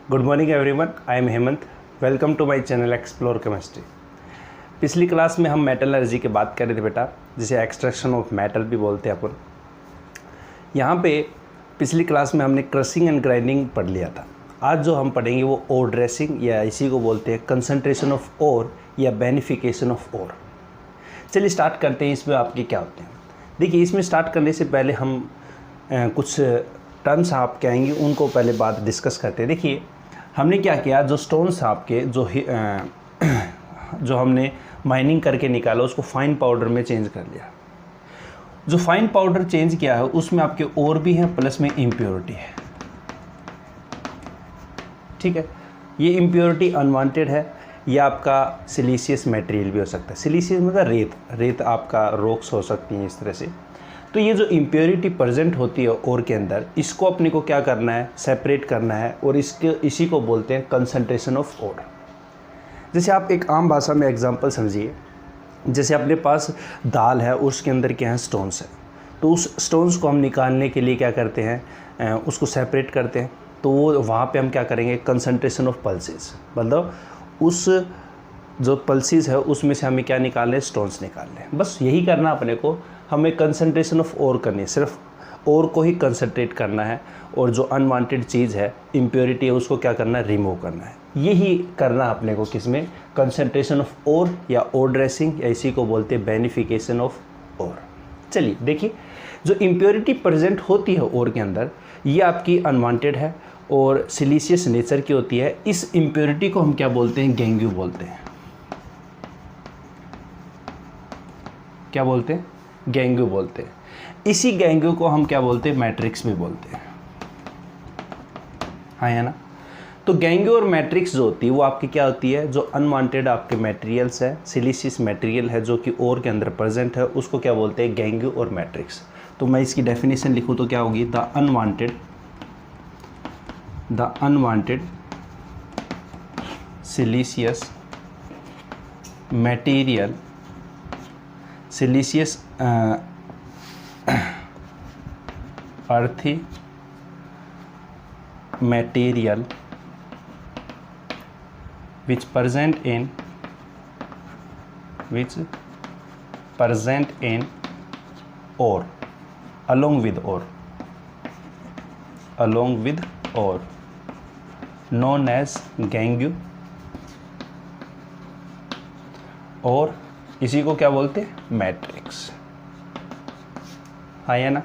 Good morning everyone, I am Hemant. Welcome to my channel explore chemistry. पिछली class में हम metallurgy की बात कर रहे थे बेटा, जिसे एक्सट्रैक्शन ऑफ मेटल भी बोलते हैं अपन। यहाँ पे पिछली क्लास में हमने क्रशिंग एंड ग्राइंडिंग पढ़ लिया था। आज जो हम पढ़ेंगे वो ओर ड्रेसिंग या इसी को बोलते हैं कंसंट्रेशन ऑफ ओर या बेनिफिकेशन ऑफ ओर। चलिए स्टार्ट करते हैं। इसमें आपके क्या होते हैं, देखिए इसमें स्टार्ट करने से पहले हम कुछ टर्म्स आपके आएंगे, उनको पहले बात डिस्कस करते हैं। देखिए हमने क्या किया, जो स्टोन्स आपके जो हमने माइनिंग करके निकाला उसको फाइन पाउडर में चेंज कर लिया। जो फाइन पाउडर चेंज किया है उसमें आपके और भी हैं प्लस में इम्प्योरिटी है। ठीक है, ये इम्प्योरिटी अनवांटेड है, या आपका सिलिशियस मटेरियल भी हो सकता है। सिलिशियस मतलब रेत आपका रॉक्स हो सकती हैं इस तरह से। तो ये जो इम्प्योरिटी प्रेजेंट होती है ओर के अंदर, इसको अपने को क्या करना है, सेपरेट करना है, और इसी को बोलते हैं कंसंट्रेशन ऑफ ओर। जैसे आप एक आम भाषा में एग्जांपल समझिए, जैसे अपने पास दाल है, उसके अंदर क्या है, स्टोन्स है। तो उस स्टोन्स को हम निकालने के लिए क्या करते हैं, उसको सेपरेट करते हैं। तो वो वहाँ पे हम क्या करेंगे, कंसंट्रेशन ऑफ पल्सेस, मतलब उस जो पल्सेस है उसमें से हमें क्या निकालना है, स्टोन्स निकालने हैं। बस यही करना अपने को, हमें कंसंट्रेशन ऑफ ओर करनी है, सिर्फ ओर को ही कंसंट्रेट करना है, और जो अनवांटेड चीज़ है, इम्प्योरिटी है, उसको क्या करना है, रिमूव करना है। यही करना अपने को किसमें, कंसंट्रेशन ऑफ ओर या ओर ड्रेसिंग, या इसी को बोलते हैं बेनिफिकेशन ऑफ ओर। चलिए देखिए, जो इम्प्योरिटी प्रेजेंट होती है ओर के अंदर, ये आपकी अनवांटेड है और सिलिशियस नेचर की होती है। इस इम्प्योरिटी को हम क्या बोलते हैं, गैंग्यू बोलते हैं। क्या बोलते हैं, गैंग्यू बोलते हैं। इसी गैंग्यू को हम क्या बोलते हैं, मैट्रिक्स भी बोलते हैं। हाँ है ना। तो गैंग्यू और मैट्रिक्स जो होती है वो आपकी क्या होती है, जो अनवांटेड आपके मटेरियल्स है, सिलिशियस मटेरियल है जो कि ओर के अंदर प्रेजेंट है, उसको क्या बोलते हैं, गैंग्यू और मैट्रिक्स। तो मैं इसकी डेफिनेशन लिखूँ तो क्या होगी, the unwanted siliceous material, siliceous earthy material which present in ore, along with ore known as गैंग्यू, और इसी को क्या बोलते हैं, मैट्रिक्स। हाँ या ना।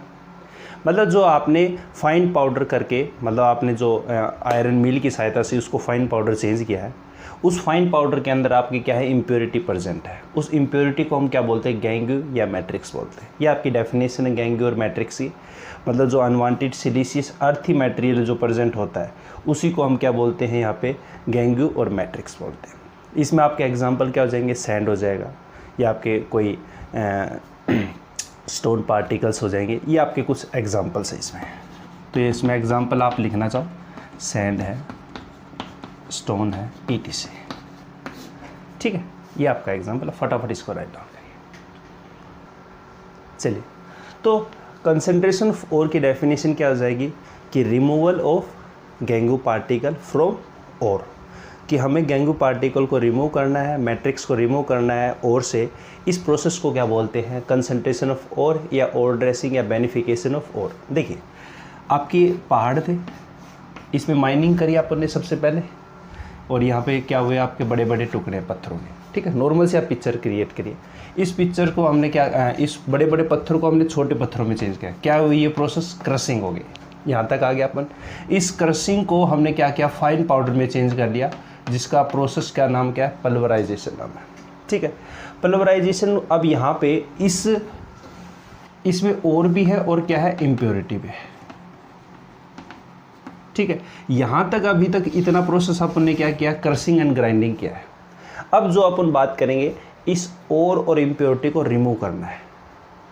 मतलब जो आपने फाइन पाउडर करके, मतलब आपने जो आयरन मिल की सहायता से उसको फाइन पाउडर चेंज किया है, उस फाइन पाउडर के अंदर आपकी क्या है, इम्प्योरिटी प्रेजेंट है। उस इम्प्योरिटी को हम क्या बोलते हैं, गैंग्यू या मैट्रिक्स बोलते हैं। ये आपकी डेफिनेशन है गैंग्यू और मैट्रिक्स की। मतलब जो अनवांटेड सिलिशियस अर्थी मटेरियल जो प्रेजेंट होता है, उसी को हम क्या बोलते हैं, यहाँ पे गैंग्यू और मैट्रिक्स बोलते हैं। इसमें आपके एग्जाम्पल क्या हो जाएंगे, सैंड हो जाएगा, या आपके कोई स्टोन पार्टिकल्स हो जाएंगे। ये आपके कुछ एग्जांपल्स हैं इसमें। तो ये इसमें एग्जांपल आप लिखना चाहो, सैंड है, स्टोन है, ETC। ठीक है, ये आपका एग्जांपल है, फटाफट इसको राइट डाउन करिए। चलिए, तो कंसंट्रेशन ऑफ ओर की डेफिनेशन क्या हो जाएगी कि removal of gangue particle from ore, कि हमें गैंग्यू पार्टिकल को रिमूव करना है, मैट्रिक्स को रिमूव करना है ओर से। इस प्रोसेस को क्या बोलते हैं, कंसंट्रेशन ऑफ ओर या ओर ड्रेसिंग या बेनिफिकेशन ऑफ ओर। देखिए आपकी पहाड़ थे, इसमें माइनिंग करी अपन ने सबसे पहले, और यहाँ पे क्या हुए, आपके बड़े बड़े टुकड़े पत्थरों के। ठीक है, नॉर्मल से आप पिक्चर क्रिएट करिए। इस पिक्चर को हमने क्या, इस बड़े बड़े पत्थर को हमने छोटे पत्थरों में चेंज किया। क्या हुई, ये प्रोसेस क्रशिंग हो गई, यहाँ तक आ गया अपन। इस क्रशिंग को हमने क्या किया, फाइन पाउडर में चेंज कर लिया, जिसका प्रोसेस का नाम क्या है, पल्वराइजेशन नाम है। ठीक है, पल्वराइजेशन। अब यहाँ पे इसमें और भी है, और क्या है, इम्प्योरिटी भी है। ठीक है, यहाँ तक अभी तक इतना प्रोसेस अपन ने क्या किया, क्रशिंग एंड ग्राइंडिंग किया है। अब जो अपन बात करेंगे, इस ओर और इम्प्योरिटी को रिमूव करना है।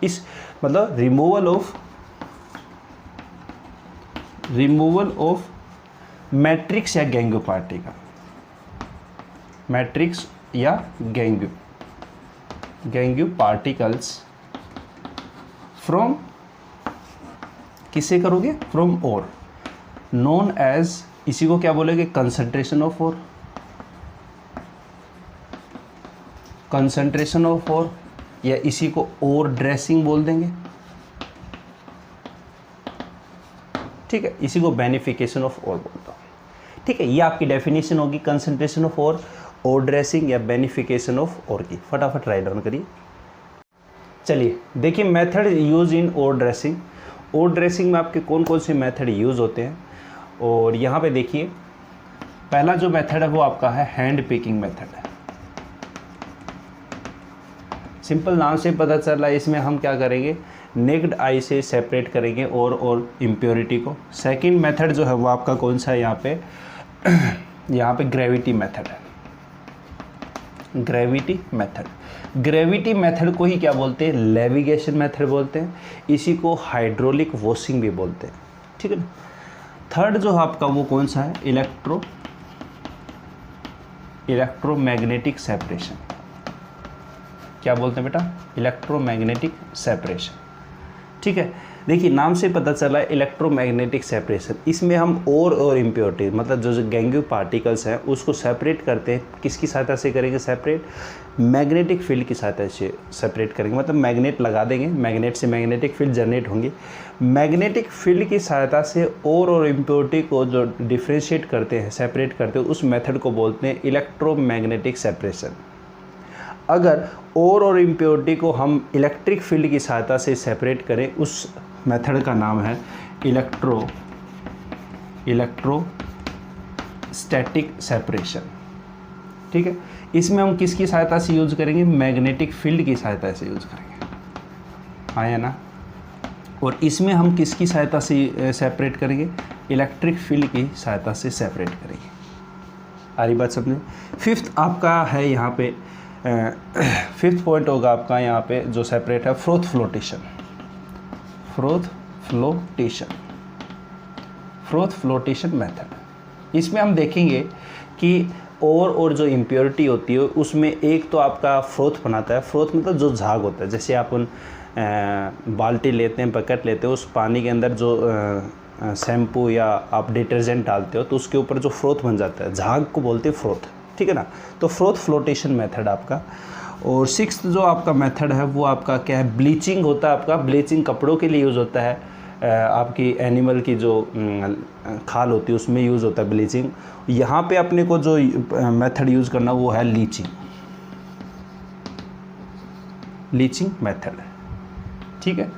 इस मतलब रिमूवल ऑफ मैट्रिक्स या गैंग्यू पार्टिकल, मैट्रिक्स या गैंग्यू पार्टिकल्स फ्रॉम, किससे करोगे, फ्रॉम ओर, नोन एज इसी को क्या बोलेंगे, concentration of ore, concentration of ore, या इसी को ओर ड्रेसिंग बोल देंगे, ठीक है, इसी को बेनिफिकेशन ऑफ ओर बोलता हूँ, ठीक है। ये आपकी डेफिनेशन होगी कंसंट्रेशन ऑफ ओर ड्रेसिंग या बेनिफिकेशन ऑफ ओर की। फटाफट राइट डाउन करिए। चलिए देखिए method use in ore dressing. Ore dressing में आपके कौन कौन से मेथड यूज़ होते हैं, और यहाँ पे देखिए पहला जो मेथड है वो आपका है हैंड पिकिंग मेथड है। सिंपल नाम से पता चल रहा है, इसमें हम क्या करेंगे, नेक्ड आई से सेपरेट करेंगे और इम्प्योरिटी को। सेकंड मेथड जो है वो आपका कौन सा है, यहाँ पे ग्रेविटी मेथड है, ग्रेविटी मेथड। ग्रेविटी मेथड को ही क्या बोलते हैं, लेविगेशन मेथड बोलते हैं, इसी को हाइड्रोलिक वॉशिंग भी बोलते हैं, ठीक है ना। थर्ड जो आपका वो कौन सा है, इलेक्ट्रोमैग्नेटिक सेपरेशन। क्या बोलते हैं बेटा, इलेक्ट्रोमैग्नेटिक सेपरेशन, ठीक है। देखिए नाम से पता चला है इलेक्ट्रोमैग्नेटिक सेपरेशन। इसमें हम और इम्प्योरिटी मतलब जो गैंग्यू पार्टिकल्स हैं उसको सेपरेट करते हैं, किसकी सहायता से करेंगे सेपरेट, मैग्नेटिक फील्ड की सहायता से सेपरेट करेंगे। मतलब मैग्नेट लगा देंगे, मैग्नेट से मैग्नेटिक फील्ड जनरेट होंगी, मैग्नेटिक फील्ड की सहायता से और इम्प्योरिटी को जो डिफ्रेंशिएट करते हैं, सेपरेट करते हैं, उस मेथड को बोलते हैं इलेक्ट्रोमैग्नेटिक सेपरेशन। अगर और इम्प्योरिटी को हम इलेक्ट्रिक फील्ड की सहायता से सेपरेट करें, उस मेथड का नाम है इलेक्ट्रोस्टैटिक सेपरेशन, ठीक है। इसमें हम किसकी सहायता से यूज़ करेंगे, मैग्नेटिक फील्ड की सहायता से यूज़ करेंगे, आया ना। और इसमें हम किसकी सहायता से सेपरेट करेंगे, इलेक्ट्रिक फील्ड की सहायता से सेपरेट करेंगे। आ रही बात समझे। फिफ्थ आपका है यहाँ पे, फिफ्थ पॉइंट होगा आपका यहाँ पे जो सेपरेट है, froth flotation. Froth flotation method. इसमें हम देखेंगे कि और जो इम्प्योरिटी होती है उसमें एक तो आपका फ्रोथ बनाता है। फ्रोथ मतलब जो झाग होता है, जैसे आप बाल्टी लेते हैं, बकेट लेते हो, उस पानी के अंदर जो शैम्पू या आप डिटर्जेंट डालते हो तो उसके ऊपर जो फ्रोथ बन जाता है, झाग को बोलते हैं फ्रोथ, ठीक है ना। तो फ्रोथ फ्लोटेशन मेथड आपका। और सिक्स्थ जो आपका मेथड है वो आपका क्या है, ब्लीचिंग होता है आपका। ब्लीचिंग कपड़ों के लिए यूज़ होता है, आपकी एनिमल की जो खाल होती है उसमें यूज़ होता है ब्लीचिंग। यहाँ पे अपने को जो मेथड यूज़ करना वो है लीचिंग मेथड, ठीक है।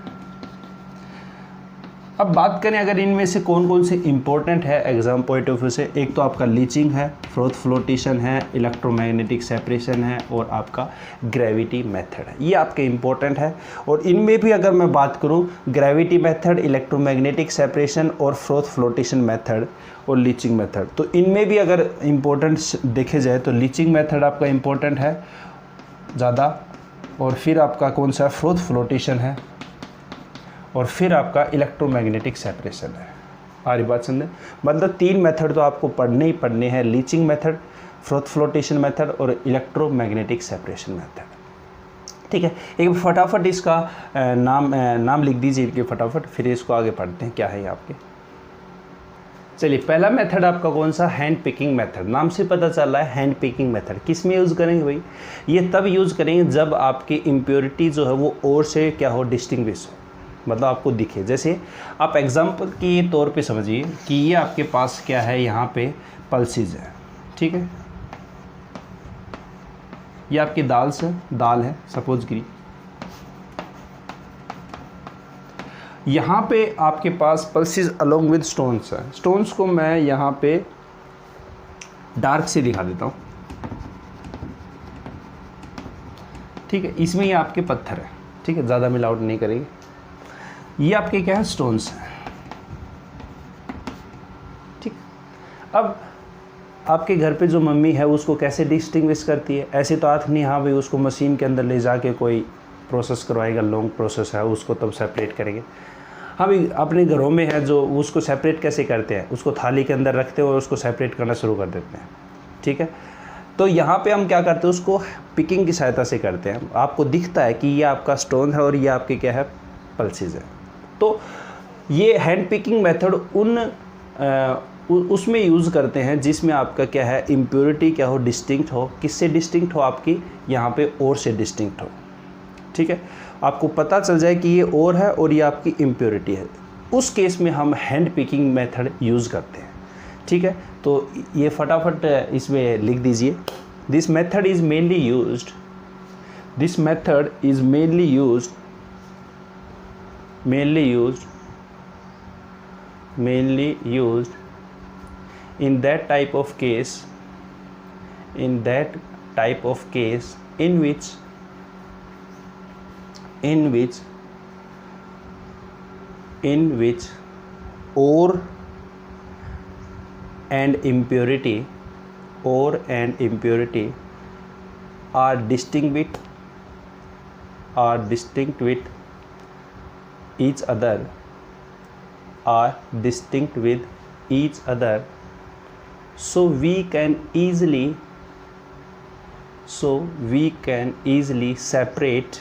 अब बात करें अगर इनमें से कौन कौन से इंपॉर्टेंट है एग्जाम पॉइंट ऑफ व्यू से, एक तो आपका लीचिंग है, फ्रोथ फ्लोटेशन है, इलेक्ट्रोमैग्नेटिक सेपरेशन है और आपका ग्रेविटी मेथड है। ये आपके इंपॉर्टेंट है। और इनमें भी अगर मैं बात करूं, ग्रेविटी मेथड, इलेक्ट्रोमैग्नेटिक सेपरेशन और फ्रोथ फ्लोटेशन मेथड और लीचिंग मेथड, तो इनमें भी अगर इम्पोर्टेंस देखे जाए तो लीचिंग मेथड आपका इम्पोर्टेंट है ज़्यादा, और फिर आपका कौन सा फ्रोथ फ्लोटेशन है, और फिर आपका इलेक्ट्रोमैग्नेटिक सेपरेशन है। हमारी बात समझे। मतलब तीन मेथड तो आपको पढ़ने ही पढ़ने हैं, leaching method, froth flotation method और इलेक्ट्रोमैग्नेटिक सेपरेशन मेथड, ठीक है। एक फटाफट इसका नाम लिख दीजिए कि फटाफट, फिर इसको आगे पढ़ते हैं क्या है आपके। चलिए पहला मेथड आपका कौन सा, हैंड पिकिंग मेथड। नाम से पता चल रहा है हैंड पिकिंग मेथड। किस में यूज़ करेंगे भाई, ये तब यूज़ करेंगे जब आपकी इम्प्योरिटी जो है वो और से क्या हो, डिस्टिंग्विश हो, मतलब आपको दिखे। जैसे आप एग्जाम्पल के तौर पे समझिए कि ये आपके पास क्या है, यहाँ पे पल्सेस है, ठीक है। ये आपकी दाल है सपोज की, यहाँ पे आपके पास पल्सेस अलोंग विद स्टोन्स है। स्टोन्स को मैं यहाँ पे डार्क से दिखा देता हूँ, ठीक है। इसमें ये आपके पत्थर है, ठीक है, ज़्यादा मिलावट नहीं करेंगे। ये आपके क्या है, स्टोन्स हैं, ठीक। अब आपके घर पे जो मम्मी है उसको कैसे डिस्टिंग्विश करती है, ऐसे तो हाथ नहीं, हाँ भाई उसको मशीन के अंदर ले जाके कोई प्रोसेस करवाएगा, लॉन्ग प्रोसेस है, उसको तब सेपरेट करेंगे। हाँ भाई अपने घरों में है जो उसको सेपरेट कैसे करते हैं, उसको थाली के अंदर रखते हैं और उसको सेपरेट करना शुरू कर देते हैं, ठीक है। तो यहाँ पे हम क्या करते हैं, उसको पिकिंग की सहायता से करते हैं। आपको दिखता है कि ये आपका स्टोन है और ये आपके क्या है, पल्सेस है। तो ये हैंड पिकिंग मेथड उन उसमें यूज़ करते हैं जिसमें आपका क्या है, इम्प्योरिटी क्या हो, डिस्टिंक्ट हो। किससे डिस्टिंक्ट हो, आपकी यहाँ पे और से डिस्टिंक्ट हो। ठीक है, आपको पता चल जाए कि ये और है और ये आपकी इम्प्योरिटी है, उस केस में हम हैंड पिकिंग मेथड यूज़ करते हैं। ठीक है, तो ये फटाफट इसमें लिख दीजिए। This method is mainly used, this method is mainly used in that type of case in which ore and impurity are distinct with each other, so we can easily separate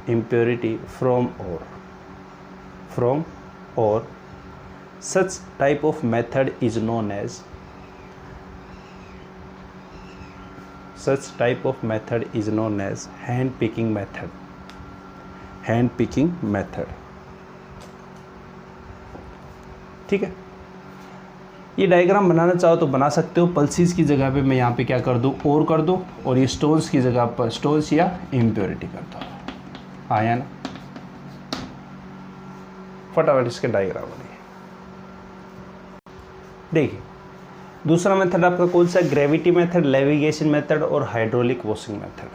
impurity from ore. Such type of method is known as hand picking method। ठीक है, ये diagram बनाना चाहो तो बना सकते हो। पल्सीज की जगह पे मैं यहाँ पे क्या कर दूँ, और कर दूँ, और ये स्टोन्स की जगह पर स्टोन्स या इम्प्योरिटी कर दो। आया ना, फटाफट इसके डायग्राम बनिए। देखिए, दूसरा मेथड आपका कौन सा, ग्रेविटी मेथड, लेविगेशन मेथड और हाइड्रोलिक वॉशिंग मेथड।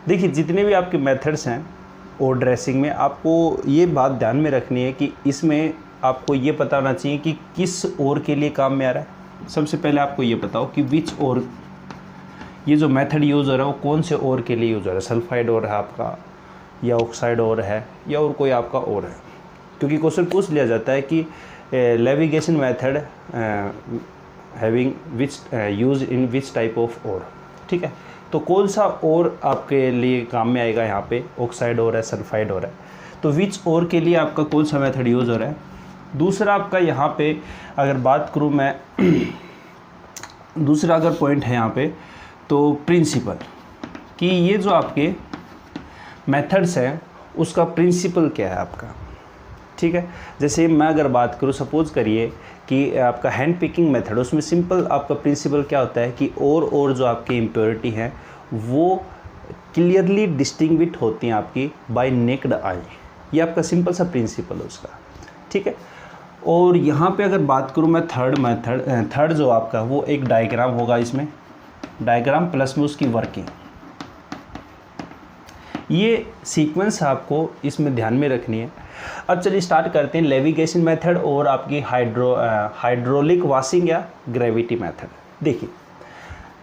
देखिए, जितने भी आपके मेथड्स हैं और ड्रेसिंग में, आपको ये बात ध्यान में रखनी है कि इसमें आपको ये पता होना चाहिए कि किस ओर के लिए काम में आ रहा है। सबसे पहले आपको ये बताओ कि विच ओर, ये जो मेथड यूज़ हो रहा है वो कौन से ओर के लिए यूज़ हो रहा है। सल्फाइड ओर है आपका, या ऑक्साइड ओर है, या और कोई आपका ओर है। क्योंकि क्वेश्चन पूछ लिया जाता है कि levigation method having which use in which type of ore. ठीक है, तो कौन सा ओर आपके लिए काम में आएगा, यहाँ पे ऑक्साइड ओर है, सल्फाइड ओर है, तो विच ओर के लिए आपका कौन सा मेथड यूज़ हो रहा है। दूसरा आपका यहाँ पे अगर बात करूँ मैं दूसरा अगर पॉइंट है यहाँ पे, तो प्रिंसिपल, कि ये जो आपके मेथड्स हैं उसका प्रिंसिपल क्या है आपका। ठीक है, जैसे मैं अगर बात करूँ, सपोज करिए कि आपका हैंड पिकिंग मेथड, उसमें सिंपल आपका प्रिंसिपल क्या होता है कि और जो आपकी इम्प्योरिटी हैं वो क्लियरली डिस्टिंग्विश होती हैं आपकी बाय नेक्ड आई। ये आपका सिंपल सा प्रिंसिपल है उसका। ठीक है, और यहाँ पे अगर बात करूँ मैं थर्ड जो आपका, वो एक डायग्राम होगा, इसमें डायग्राम प्लस में उसकी वर्किंग। ये सीक्वेंस आपको इसमें ध्यान में रखनी है। अब चलिए स्टार्ट करते हैं लेविगेशन मेथड और आपकी हाइड्रोलिक वॉशिंग या ग्रेविटी मेथड। देखिए,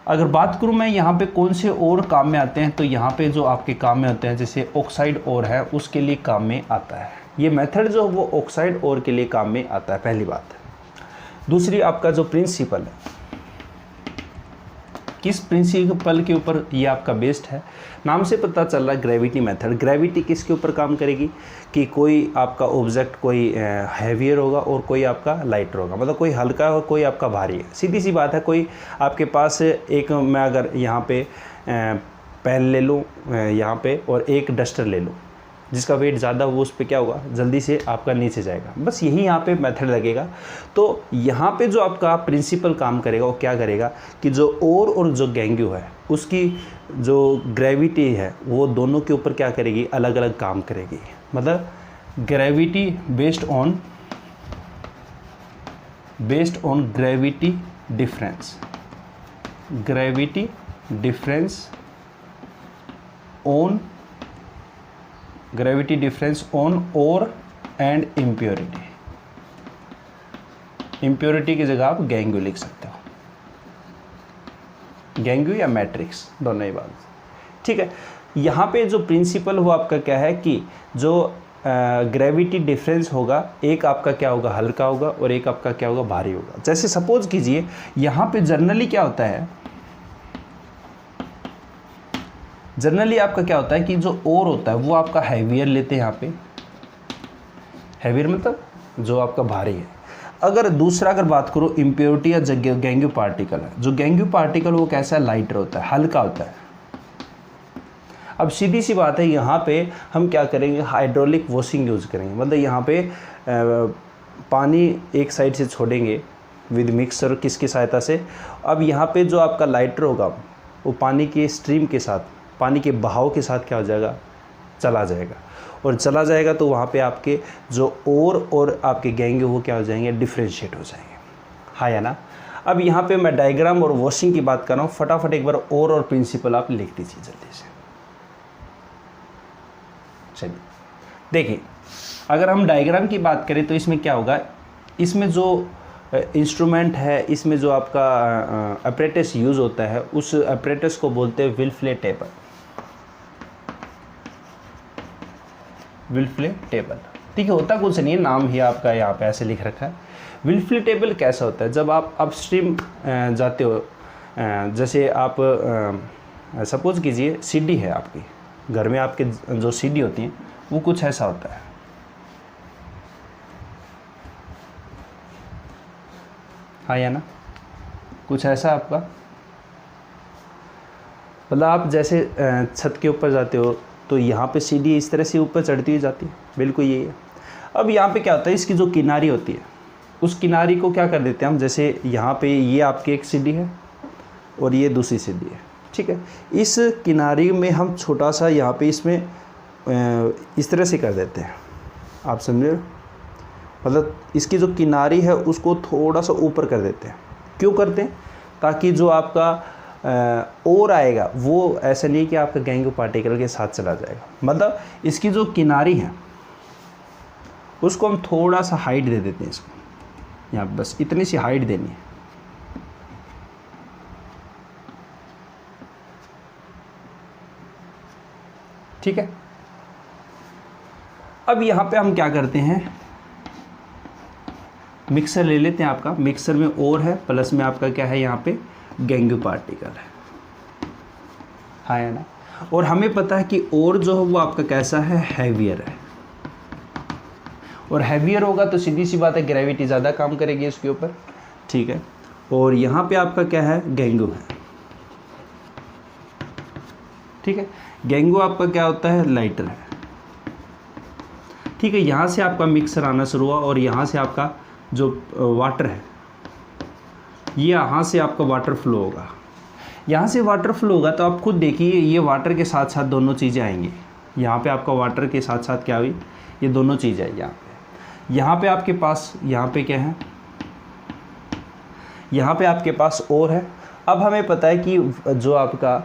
अगर बात करूं मैं यहाँ पे कौन से और काम में आते हैं, तो यहाँ पे जो आपके काम में होते हैं, जैसे ऑक्साइड और है, उसके लिए काम में आता है ये मेथड, जो वो ऑक्साइड और के लिए काम में आता है, पहली बात। दूसरी आपका जो प्रिंसिपल है, किस प्रिंसिपल के ऊपर ये आपका बेस्ड है, नाम से पता चल रहा है ग्रेविटी मेथड। ग्रेविटी किसके ऊपर काम करेगी कि कोई आपका ऑब्जेक्ट कोई हैवियर होगा और कोई आपका लाइटर होगा, मतलब कोई हल्का और कोई आपका भारी है। सीधी सी बात है, कोई आपके पास एक, मैं अगर यहाँ पे पेन ले लूँ यहाँ पे और एक डस्टर ले लूँ, जिसका वेट ज़्यादा वो उस पर क्या होगा, जल्दी से आपका नीचे जाएगा। बस यही यहाँ पे मेथड लगेगा। तो यहाँ पे जो आपका प्रिंसिपल काम करेगा वो क्या करेगा कि जो और जो गैंग्यू है उसकी जो ग्रेविटी है वो दोनों के ऊपर क्या करेगी, अलग अलग काम करेगी। मतलब gravity based on gravity difference on ore and impurity. Impurity की जगह आप गैंग्यू लिख सकते हो, गैंग्यू या मैट्रिक्स, दोनों ही बात। ठीक है, यहाँ पे जो प्रिंसिपल वो आपका क्या है कि जो ग्रेविटी डिफरेंस होगा, एक आपका क्या होगा हल्का होगा और एक आपका क्या होगा भारी होगा। जैसे सपोज कीजिए यहाँ पे जनरली क्या होता है, जनरली आपका क्या होता है कि जो ओर होता है वो आपका हैवियर लेते हैं यहाँ पे, हैवियर मतलब जो आपका भारी है। अगर दूसरा अगर बात करो इम्प्योरिटी या गैंग्यू पार्टिकल है, जो गैंग्यू पार्टिकल वो कैसा है, लाइटर होता है, हल्का होता है। अब सीधी सी बात है, यहाँ पे हम क्या करेंगे, हाइड्रोलिक वॉशिंग यूज़ करेंगे, मतलब यहाँ पे पानी एक साइड से छोड़ेंगे विद मिक्सर किसकी सहायता से। अब यहाँ पे जो आपका लाइटर होगा वो पानी के स्ट्रीम के साथ, पानी के बहाव के साथ क्या हो जाएगा, चला जाएगा, और चला जाएगा तो वहाँ पे आपके जो ओर और आपके गैंग्यू वो क्या हो जाएंगे, डिफ्रेंशिएट हो जाएंगे। हाँ या ना। अब यहाँ पे मैं डायग्राम और वॉशिंग की बात कर रहा हूँ, फटाफट एक बार और प्रिंसिपल आप लिख दीजिए जल्दी से। चलिए देखिए, अगर हम डायग्राम की बात करें तो इसमें क्या होगा, इसमें जो इंस्ट्रूमेंट है, इसमें जो आपका अपरेटस यूज़ होता है, उस अपरेटस को बोलते हैं विल्फले टेबल। विल्फले टेबल, ठीक है, होता कुछ नहीं है, नाम ही आपका यहाँ पे ऐसे लिख रखा है। विल्फले टेबल कैसा होता है, जब आप अपस्ट्रीम जाते हो, जैसे आप सपोज कीजिए सीढ़ी है आपकी घर में, आपके जो सीढ़ी होती है वो कुछ ऐसा होता है। हाँ या ना, कुछ ऐसा आपका, मतलब आप जैसे छत के ऊपर जाते हो तो यहाँ पे सीढ़ी इस तरह से ऊपर चढ़ती हुई जाती है, बिल्कुल यही है। अब यहाँ पे क्या होता है, इसकी जो किनारी होती है उस किनारी को क्या कर देते हैं हम, जैसे यहाँ पे ये आपकी एक सीढ़ी है और ये दूसरी सीढ़ी है, ठीक है, इस किनारी में हम छोटा सा यहाँ पे इसमें इस तरह से कर देते हैं, आप समझे, मतलब इसकी जो किनारी है उसको थोड़ा सा ऊपर कर देते हैं। क्यों करते हैं, ताकि जो आपका और आएगा वो ऐसा नहीं कि आपका गैंग्यू पार्टिकल के साथ चला जाएगा, मतलब इसकी जो किनारी है उसको हम थोड़ा सा हाइट दे देते हैं, इसको यहाँ बस इतनी सी हाइट देनी है, ठीक है। अब यहाँ पे हम क्या करते हैं, मिक्सर ले लेते हैं आपका, मिक्सर में और है प्लस में आपका क्या है यहाँ पे गैंग्यू पार्टिकल है, हाँ या ना। और हमें पता है कि और जो है वो आपका कैसा है, हैवियर है, और हैवियर होगा तो सीधी सी बात है ग्रेविटी ज़्यादा काम करेगी इसके ऊपर, ठीक है। और यहाँ पे आपका क्या है, गैंग्यू है, ठीक है। गैंग्यू आपका क्या होता है, लाइटर है, ठीक है। यहाँ से आपका मिक्सर आना शुरू हुआ और यहाँ से आपका जो वाटर है, ये यहाँ से आपका वाटर फ्लो होगा, यहाँ से वाटर फ्लो होगा तो आप खुद देखिए ये वाटर के साथ साथ दोनों चीज़ें आएंगी। यहाँ पे आपका वाटर के साथ साथ क्या हुई, ये दोनों चीज़ें आई यहाँ पे आपके पास, यहाँ पे क्या है, यहाँ पे आपके पास और है। अब हमें पता है कि जो आपका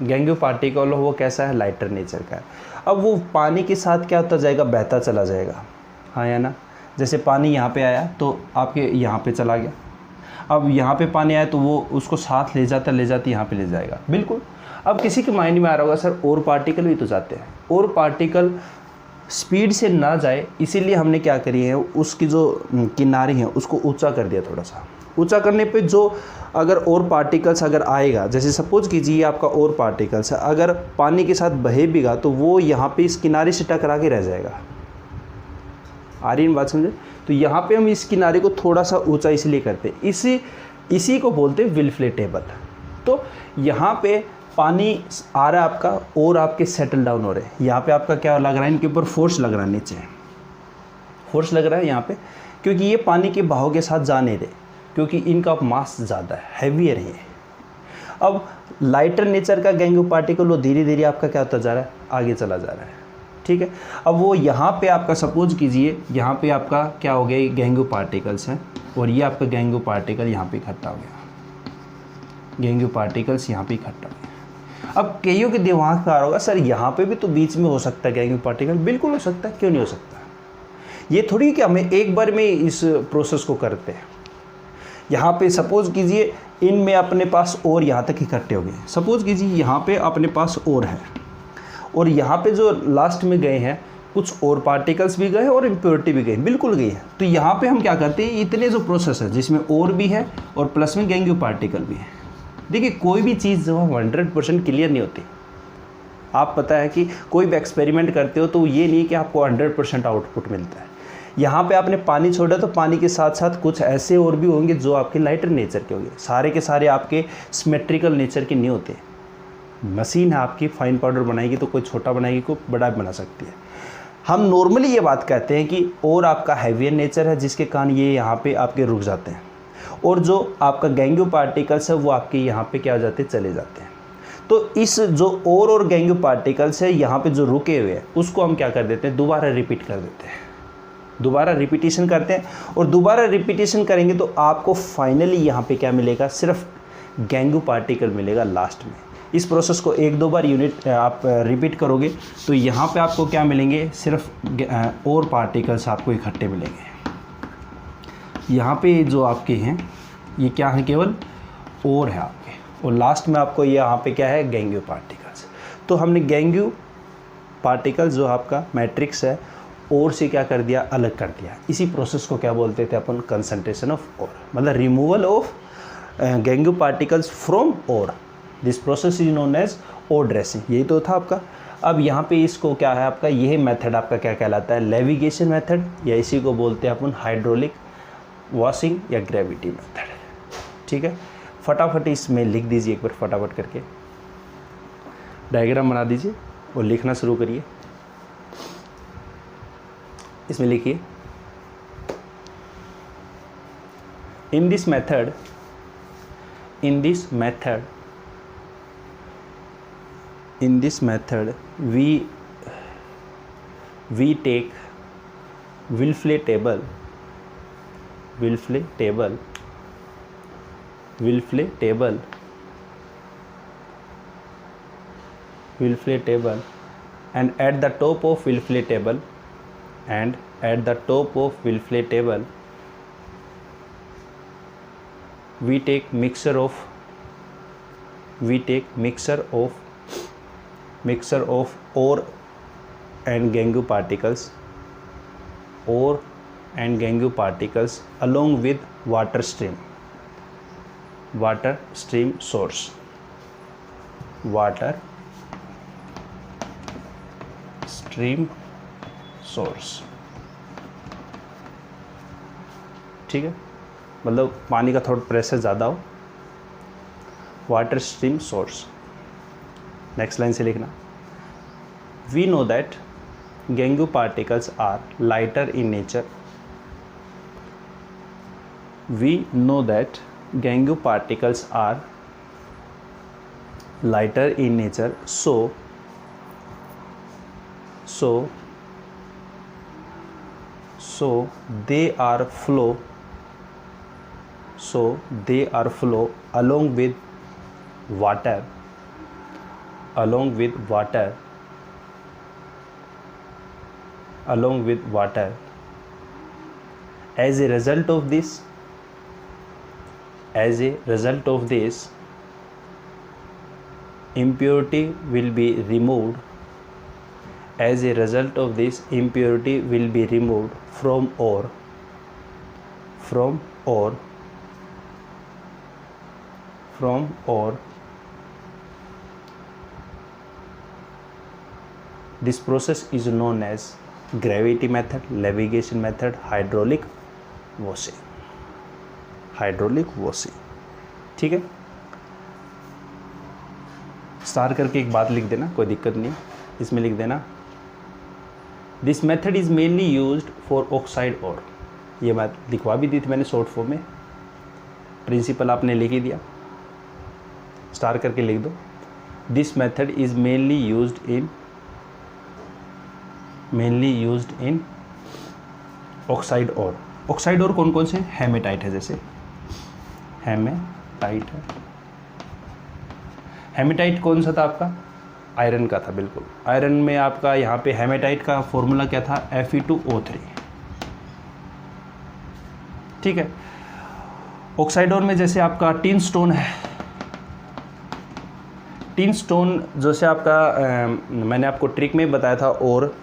गैंग्यू पार्टिकल हो वो कैसा है, लाइटर नेचर का है। अब वो पानी के साथ क्या होता जाएगा, बहता चला जाएगा, हाँ या ना। जैसे पानी यहाँ पे आया तो आपके यहाँ पे चला गया, अब यहाँ पे पानी आया तो वो उसको साथ ले जाता यहाँ पे ले जाएगा, बिल्कुल। अब किसी के माइंड में आ रहा होगा सर और पार्टिकल भी तो जाते हैं, और पार्टिकल स्पीड से ना जाए इसीलिए हमने क्या करी है, उसकी जो किनारी है उसको ऊंचा कर दिया, थोड़ा सा ऊंचा करने पे जो अगर और पार्टिकल्स अगर आएगा, जैसे सपोज कीजिए आपका और पार्टिकल्स है, अगर पानी के साथ बहे भीगा तो वो यहाँ पे इस किनारे से टकरा के रह जाएगा, आ रही है बात समझे। तो यहाँ पे हम इस किनारे को थोड़ा सा ऊंचा इसलिए करते हैं, इसी को बोलते हैं विल्फले टेबल। तो यहाँ पे पानी आ रहा है आपका और आपके सेटल डाउन हो रहे हैं, यहाँ पे आपका क्या लग रहा है, इनके ऊपर फोर्स लग रहा है, नीचे फोर्स लग रहा है यहाँ पे, क्योंकि ये पानी के बहाव के साथ जा नहीं रहे, क्योंकि इनका मास ज़्यादा है, हैवियर है। अब लाइटर नेचर का गैंग्यू पार्टिकल वो धीरे धीरे आपका क्या होता जा रहा है, आगे चला जा रहा है, ठीक है। अब वो यहाँ पे आपका सपोज कीजिए, यहाँ पे आपका क्या हो गया, गैंग्यू पार्टिकल्स हैं और ये आपका गैंग्यू पार्टिकल यहाँ पे इकट्ठा हो गया, गैंग्यू पार्टिकल्स यहाँ पे इकट्ठा हो गया। अब कईयों के दिमाग में आ रहा होगा सर यहाँ पे भी तो बीच में हो सकता है गैंग्यू पार्टिकल, बिल्कुल हो सकता है, क्यों नहीं हो सकता। ये थोड़ी कि हमें एक बार में इस प्रोसेस को करते हैं। यहाँ पे सपोज कीजिए इनमें अपने पास और यहाँ तक इकट्ठे हो गए, सपोज कीजिए यहाँ पे अपने पास और है और यहाँ पे जो लास्ट में गए हैं कुछ और पार्टिकल्स भी गए और इम्प्योरिटी भी गई, बिल्कुल गई है। तो यहाँ पे हम क्या करते हैं, इतने जो प्रोसेस है जिसमें और भी है और प्लस में गैंग्यू पार्टिकल भी है। देखिए कोई भी चीज़ जो 100% क्लियर नहीं होती। आप पता है कि कोई भी एक्सपेरिमेंट करते हो तो ये नहीं कि आपको 100% आउटपुट मिलता है। यहाँ पे आपने पानी छोड़ा तो पानी के साथ साथ कुछ ऐसे और भी होंगे जो आपके लाइटर नेचर के होंगे, सारे के सारे आपके सिमेट्रिकल नेचर के नहीं होते। मशीन है आपकी, फाइन पाउडर बनाएगी तो कोई छोटा बनाएगी, कोई बड़ा बना सकती है। हम नॉर्मली ये बात कहते हैं कि और आपका हैवियर नेचर है जिसके कारण ये यहाँ पे आपके रुक जाते हैं, और जो आपका गैंग्यू पार्टिकल्स है वो आपके यहाँ पे क्या हो जाते हैं, चले जाते हैं। तो इस जो और गैंग्यू पार्टिकल्स है यहाँ पे जो रुके हुए हैं उसको हम क्या कर देते हैं, दोबारा रिपीट कर देते हैं, दोबारा रिपीटिशन करते हैं। और दोबारा रिपीटिशन करेंगे तो आपको फाइनली यहाँ पे क्या मिलेगा, सिर्फ गैंग्यू पार्टिकल मिलेगा लास्ट में। इस प्रोसेस को 1-2 बार यूनिट आप रिपीट करोगे तो यहाँ पे आपको क्या मिलेंगे, सिर्फ और पार्टिकल्स आपको इकट्ठे मिलेंगे। यहाँ पे जो आपके हैं ये क्या है, केवल और है आपके, और लास्ट में आपको यहाँ पे क्या है, गैंग्यू पार्टिकल्स। तो हमने गैंग्यू पार्टिकल्स जो आपका मैट्रिक्स है और से क्या कर दिया, अलग कर दिया। इसी प्रोसेस को क्या बोलते थे अपन, कंसंट्रेशन ऑफ और, मतलब removal of gangue particles from ore. This process is known as ore dressing. यही तो था आपका। अब यहाँ पे इसको क्या है आपका, यह मेथड आपका क्या कहलाता है, लेविगेशन मेथड, या इसी को बोलते हैं अपन हाइड्रोलिक वॉशिंग या ग्रेविटी मेथड। ठीक है, फटाफट इसमें लिख दीजिए एक बार, फटाफट करके डायग्राम बना दीजिए और लिखना शुरू करिए। इसमें लिखिए, इन this method we take Wilfley table and at the top of Wilfley table we take mixture of ore and gängyu particles along with water stream source, ठीक है, मतलब पानी का थोड़ा प्रेशर ज़्यादा हो, water stream source. Next line से लिखना, we know that gangue particles are lighter in nature, so they are flow along with water as a result of this impurity will be removed from ore this process is known as gravity method, levitation method, hydraulic washing। ठीक है, star करके एक बात लिख देना, कोई दिक्कत नहीं। इसमें लिख देना, this method is mainly used for oxide और। ये बात लिखवा भी दी थी मैंने शॉर्ट फॉर्म में, प्रिंसिपल आपने लिख ही दिया, स्टार करके लिख दो। This method is mainly used in oxide और। ऑक्साइड और कौन कौन से, हेमेटाइट है, जैसे हेमेटाइट है। हेमेटाइट कौन सा था आपका, आयरन का था, बिल्कुल। आयरन में आपका यहाँ पे हेमेटाइट का फॉर्मूला क्या था, Fe2O3। ठीक है, ऑक्साइड और में जैसे आपका टिन स्टोन है, टिन स्टोन जैसे आपका मैंने आपको ट्रिक में बताया था, और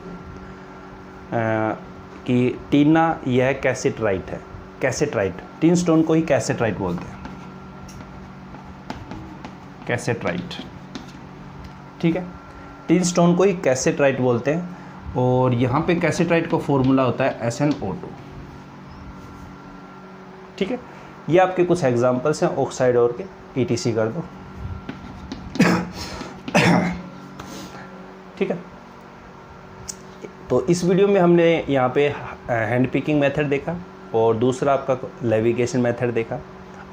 कि टीना यह कैसेटराइट है। कैसेटराइट, टिन स्टोन को ही कैसेटराइट बोलते हैं, कैसेटराइट, ठीक है। टिन स्टोन को ही कैसेटराइट बोलते हैं। और यहाँ पे कैसेटराइट का फॉर्मूला होता है SnO2, ठीक है। ये आपके कुछ एग्जांपल्स हैं ऑक्साइड और के, ETC कर दो, ठीक है। तो इस वीडियो में हमने यहाँ पे हैंड पिकिंग मेथड देखा और दूसरा आपका लेविगेशन मेथड देखा।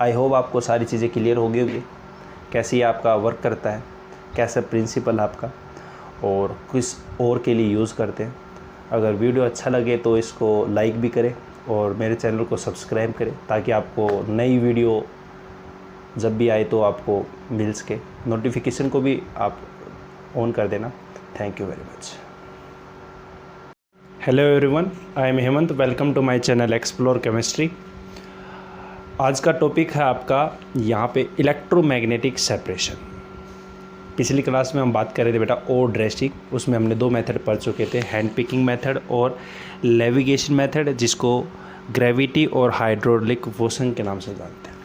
आई होप आपको सारी चीज़ें क्लियर हो गई होंगी, कैसे ये आपका वर्क करता है, कैसा प्रिंसिपल आपका, और किस और के लिए यूज़ करते हैं। अगर वीडियो अच्छा लगे तो इसको लाइक भी करें और मेरे चैनल को सब्सक्राइब करें, ताकि आपको नई वीडियो जब भी आए तो आपको मिल सके। नोटिफिकेशन को भी आप ऑन कर देना। Thank you very much. Hello everyone, I am Hemant, welcome to my channel explore chemistry. आज का टॉपिक है आपका यहाँ पे इलेक्ट्रोमैग्नेटिक सेपरेशन। पिछली क्लास में हम बात कर रहे थे बेटा ओर ड्रेसिंग, उसमें हमने 2 मेथड पढ़ चुके थे, हैंड पिकिंग मेथड और लेविगेशन मेथड, जिसको ग्रेविटी और हाइड्रोलिक मोशन के नाम से जानते हैं।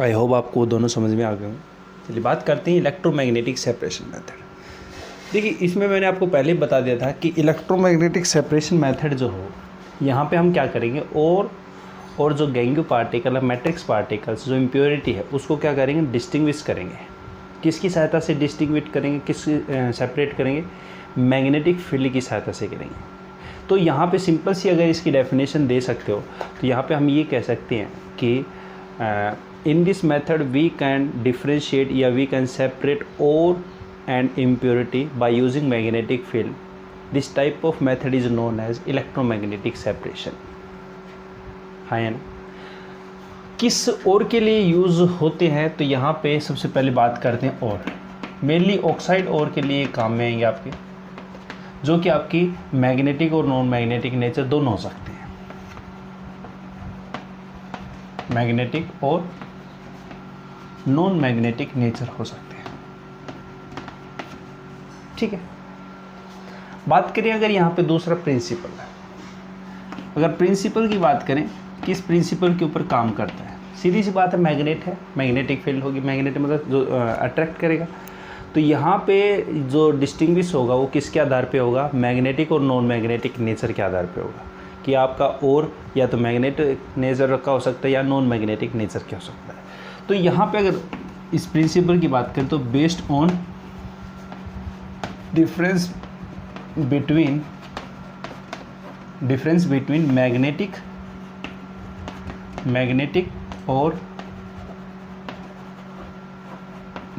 आई होप आपको दोनों समझ में आ गए हों। चलिए बात करते हैं इलेक्ट्रोमैग्नेटिक सेपरेशन मेथड। देखिए, इसमें मैंने आपको पहले बता दिया था कि इलेक्ट्रोमैग्नेटिक सेपरेशन मेथड जो हो, यहाँ पे हम क्या करेंगे, और जो गैंग्यू पार्टिकल है, मैट्रिक्स पार्टिकल्स, जो इम्प्योरिटी है, उसको क्या करेंगे, डिस्टिंग्विश करेंगे। किसकी सहायता से डिस्टिंग्विश करेंगे, सेपरेट करेंगे? मैग्नेटिक फील्ड की सहायता से करेंगे। तो यहाँ पे सिंपल सी अगर इसकी डेफिनेशन दे सकते हो तो यहाँ पे हम ये कह सकते हैं कि in this method we can differentiate या we can separate ore and impurity by using magnetic field. This type of method is known as electromagnetic separation. है ना? किस और के लिए यूज़ होते हैं? तो यहाँ पे सबसे पहले बात करते हैं और मेनली ऑक्साइड और के लिए काम में आएंगे आपके, जो कि आपकी मैग्नेटिक और नॉन मैग्नेटिक नेचर दोनों हो सकते हैं। मैग्नेटिक और नॉन मैग्नेटिक नेचर हो सकते हैं, ठीक है। बात करें अगर यहाँ पे दूसरा प्रिंसिपल है, अगर प्रिंसिपल की बात करें, किस प्रिंसिपल के ऊपर काम करता है? सीधी सी बात है, मैग्नेट है, मैग्नेटिक फील्ड होगी, मैग्नेट मतलब जो अट्रैक्ट करेगा। तो यहाँ पे जो डिस्टिंग्विश होगा वो किसके आधार पे होगा? मैग्नेटिक और नॉन मैग्नेटिक नेचर के आधार पे होगा, कि आपका और या तो मैग्नेटिक नेचर का हो सकता है या नॉन मैग्नेटिक नेचर का हो सकता है। तो यहाँ पे अगर इस प्रिंसिपल की बात करें तो based on difference between magnetic और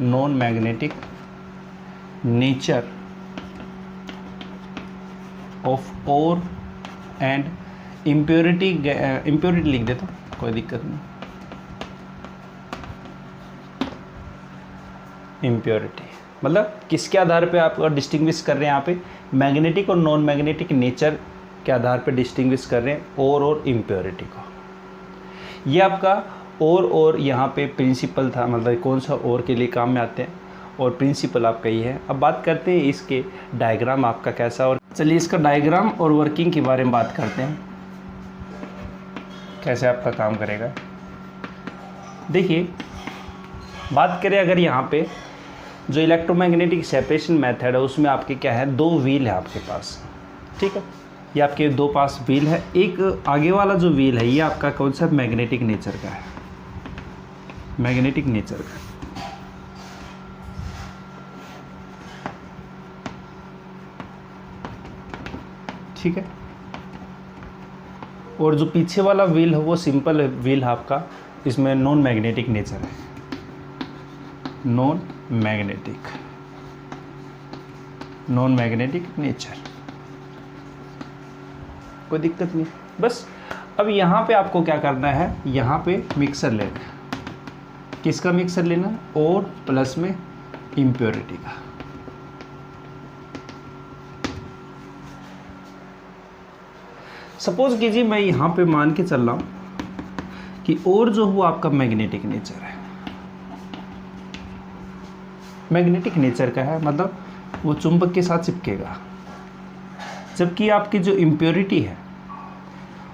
non magnetic nature of ore and impurity लिख देता हूँ, कोई दिक्कत नहीं। इम्प्योरिटी मतलब किसके आधार पे आप डिस्टिंग्विश कर रहे हैं? यहाँ पे मैग्नेटिक और नॉन मैग्नेटिक नेचर के आधार पे डिस्टिंग्विश कर रहे हैं और इम्प्योरिटी को। ये आपका और यहाँ पे प्रिंसिपल था, मतलब कौन सा और के लिए काम में आते हैं, और प्रिंसिपल आपका ये है। अब बात करते हैं इसके डायग्राम आपका कैसा, और चलिए इसका डायग्राम और वर्किंग के बारे में बात करते हैं, कैसे आपका काम करेगा। देखिए, बात करें अगर यहाँ पे जो इलेक्ट्रोमैग्नेटिक सेपरेशन मेथड है, उसमें आपके क्या है, 2 व्हील है आपके पास, ठीक है। ये आपके 2 पास व्हील है। एक आगे वाला जो व्हील है ये आपका कौन सा? मैग्नेटिक नेचर का है, मैग्नेटिक नेचर का। ठीक है। और जो पीछे वाला व्हील है वो सिंपल व्हील है आपका, इसमें नॉन मैग्नेटिक नेचर है, नॉन मैग्नेटिक नेचर, कोई दिक्कत नहीं। बस अब यहाँ पे आपको क्या करना है, यहाँ पे मिक्सर लेना है। किसका मिक्सर लेना? और प्लस में इम्प्योरिटी का। सपोज कीजिए मैं यहाँ पे मान के चल रहा हूँ कि और जो हुआ आपका मैग्नेटिक नेचर है, मैग्नेटिक नेचर का है, मतलब वो चुंबक के साथ चिपकेगा। जबकि आपकी जो इम्प्योरिटी है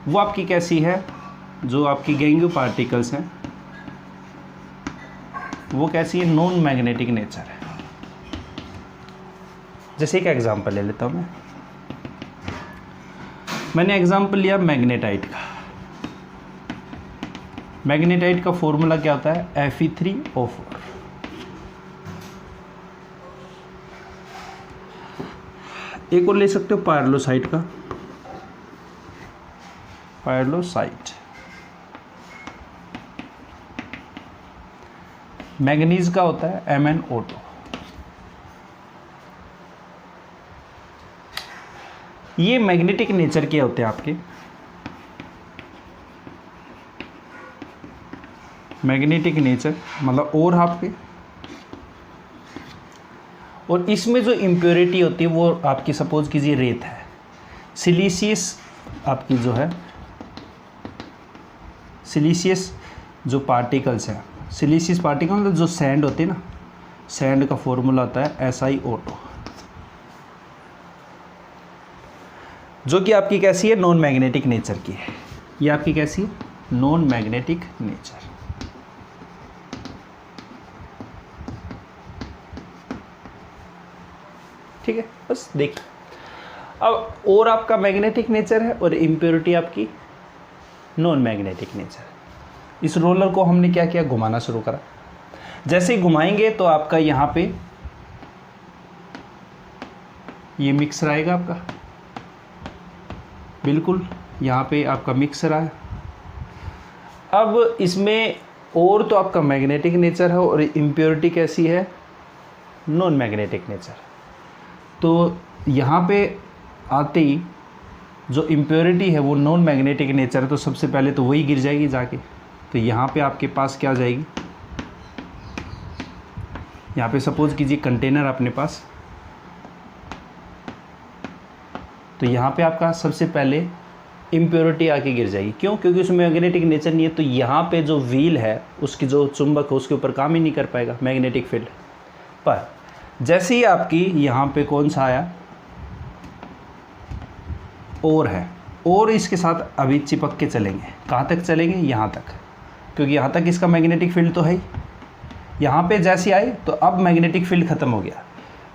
वो आपकी कैसी है, जो आपकी गैंगियो पार्टिकल्स हैं वो कैसी है, नॉन मैग्नेटिक नेचर है। जैसे एक एग्जांपल ले लेता हूँ मैंने एग्जांपल लिया मैग्नेटाइट का। मैग्नेटाइट का फॉर्मूला क्या होता है, Fe3O4। एक और ले सकते हो पायरलोसाइट का, पायरलोसाइट। मैंगनीज का होता है MnO2। ये मैग्नेटिक नेचर के होते हैं आपके, मैग्नेटिक नेचर मतलब और आपके, और इसमें जो इम्प्योरिटी होती है वो आपकी सपोज कीजिए रेत है, सिलिशियस आपकी जो है, सिलिशियस जो पार्टिकल्स हैं, सिलिशियस पार्टिकल मतलब जो सैंड होती है ना, सैंड का फॉर्मूला होता है SiO2, जो कि आपकी कैसी है, नॉन मैग्नेटिक नेचर की है। ये आपकी कैसी है, नॉन मैग्नेटिक नेचर। ठीक है, बस देख। अब और आपका मैग्नेटिक नेचर है और इम्प्योरिटी आपकी नॉन मैग्नेटिक नेचर। इस रोलर को हमने क्या किया, घुमाना शुरू करा। जैसे ही घुमाएंगे तो आपका यहाँ पे ये मिक्सर आएगा आपका, बिल्कुल यहाँ पे आपका मिक्सर आया। अब इसमें और तो आपका मैग्नेटिक नेचर है और इम्प्योरिटी कैसी है, नॉन मैग्नेटिक नेचर। तो यहाँ पे आते ही जो इम्प्योरिटी है वो नॉन मैग्नेटिक नेचर है, तो सबसे पहले तो वही गिर जाएगी जाके। तो यहाँ पे आपके पास क्या आ जाएगी, यहाँ पे सपोज कीजिए कंटेनर अपने पास, तो यहाँ पे आपका सबसे पहले इम्प्योरिटी आके गिर जाएगी। क्यों, क्योंकि उसमें मैग्नेटिक नेचर नहीं है। तो यहाँ पे जो व्हील है उसकी जो चुंबक है उसके ऊपर काम ही नहीं कर पाएगा मैग्नेटिक फील्ड। पर जैसे ही आपकी यहाँ पे कौन सा आया, और है, और इसके साथ अभी चिपक के चलेंगे। कहाँ तक चलेंगे, यहाँ तक, क्योंकि यहाँ तक इसका मैग्नेटिक फील्ड तो है ही। यहाँ पे जैसे आए तो अब मैग्नेटिक फील्ड ख़त्म हो गया।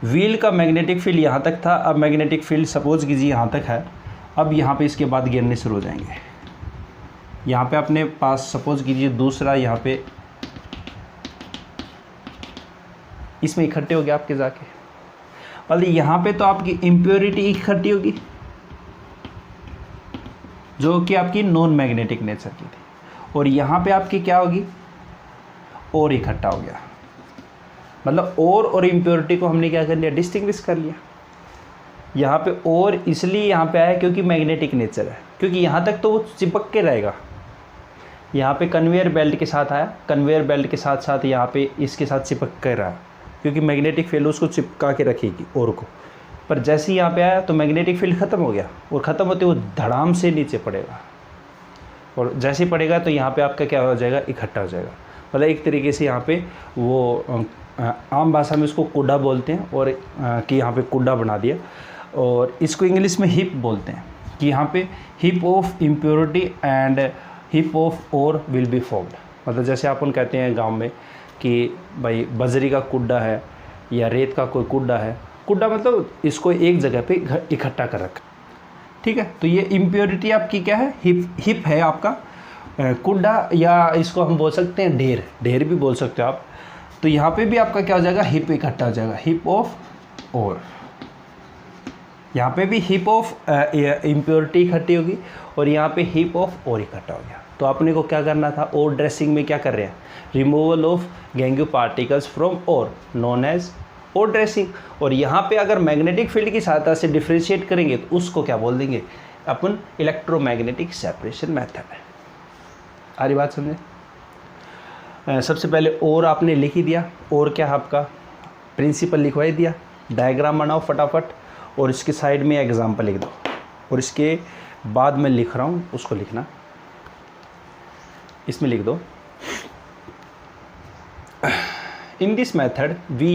व्हील का मैग्नेटिक फील्ड यहाँ तक था, अब मैग्नेटिक फील्ड सपोज कीजिए यहाँ तक है। अब यहाँ पे इसके बाद गिरने शुरू हो जाएंगे। यहाँ पे अपने पास सपोज कीजिए दूसरा, यहाँ पे इसमें इकट्ठे हो गया आपके जाके, मतलब यहाँ पे तो आपकी इम्प्योरिटी इकट्ठी होगी जो कि आपकी नॉन मैग्नेटिक नेचर की थी, और यहाँ पे आपकी क्या होगी, और इकट्ठा हो गया। मतलब और इम्प्योरिटी को हमने क्या कर लिया, डिस्टिंग्विश कर लिया। यहाँ पे और इसलिए यहाँ पे आया क्योंकि मैग्नेटिक नेचर है, क्योंकि यहाँ तक तो वो चिपक के रहेगा। यहाँ पे कन्वेयर बेल्ट के साथ आया, कन्वेयर बेल्ट के साथ साथ यहाँ पे इसके साथ चिपक कर रहा, क्योंकि मैग्नेटिक फील्ड उसको चिपका के रखेगी और को। पर जैसे ही यहाँ पे आया तो मैग्नेटिक फील्ड ख़त्म हो गया, और ख़त्म होते वो धड़ाम से नीचे पड़ेगा, और जैसे ही पड़ेगा तो यहाँ पे आपका क्या हो जाएगा, इकट्ठा हो जाएगा। मतलब एक तरीके से यहाँ पे वो आम भाषा में उसको कुड्डा बोलते हैं, और कि यहाँ पे कुड्डा बना दिया, और इसको इंग्लिश में हिप बोलते हैं कि यहाँ पे hip of impurity and hip of और विल बी फॉर्म्ड। मतलब जैसे अपन कहते हैं गांव में कि भाई बजरी का कुड्डा है या रेत का कोई कुड्डा है। कुड्डा मतलब इसको एक जगह पे इकट्ठा कर रखा, ठीक है। तो ये इम्प्योरिटी आपकी क्या है, हिप है आपका कुड्डा, या इसको हम बोल सकते हैं ढेर, ढेर भी बोल सकते हो आप। तो यहाँ पे भी आपका क्या हो जाएगा, हिप इकट्ठा हो जाएगा, हिप ऑफ और। यहाँ पे भी हिप ऑफ इम्प्योरिटी इकट्ठी होगी, और यहाँ पे हिप ऑफ और इकट्ठा हो गया। तो अपने को क्या करना था, और ड्रेसिंग में क्या कर रहे हैं, रिमूवल ऑफ गैंगियो पार्टिकल्स फ्रॉम और, नॉन एज और ड्रेसिंग। और यहाँ पे अगर मैग्नेटिक फील्ड की सहायता से डिफ्रेंशिएट करेंगे तो उसको क्या बोल देंगे अपन, इलेक्ट्रोमैग्नेटिक सेपरेशन मेथड है। आ रही बात समझे। सबसे पहले और आपने लिख ही दिया, और क्या आपका प्रिंसिपल लिखवाई दिया, डायग्राम बनाओ फटाफट, और इसके साइड में एग्जांपल लिख दो, और इसके बाद मैं लिख रहा हूँ उसको लिखना, इसमें लिख दो। In this method we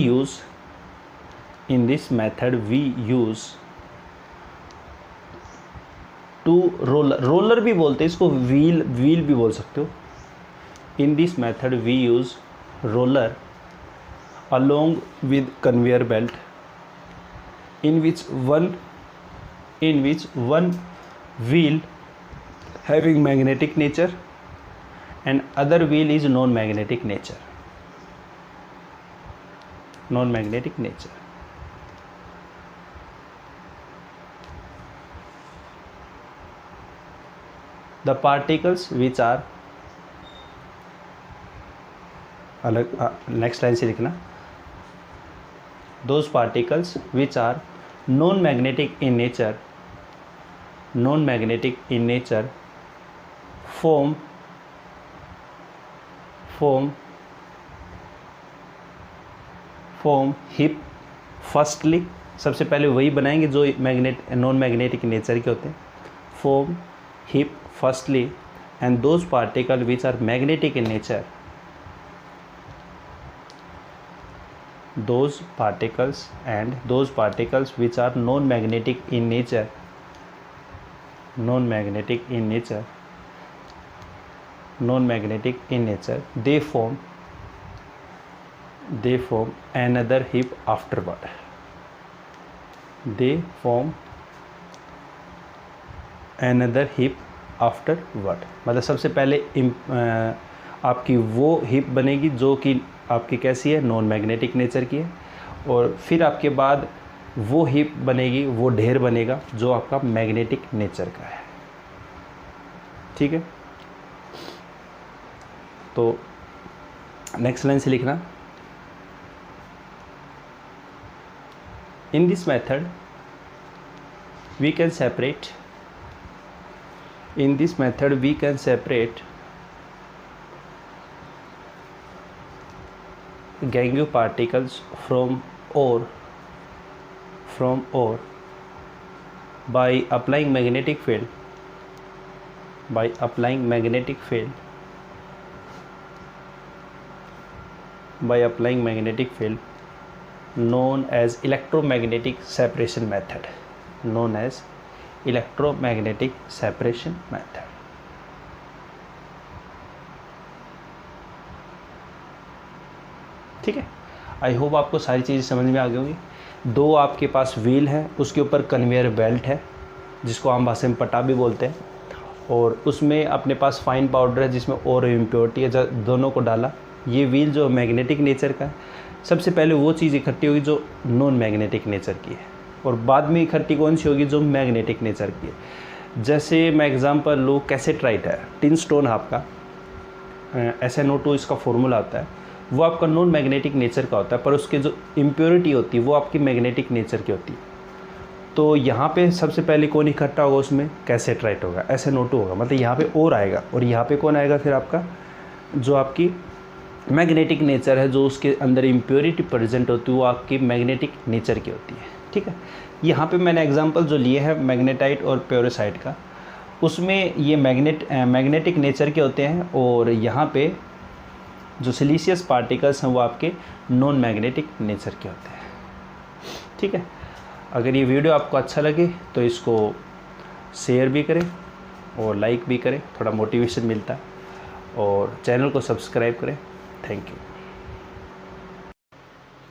use to roller, roller भी बोलते हैं इसको, व्हील भी बोल सकते हो। In this method we use roller along with conveyor belt in which one wheel having magnetic nature and other wheel is non-magnetic nature. The particles which are अलग next line से लिखना, those particles which are non-magnetic in nature form heap firstly, सबसे पहले वही बनाएंगे जो non magnetic nature के होते हैं, form heap firstly, and those particles which are magnetic in nature, those particles which are non-magnetic in nature they form another heap afterward. मतलब सबसे पहले आपकी वो हिप बनेगी जो कि आपकी कैसी है, नॉन मैग्नेटिक नेचर की है, और फिर आपके बाद वो हिप बनेगी, वो ढेर बनेगा जो आपका मैग्नेटिक नेचर का है। ठीक है, तो नेक्स्ट लाइन से लिखना, in this method we can separate gangue particles from ore by applying magnetic field known as electromagnetic separation method. ठीक है, आई होप आपको सारी चीज़ें समझ में आ गई होंगी। दो आपके पास व्हील है, उसके ऊपर कन्वेयर बेल्ट है जिसको आम भाषा में पटा भी बोलते हैं, और उसमें अपने पास फाइन पाउडर है जिसमें और इम्प्योरिटी है, जब दोनों को डाला, ये व्हील जो मैग्नेटिक नेचर का है, सबसे पहले वो चीज़ इकट्ठी होगी जो नॉन मैग्नेटिक नेचर की है, और बाद में इकट्ठी कौन सी होगी, जो मैग्नेटिक नेचर की है। जैसे मैं एग्जांपल लूँ, कैसेट्राइट है, टिन स्टोन आपका SnO2 इसका फॉर्मूला आता है, वो आपका नॉन मैग्नेटिक नेचर का होता है, पर उसके जो इम्प्योरिटी होती है वो आपकी मैग्नेटिक नेचर की होती है। तो यहाँ पे सबसे पहले कौन इकट्ठा होगा, उसमें कैसेट्राइट होगा, SnO2 होगा, मतलब यहाँ पे और आएगा, और यहाँ पे कौन आएगा, फिर आपका जो आपकी मैग्नेटिक नेचर है, जो उसके अंदर इम्प्योरिटी प्रेजेंट होती है वो आपकी मैग्नेटिक नेचर की होती है। ठीक है, यहाँ पे मैंने एग्जांपल जो लिए है मैग्नेटाइट और प्योरोसाइट का, उसमें ये मैग्नेटिक नेचर के होते हैं, और यहाँ पे जो सिलिशियस पार्टिकल्स हैं वो आपके नॉन मैग्नेटिक नेचर के होते हैं। ठीक है, अगर ये वीडियो आपको अच्छा लगे तो इसको शेयर भी करें और लाइक भी करें, थोड़ा मोटिवेशन मिलता है, और चैनल को सब्सक्राइब करें। Thank you.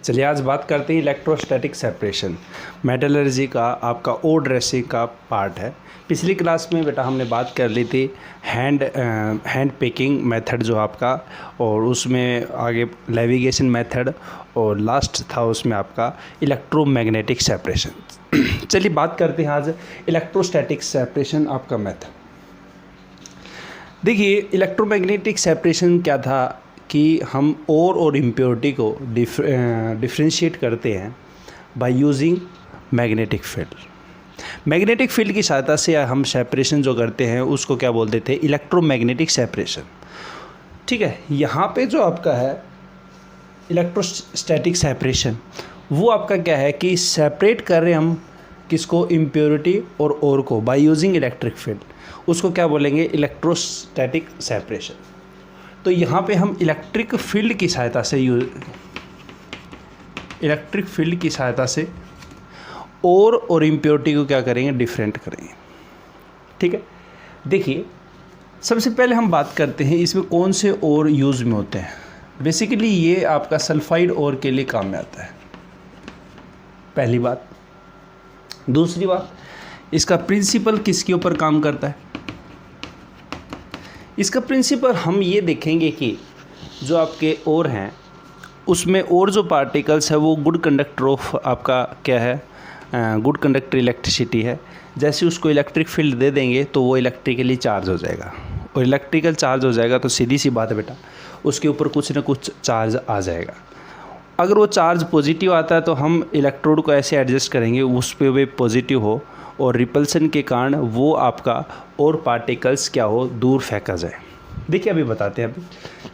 चलिए आज बात करते हैं इलेक्ट्रोस्टैटिक सेपरेशन, मेटलर्जी का आपका ओ ड्रेसिंग का पार्ट है। पिछली क्लास में बेटा हमने बात कर ली थी हैंड पेकिंग मेथड जो आपका, और उसमें आगे नेविगेशन मेथड, और लास्ट था उसमें आपका इलेक्ट्रोमैग्नेटिक सेपरेशन। चलिए बात करते हैं आज इलेक्ट्रोस्टैटिक सेपरेशन आपका मेथड। देखिए इलेक्ट्रोमैग्नेटिक सेपरेशन क्या था कि हम ओर और इम्प्योरिटी को डिफ्रेंशिएट करते हैं by using magnetic field. Magnetic field की सहायता से हम सेपरेशन जो करते हैं उसको क्या बोलते थे, इलेक्ट्रोमैग्नेटिक सेपरेशन। ठीक है, यहाँ पे जो आपका है इलेक्ट्रोस्टैटिक सेपरेशन, वो आपका क्या है कि सेपरेट कर रहे हैं हम किसको, इम्प्योरिटी और ओर को, बाय यूजिंग इलेक्ट्रिक फील्ड, उसको क्या बोलेंगे, इलेक्ट्रोस्टैटिक सेपरेशन। तो यहाँ पे हम इलेक्ट्रिक फील्ड की सहायता से और इम्प्योरिटी को क्या करेंगे, डिफरेंट करेंगे। ठीक है। देखिए सबसे पहले हम बात करते हैं इसमें कौन से ओर यूज़ में होते हैं। बेसिकली ये आपका सल्फाइड ओर के लिए काम में आता है, पहली बात। दूसरी बात, इसका प्रिंसिपल किसके ऊपर काम करता है। इसका प्रिंसिपल हम ये देखेंगे कि जो आपके ओर हैं उसमें और जो पार्टिकल्स है वो गुड कंडक्टर ऑफ आपका क्या है, गुड कंडक्टर इलेक्ट्रिसिटी है। जैसे उसको इलेक्ट्रिक फील्ड दे देंगे तो वो इलेक्ट्रिकली चार्ज हो जाएगा, और इलेक्ट्रिकल चार्ज हो जाएगा तो सीधी सी बात है बेटा उसके ऊपर कुछ ना कुछ चार्ज आ जाएगा। अगर वो चार्ज पॉजिटिव आता है तो हम इलेक्ट्रोड को ऐसे एडजस्ट करेंगे उस पर भी पॉजिटिव हो, और रिपल्सन के कारण वो आपका और पार्टिकल्स क्या हो, दूर फेंका जाए। देखिए अभी बताते हैं। अभी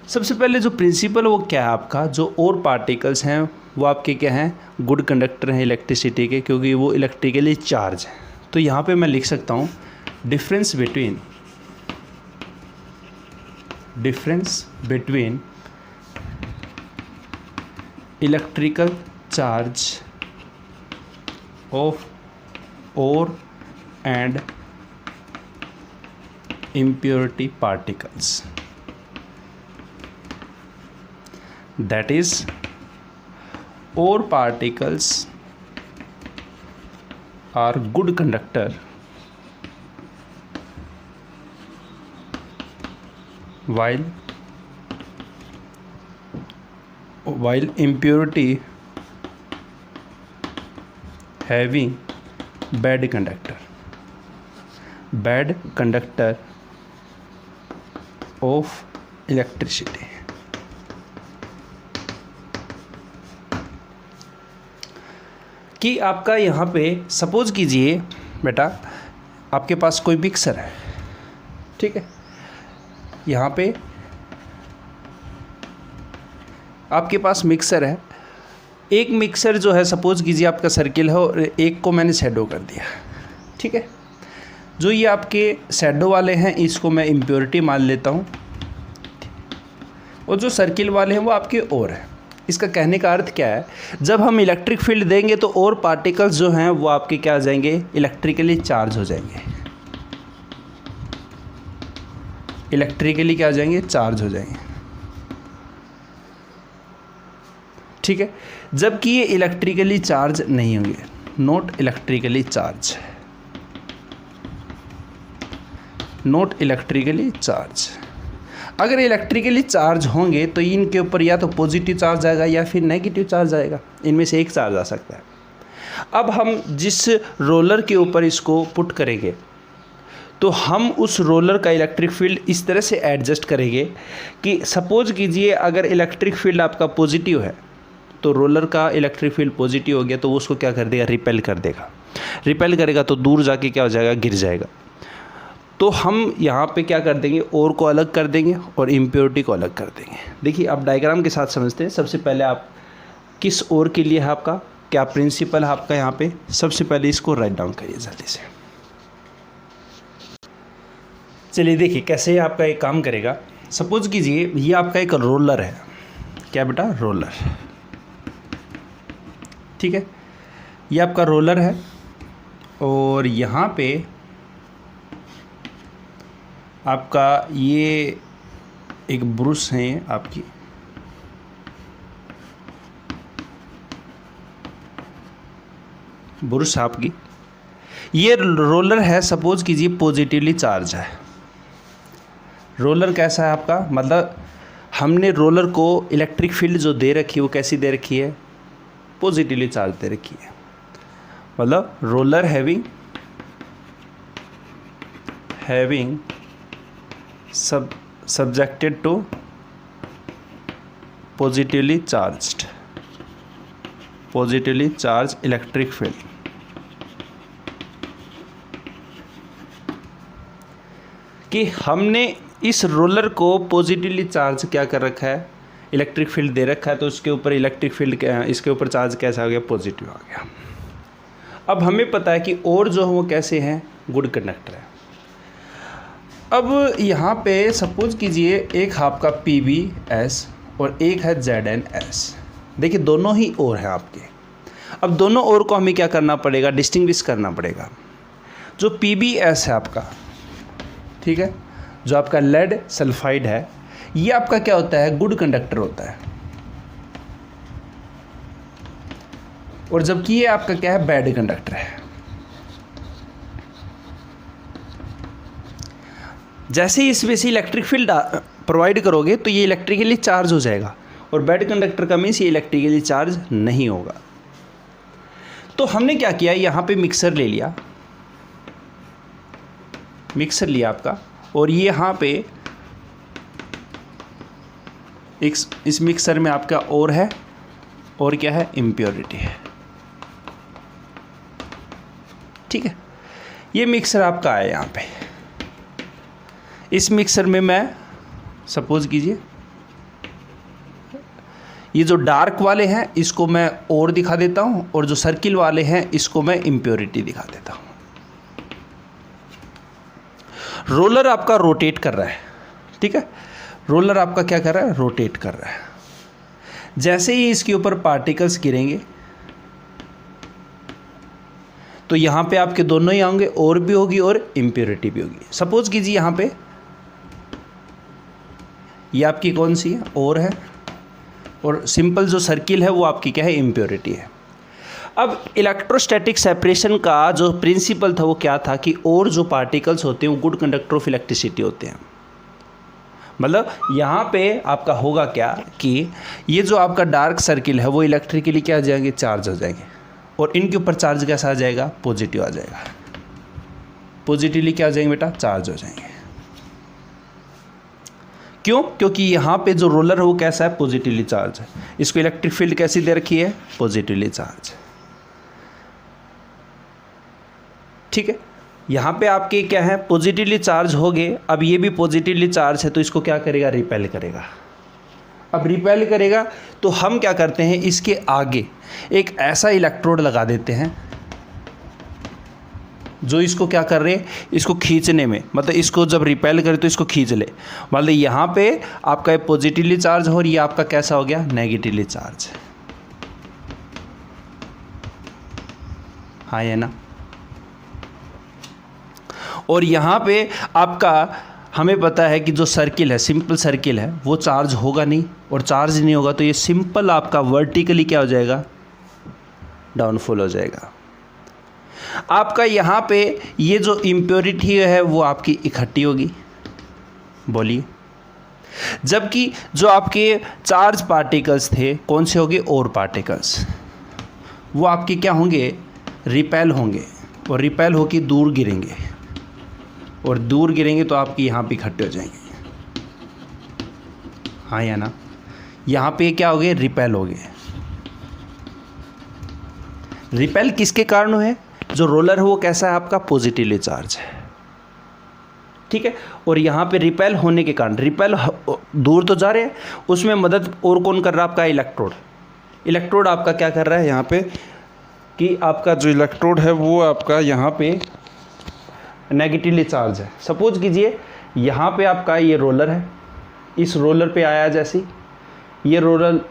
सबसे पहले जो प्रिंसिपल वो क्या है आपका, जो और पार्टिकल्स हैं वो आपके क्या हैं, गुड कंडक्टर हैं इलेक्ट्रिसिटी के, क्योंकि वो इलेक्ट्रिकली चार्ज है। तो यहाँ पे मैं लिख सकता हूँ difference between electrical charge of ore and impurity particles, that is ore particles are good conductor while impurity having bad conductor of electricity. कि आपका यहाँ पे सपोज कीजिए बेटा आपके पास कोई मिक्सर है, ठीक है। यहाँ पे आपके पास मिक्सर है, एक मिक्सर जो है सपोज कीजिए आपका सर्किल है और एक को मैंने शैडो कर दिया, ठीक है। जो ये आपके शैडो वाले हैं इसको मैं इम्प्योरिटी मान लेता हूँ, और जो सर्किल वाले हैं वो आपके ओर हैं। इसका कहने का अर्थ क्या है, जब हम इलेक्ट्रिक फील्ड देंगे तो और पार्टिकल्स जो हैं वो आपके क्या हो जाएंगे, इलेक्ट्रिकली चार्ज हो जाएंगे, इलेक्ट्रिकली क्या हो जाएंगे, चार्ज हो जाएंगे, ठीक है। जबकि ये इलेक्ट्रिकली चार्ज नहीं होंगे, not electrically charge, not electrically charge. अगर इलेक्ट्रिकली चार्ज होंगे तो इनके ऊपर या तो पॉजिटिव चार्ज आएगा या फिर नेगेटिव चार्ज आएगा, इनमें से एक चार्ज आ सकता है। अब हम जिस रोलर के ऊपर इसको पुट करेंगे तो हम उस रोलर का इलेक्ट्रिक फील्ड इस तरह से एडजस्ट करेंगे कि सपोज कीजिए अगर इलेक्ट्रिक फील्ड आपका पॉजिटिव है तो रोलर का इलेक्ट्रिक फील्ड पॉजिटिव हो गया तो वो उसको क्या कर देगा, रिपेल कर देगा। रिपेल करेगा तो दूर जाके क्या हो जाएगा, गिर जाएगा। तो हम यहाँ पे क्या कर देंगे, ओर को अलग कर देंगे और इम्प्योरिटी को अलग कर देंगे। देखिए आप डायग्राम के साथ समझते हैं। सबसे पहले आप किस ओर के लिए है आपका क्या प्रिंसिपल है आपका, यहाँ पे सबसे पहले इसको राइट डाउन करिए जल्दी से। चलिए देखिए कैसे आपका एक काम करेगा। सपोज कीजिए ये आपका एक रोलर है, क्या बेटा, रोलर, ठीक है। ये आपका रोलर है और यहाँ पे आपका ये एक ब्रश है आपकी, ब्रश आपकी, ये रोलर है सपोज कीजिए पॉजिटिवली चार्ज है। रोलर कैसा है आपका, मतलब हमने रोलर को इलेक्ट्रिक फील्ड जो दे रखी है वो कैसी दे रखी है, पॉजिटिवली चार्ज दे रखी है। मतलब roller having subjected to positively charged electric field। कि हमने इस रोलर को पॉजिटिवली चार्ज क्या कर रखा है, इलेक्ट्रिक फील्ड दे रखा है, तो उसके ऊपर इलेक्ट्रिक फील्ड इसके ऊपर चार्ज कैसा हो गया, पॉजिटिव आ गया। अब हमें पता है कि और जो है वो कैसे हैं, गुड कंडक्टर है। अब यहाँ पे सपोज कीजिए एक आपका PBS और एक है ZNS। देखिए दोनों ही ओर हैं आपके। अब दोनों ओर को हमें क्या करना पड़ेगा, डिस्टिंग्विश करना पड़ेगा। जो PBS है आपका, ठीक है। जो आपका लेड सल्फाइड है ये आपका क्या होता है, गुड कंडक्टर होता है, और जबकि ये आपका क्या है, बैड कंडक्टर है। जैसे ही इसमें से इलेक्ट्रिक फील्ड प्रोवाइड करोगे तो ये इलेक्ट्रिकली चार्ज हो जाएगा, और बैड कंडक्टर का मीन्स ये इलेक्ट्रिकली चार्ज नहीं होगा। तो हमने क्या किया, यहाँ पे मिक्सर ले लिया, मिक्सर लिया आपका, और ये यहाँ पे इस मिक्सर में आपका और है, और क्या है, इम्प्योरिटी है। ठीक है, ये मिक्सर आपका है। यहाँ पे इस मिक्सर में मैं सपोज कीजिए ये जो डार्क वाले हैं इसको मैं और दिखा देता हूँ, और जो सर्किल वाले हैं इसको मैं इम्प्योरिटी दिखा देता हूँ। रोलर आपका रोटेट कर रहा है, ठीक है, रोलर आपका क्या कर रहा है, रोटेट कर रहा है। जैसे ही इसके ऊपर पार्टिकल्स गिरेंगे तो यहाँ पे आपके दोनों ही आएंगे, और भी होगी और इम्प्योरिटी भी होगी। सपोज कीजिए यहाँ पे ये आपकी कौन सी है, और है, और सिंपल जो सर्किल है वो आपकी क्या है, इम्प्योरिटी है। अब इलेक्ट्रोस्टैटिक सेपरेशन का जो प्रिंसिपल था वो क्या था कि और जो पार्टिकल्स होते हैं वो गुड कंडक्टर ऑफ इलेक्ट्रिसिटी होते हैं। मतलब यहाँ पे आपका होगा क्या कि ये जो आपका डार्क सर्किल है वो इलेक्ट्रिकली क्या हो जाएंगे, चार्ज हो जाएंगे, और इनके ऊपर चार्ज कैसा आ जाएगा, पॉजिटिव आ जाएगा। पॉजिटिवली क्या हो जाएंगे बेटा, चार्ज हो जाएंगे। क्यों? क्योंकि यहाँ पे जो रोलर है वो कैसा है, पॉजिटिवली चार्ज है। इसको इलेक्ट्रिक फील्ड कैसी दे रखी है, पॉजिटिवली चार्ज। ठीक है, यहाँ पे आपके क्या है, पॉजिटिवली चार्ज हो गए। अब ये भी पॉजिटिवली चार्ज है तो इसको क्या करेगा, रिपेल करेगा। अब रिपेल करेगा तो हम क्या करते हैं, इसके आगे एक ऐसा इलेक्ट्रोड लगा देते हैं जो इसको क्या कर रहे हैं, इसको खींचने में, मतलब इसको जब रिपेल करे तो इसको खींच ले। मतलब यहाँ पे आपका पॉजिटिवली चार्ज हो और ये आपका कैसा हो गया, नेगेटिवली चार्ज। हाँ है ना। और यहाँ पे आपका हमें पता है कि जो सर्किल है, सिंपल सर्किल है, वो चार्ज होगा नहीं, और चार्ज नहीं होगा तो ये सिंपल आपका वर्टिकली क्या हो जाएगा, डाउनफॉल हो जाएगा। आपका यहाँ पे ये जो इम्प्योरिटी है वो आपकी इकट्ठी होगी, बोलिए। जबकि जो आपके चार्ज पार्टिकल्स थे कौन से होंगे, और पार्टिकल्स, वो आपके क्या होंगे, रिपेल होंगे, और रिपेल होकर दूर गिरेंगे, और दूर गिरेंगे तो आपके यहाँ पे इकट्ठे हो जाएंगे। हाँ या ना। यहाँ पे क्या हो गए, रिपेल हो गए। रिपेल किसके कारण है, जो रोलर है वो कैसा है आपका, पॉजिटिवली चार्ज है। ठीक है, और यहाँ पे रिपेल होने के कारण, रिपेल दूर तो जा रहे हैं, उसमें मदद और कौन कर रहा है, आपका इलेक्ट्रोड। इलेक्ट्रोड आपका क्या कर रहा है यहाँ पे कि आपका जो इलेक्ट्रोड है वो आपका यहाँ पे नेगेटिवली चार्ज है। सपोज कीजिए यहाँ पे आपका ये रोलर है, इस रोलर पे आया, जैसे ये रोलर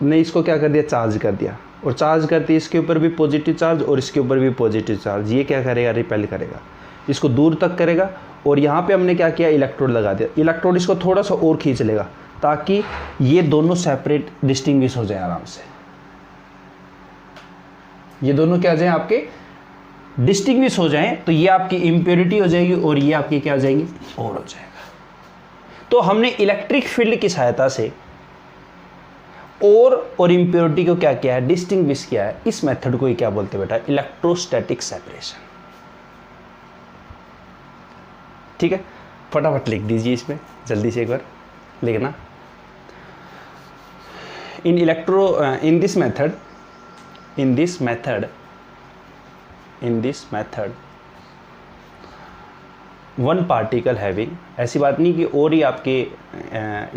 ने इसको क्या कर दिया, चार्ज कर दिया, और चार्ज करते इसके ऊपर भी पॉजिटिव चार्ज और इसके ऊपर भी पॉजिटिव चार्ज। ये क्या करेगा, रिपेल करेगा, इसको दूर तक करेगा। और यहाँ पे हमने क्या किया, इलेक्ट्रोड लगा दिया। इलेक्ट्रोड इसको थोड़ा सा और खींच लेगा ताकि ये दोनों सेपरेट डिस्टिंग्विश हो जाए आराम से। ये दोनों क्या हो जाए, आपके डिस्टिंग्विश हो जाएं, तो ये आपकी इम्प्योरिटी हो जाएगी और ये आपकी क्या हो जाएंगी, और हो जाएगा। तो हमने इलेक्ट्रिक फील्ड की सहायता से और इम्प्योरिटी को क्या किया है, डिस्टिंग्विश किया है। इस मेथड को ही क्या बोलते हैं बेटा, इलेक्ट्रोस्टैटिक सेपरेशन। ठीक है, फटाफट लिख दीजिए इसमें, जल्दी से एक बार लिखना। In this method one particle having, ऐसी बात नहीं कि और ही आपके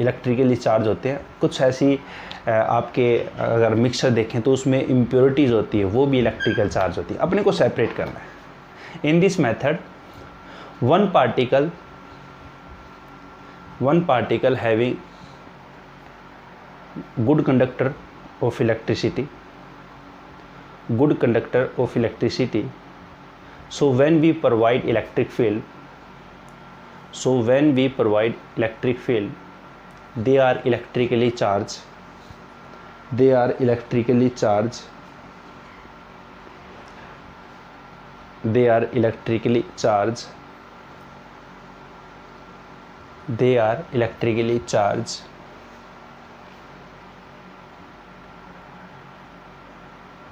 इलेक्ट्रिकली चार्ज होते हैं, कुछ ऐसी आपके अगर मिक्सचर देखें तो उसमें इम्प्योरिटीज़ होती है, वो भी इलेक्ट्रिकल चार्ज होती है। अपने को सेपरेट करना है। इन this method one particle having good conductor of electricity, so when we provide electric field, So when we provide electric field, they are electrically charged. They are electrically charged. They are electrically charged. They are electrically charged.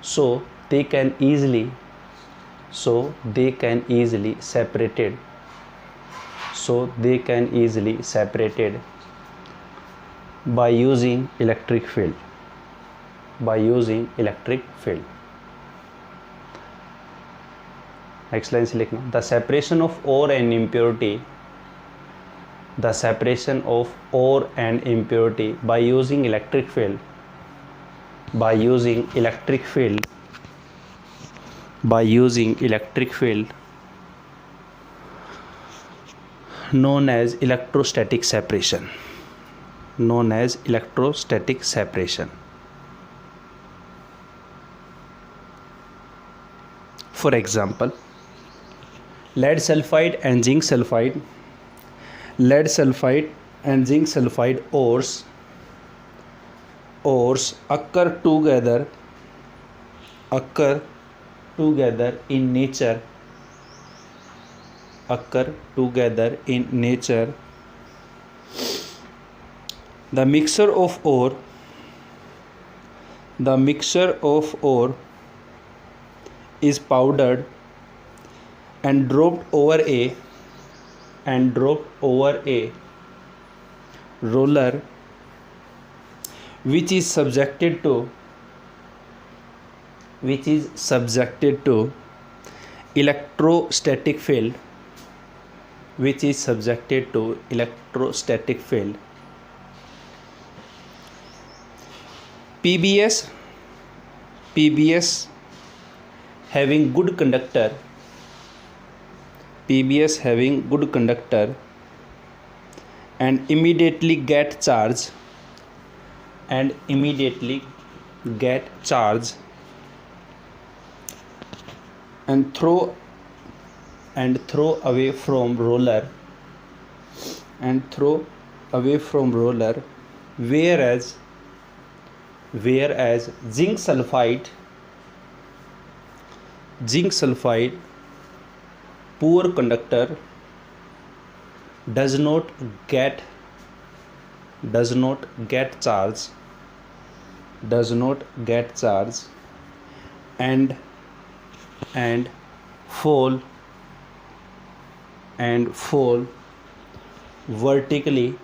So they can easily separated. So they can easily separated by using electric field. By using electric field. Next line से लिखना, the separation of ore and impurity, the separation of ore and impurity by using electric field, by using electric field, by using electric field known as electrostatic separation, known as electrostatic separation. For example, lead sulfide and zinc sulfide, lead sulfide and zinc sulfide ores occur together in nature, occur together in nature. The mixture of ore is powdered and dropped over a roller which is subjected to electrostatic field, which is subjected to electrostatic field. PBS having good conductor, PBS having good conductor and immediately get charge, and immediately get charge and throw away from roller, and throw away from roller, whereas zinc sulfide poor conductor does not get charge and fall vertically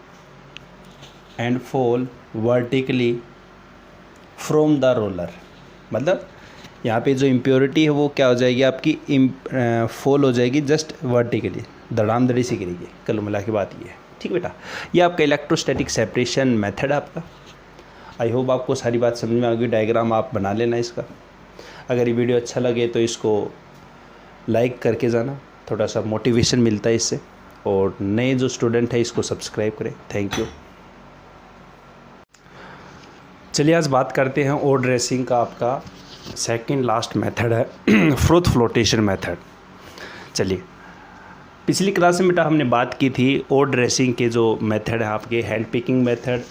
from the roller. मतलब यहाँ पे जो impurity है वो क्या हो जाएगी आपकी, फॉल हो जाएगी जस्ट वर्टिकली, धड़ाम धड़ी सी गिरेगी। कल मिला की बात ये है, ठीक बेटा। ये आपका इलेक्ट्रोस्टैटिक सेपरेशन मेथड है आपका। आई होप आपको सारी बात समझ में आ गई। डायग्राम आप बना लेना इसका। अगर ये वीडियो अच्छा लगे तो इसको लाइक करके जाना, थोड़ा सा मोटिवेशन मिलता है इससे। और नए जो स्टूडेंट है इसको सब्सक्राइब करें। Thank you. चलिए आज बात करते हैं ओर ड्रेसिंग का। आपका सेकंड लास्ट मेथड है फ्रूट फ्लोटेशन मेथड। चलिए पिछली क्लास में बेटा हमने बात की थी ओर ड्रेसिंग के जो मेथड है आपके, hand picking method,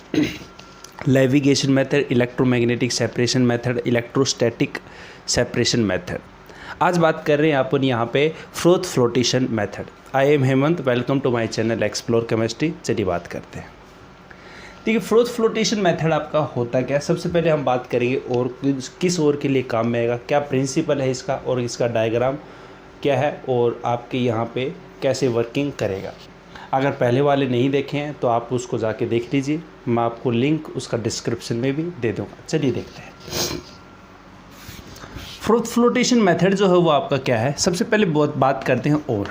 levigation method, electromagnetic separation method, electrostatic separation method. आज बात कर रहे हैं अपन यहाँ पे froth flotation method. I am Hemant, welcome to my channel explore chemistry. चलिए बात करते हैं। देखिए फ्रूट फ्लोटेशन मेथड आपका होता क्या है। सबसे पहले हम बात करेंगे और किस ओर के लिए काम में आएगा, क्या प्रिंसिपल है इसका और इसका डायग्राम क्या है और आपके यहाँ पे कैसे वर्किंग करेगा। अगर पहले वाले नहीं देखे हैं तो आप उसको जाके देख लीजिए, मैं आपको लिंक उसका डिस्क्रिप्शन में भी दे दूँगा। चलिए देखते हैं फ्रूट फ्लोटेशन मेथड जो है वो आपका क्या है। सबसे पहले बहुत बात करते हैं और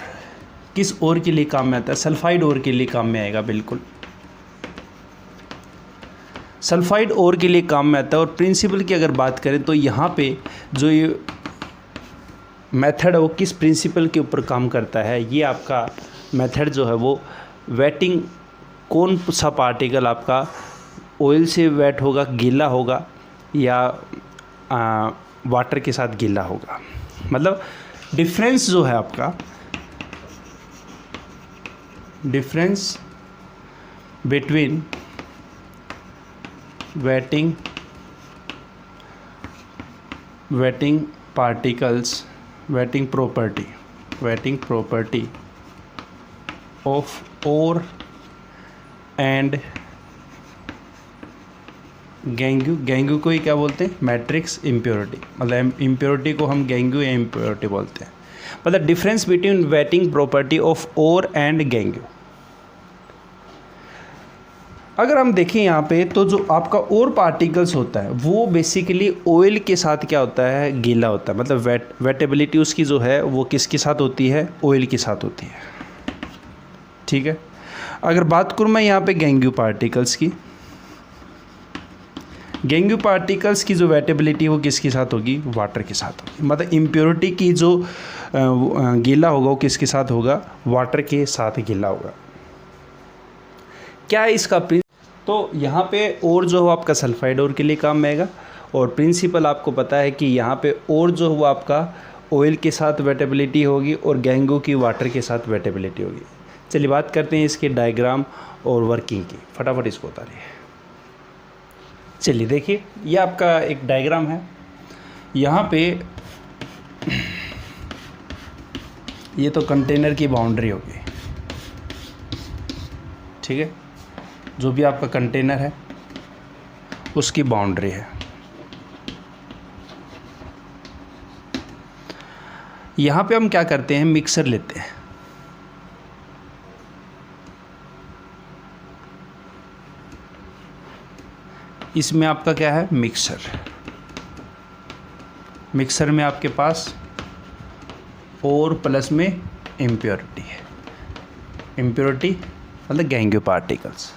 किस ओर के लिए काम में आता है। सल्फाइड ओर के लिए काम में आएगा, बिल्कुल सल्फाइड ओर के लिए काम में आता है। और प्रिंसिपल की अगर बात करें तो यहाँ पे जो ये मेथड है वो किस प्रिंसिपल के ऊपर काम करता है। ये आपका मेथड जो है वो वेटिंग, कौन सा पार्टिकल आपका ऑयल से वेट होगा, गीला होगा या वाटर के साथ गीला होगा। मतलब डिफरेंस जो है आपका, difference between wetting particles, wetting property of ore and गैंगू को ही क्या बोलते हैं, मैट्रिक्स इम्प्योरिटी, मतलब इम्प्योरिटी को हम गैंगू या इम्प्योरिटी बोलते हैं। मतलब difference between wetting property of ore and gangue. अगर हम देखें यहाँ पे तो जो आपका ओर पार्टिकल्स होता है वो बेसिकली ऑयल के साथ क्या होता है, गीला होता है। मतलब वेटेबिलिटी उसकी जो है वो किसके साथ होती है, ऑयल के साथ होती है। ठीक है, अगर बात करूँ मैं यहाँ पे गैंगू पार्टिकल्स की, गैंगू पार्टिकल्स की जो वेटेबिलिटी वो किसके साथ होगी, वाटर के साथ होगी। मतलब इम्प्योरिटी की जो गीला होगा वो किसके साथ होगा, वाटर के साथ गीला होगा। क्या है इसका तो यहाँ पे और जो हो आपका सल्फाइड और के लिए काम आएगा, और प्रिंसिपल आपको पता है कि यहाँ पे और जो हो आपका ऑयल के साथ वेटेबिलिटी होगी और गैंगू की वाटर के साथ वेटेबिलिटी होगी। चलिए बात करते हैं इसके डायग्राम और वर्किंग की, फटाफट इसको उतारिए। चलिए देखिए, ये आपका एक डायग्राम है। यहाँ पे ये तो कंटेनर की बाउंड्री होगी, ठीक है, जो भी आपका कंटेनर है उसकी बाउंड्री है। यहाँ पे हम क्या करते हैं, मिक्सर लेते हैं। इसमें आपका क्या है, मिक्सर। मिक्सर में आपके पास और प्लस में इम्प्योरिटी है। इम्प्योरिटी मतलब गैंगू पार्टिकल्स,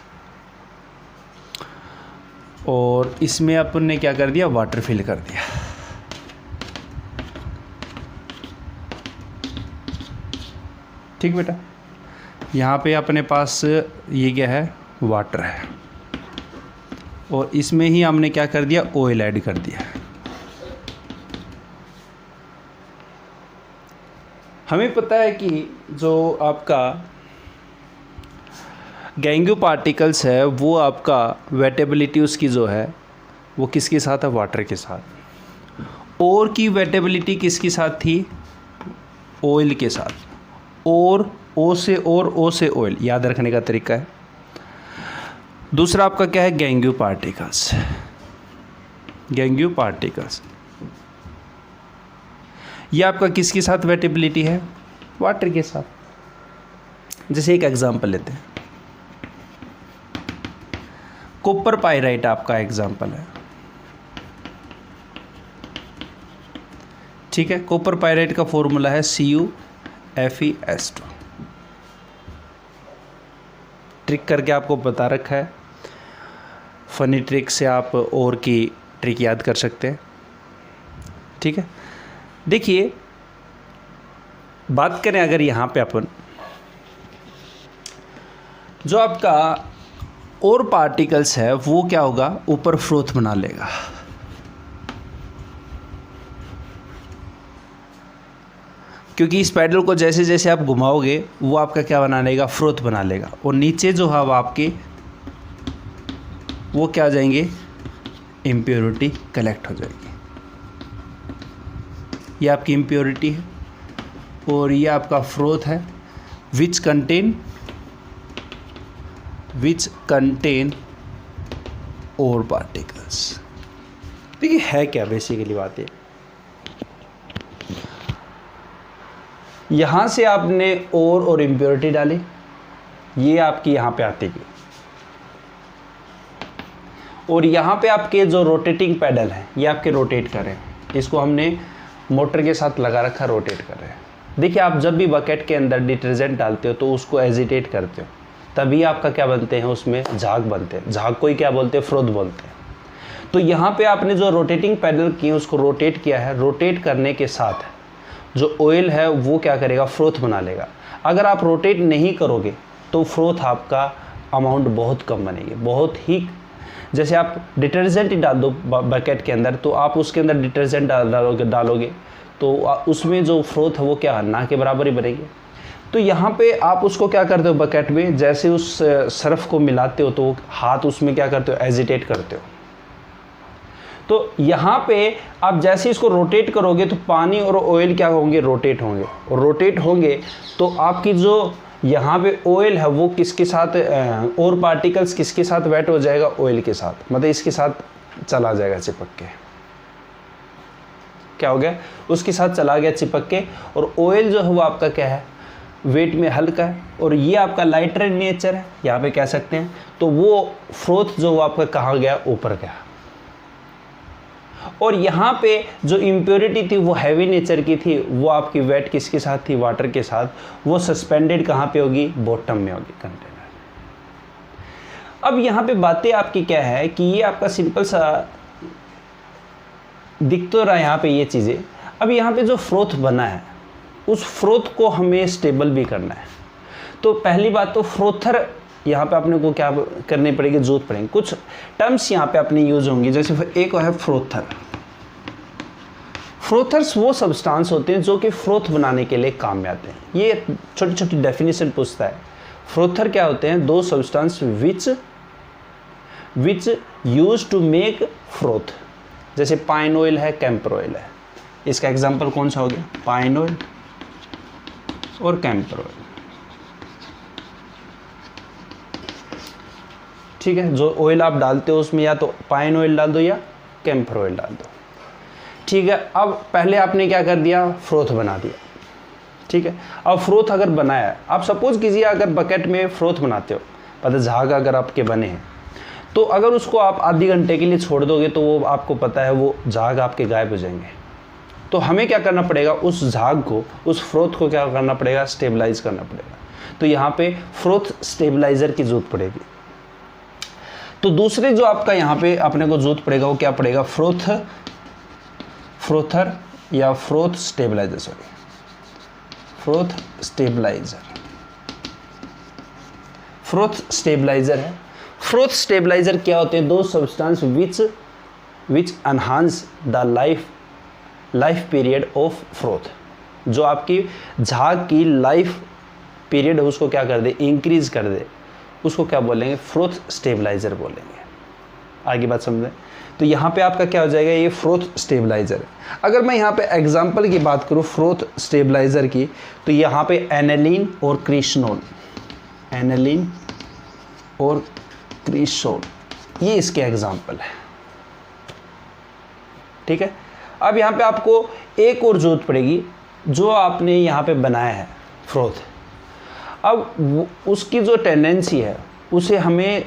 और इसमें अपन ने क्या कर दिया, वाटर फिल कर दिया। ठीक बेटा, यहाँ पे अपने पास ये क्या है, वाटर है, और इसमें ही हमने क्या कर दिया, ऑयल ऐड कर दिया। हमें पता है कि जो आपका गैंगू पार्टिकल्स है वो आपका वेटेबिलिटी उसकी जो है वो किसके साथ है, वाटर के साथ। और की वेटेबिलिटी किसके साथ थी, ऑयल के साथ। और ओ से और ओ से ऑयल, याद रखने का तरीका है। दूसरा आपका क्या है, गैंगू पार्टिकल्स। गैंगू पार्टिकल्स ये आपका किसके साथ वेटेबिलिटी है, वाटर के साथ। जैसे एक एग्जांपल लेते हैं, कॉपर पाइराइट आपका एग्जांपल है। ठीक है, कॉपर पाइराइट का फॉर्मूला है CuFeS2। ट्रिक करके आपको बता रखा है, फनी ट्रिक से आप और की ट्रिक याद कर सकते हैं। ठीक है, देखिए बात करें अगर यहाँ पे अपन जो आपका और पार्टिकल्स है वो क्या होगा, ऊपर फ्रोथ बना लेगा। क्योंकि इस पैडल को जैसे जैसे आप घुमाओगे वो आपका क्या बना लेगा, फ्रोथ बना लेगा। और नीचे जो हवा आपके वो क्या हो जाएंगे, इम्प्योरिटी कलेक्ट हो जाएगी। ये आपकी इम्प्योरिटी है और ये आपका फ्रोथ है विच कंटेन और पार्टिकल्स। देखिए है क्या बेसिकली बात है, यहाँ से आपने और इम्प्योरिटी डाली, ये आपकी यहाँ पे आती गई, और यहाँ पे आपके जो रोटेटिंग पैडल है ये आपके रोटेट कर रहे हैं। इसको हमने मोटर के साथ लगा रखा, रोटेट कर रहे हैं। देखिए आप जब भी बकेट के अंदर डिटर्जेंट डालते हो तो उसको एजिटेट करते हो, तभी आपका क्या बनते हैं, उसमें झाग बनते हैं। झाग को ही क्या बोलते हैं, फ्रोथ बोलते हैं। तो यहाँ पे आपने जो रोटेटिंग पैडल की उसको रोटेट किया है, रोटेट करने के साथ जो ऑयल है वो क्या करेगा, फ्रोथ बना लेगा। अगर आप रोटेट नहीं करोगे तो फ्रोथ आपका अमाउंट बहुत कम बनेगी, बहुत ही। जैसे आप डिटर्जेंट डाल दो बकेट के अंदर, तो आप उसके अंदर डिटर्जेंट डालोगे तो उसमें जो फ्रोथ है वो क्या ना के बराबर ही बनेगी। तो यहाँ पे आप उसको क्या करते हो, बकेट में जैसे उस सर्फ को मिलाते हो तो हाथ उसमें क्या करते हो, एजिटेट करते हो। तो यहाँ पे आप जैसे इसको रोटेट करोगे तो पानी और ऑयल क्या होंगे, रोटेट होंगे, और रोटेट होंगे तो आपकी जो यहाँ पे ऑयल है वो किसके साथ, और पार्टिकल्स किसके साथ वेट हो जाएगा, ऑयल के साथ, मतलब इसके साथ चला जाएगा चिपक के। क्या हो गया, उसके साथ चला गया चिपक के। और ऑयल जो है वो आपका क्या है, वेट में हल्का है, और ये आपका लाइटर इन नेचर है, यहाँ पे कह सकते हैं। तो वो फ्रोथ जो वो आपका कहाँ गया, ऊपर गया। और यहाँ पे जो इम्प्योरिटी थी वो हैवी नेचर की थी, वो आपकी वेट किसके साथ थी, वाटर के साथ, वो सस्पेंडेड कहाँ पे होगी, बॉटम में होगी कंटेनर। अब यहाँ पे बातें आपकी क्या है कि ये आपका सिंपल सा दिख तो रहा है यहाँ पे ये चीज़ें। अब यहाँ पे जो फ्रोथ बना है उस फ्रोथ को हमें स्टेबल भी करना है। तो पहली बात तो फ्रोथर यहाँ पे अपने को क्या करनी पड़ेगी, जरूरत पड़ेगी। कुछ टर्म्स यहाँ पे अपनी यूज होंगी, जैसे एक है फ्रोथर। फ्रोथर्स वो सब्सटेंस होते हैं जो कि फ्रोथ बनाने के लिए काम में आते हैं। ये छोटी छोटी डेफिनेशन पूछता है। फ्रोथर क्या होते हैं, those substance which use to make froth. जैसे पाइन ऑयल है, कैंपर ऑयल है, इसका एग्जांपल कौन सा हो गया, पाइन ऑयल और कैंपर ऑयल। ठीक है, जो ऑयल आप डालते हो उसमें या तो पाइन ऑयल डाल दो या कैंपर ऑयल डाल दो। ठीक है, अब पहले आपने क्या कर दिया, फ्रोथ बना दिया। ठीक है, अब फ्रोथ अगर बनाया, आप सपोज कीजिए अगर बकेट में फ्रोथ बनाते हो, पता झाग अगर आपके बने हैं, तो अगर उसको आप आधे घंटे के लिए छोड़ दोगे तो वो आपको पता है वो झाग आपके गायब हो जाएंगे। तो हमें क्या करना पड़ेगा, उस झाग को, उस फ्रोथ को क्या करना पड़ेगा, स्टेबलाइज करना पड़ेगा। तो यहाँ पे फ्रोथ स्टेबलाइजर की जरूरत पड़ेगी। तो दूसरे जो आपका यहाँ पे अपने को जरूरत पड़ेगा वो क्या पड़ेगा, फ्रोथर या froth stabilizer, sorry froth stabilizer. Froth stabilizer है। फ्रोथ स्टेबलाइजर क्या होते हैं, those substance which enhance the life period of froth. जो आपकी झाग की लाइफ पीरियड है उसको क्या कर दे, इंक्रीज कर दे, उसको क्या बोलेंगे, फ्रोथ स्टेबलाइजर बोलेंगे। आगे बात समझें। तो यहाँ पे आपका क्या हो जाएगा, ये फ्रोथ स्टेबलाइजर। अगर मैं यहाँ पे एग्जांपल की बात करूँ फ्रोथ स्टेबलाइजर की, तो यहाँ पे एनालिन और क्रिस्नोल, एनालिन और क्रिस्नोल, ये इसके एग्जांपल है। ठीक है, अब यहाँ पे आपको एक और जरूरत पड़ेगी, जो आपने यहाँ पे बनाया है फ्रोथ। अब उसकी जो टेंडेंसी है उसे हमें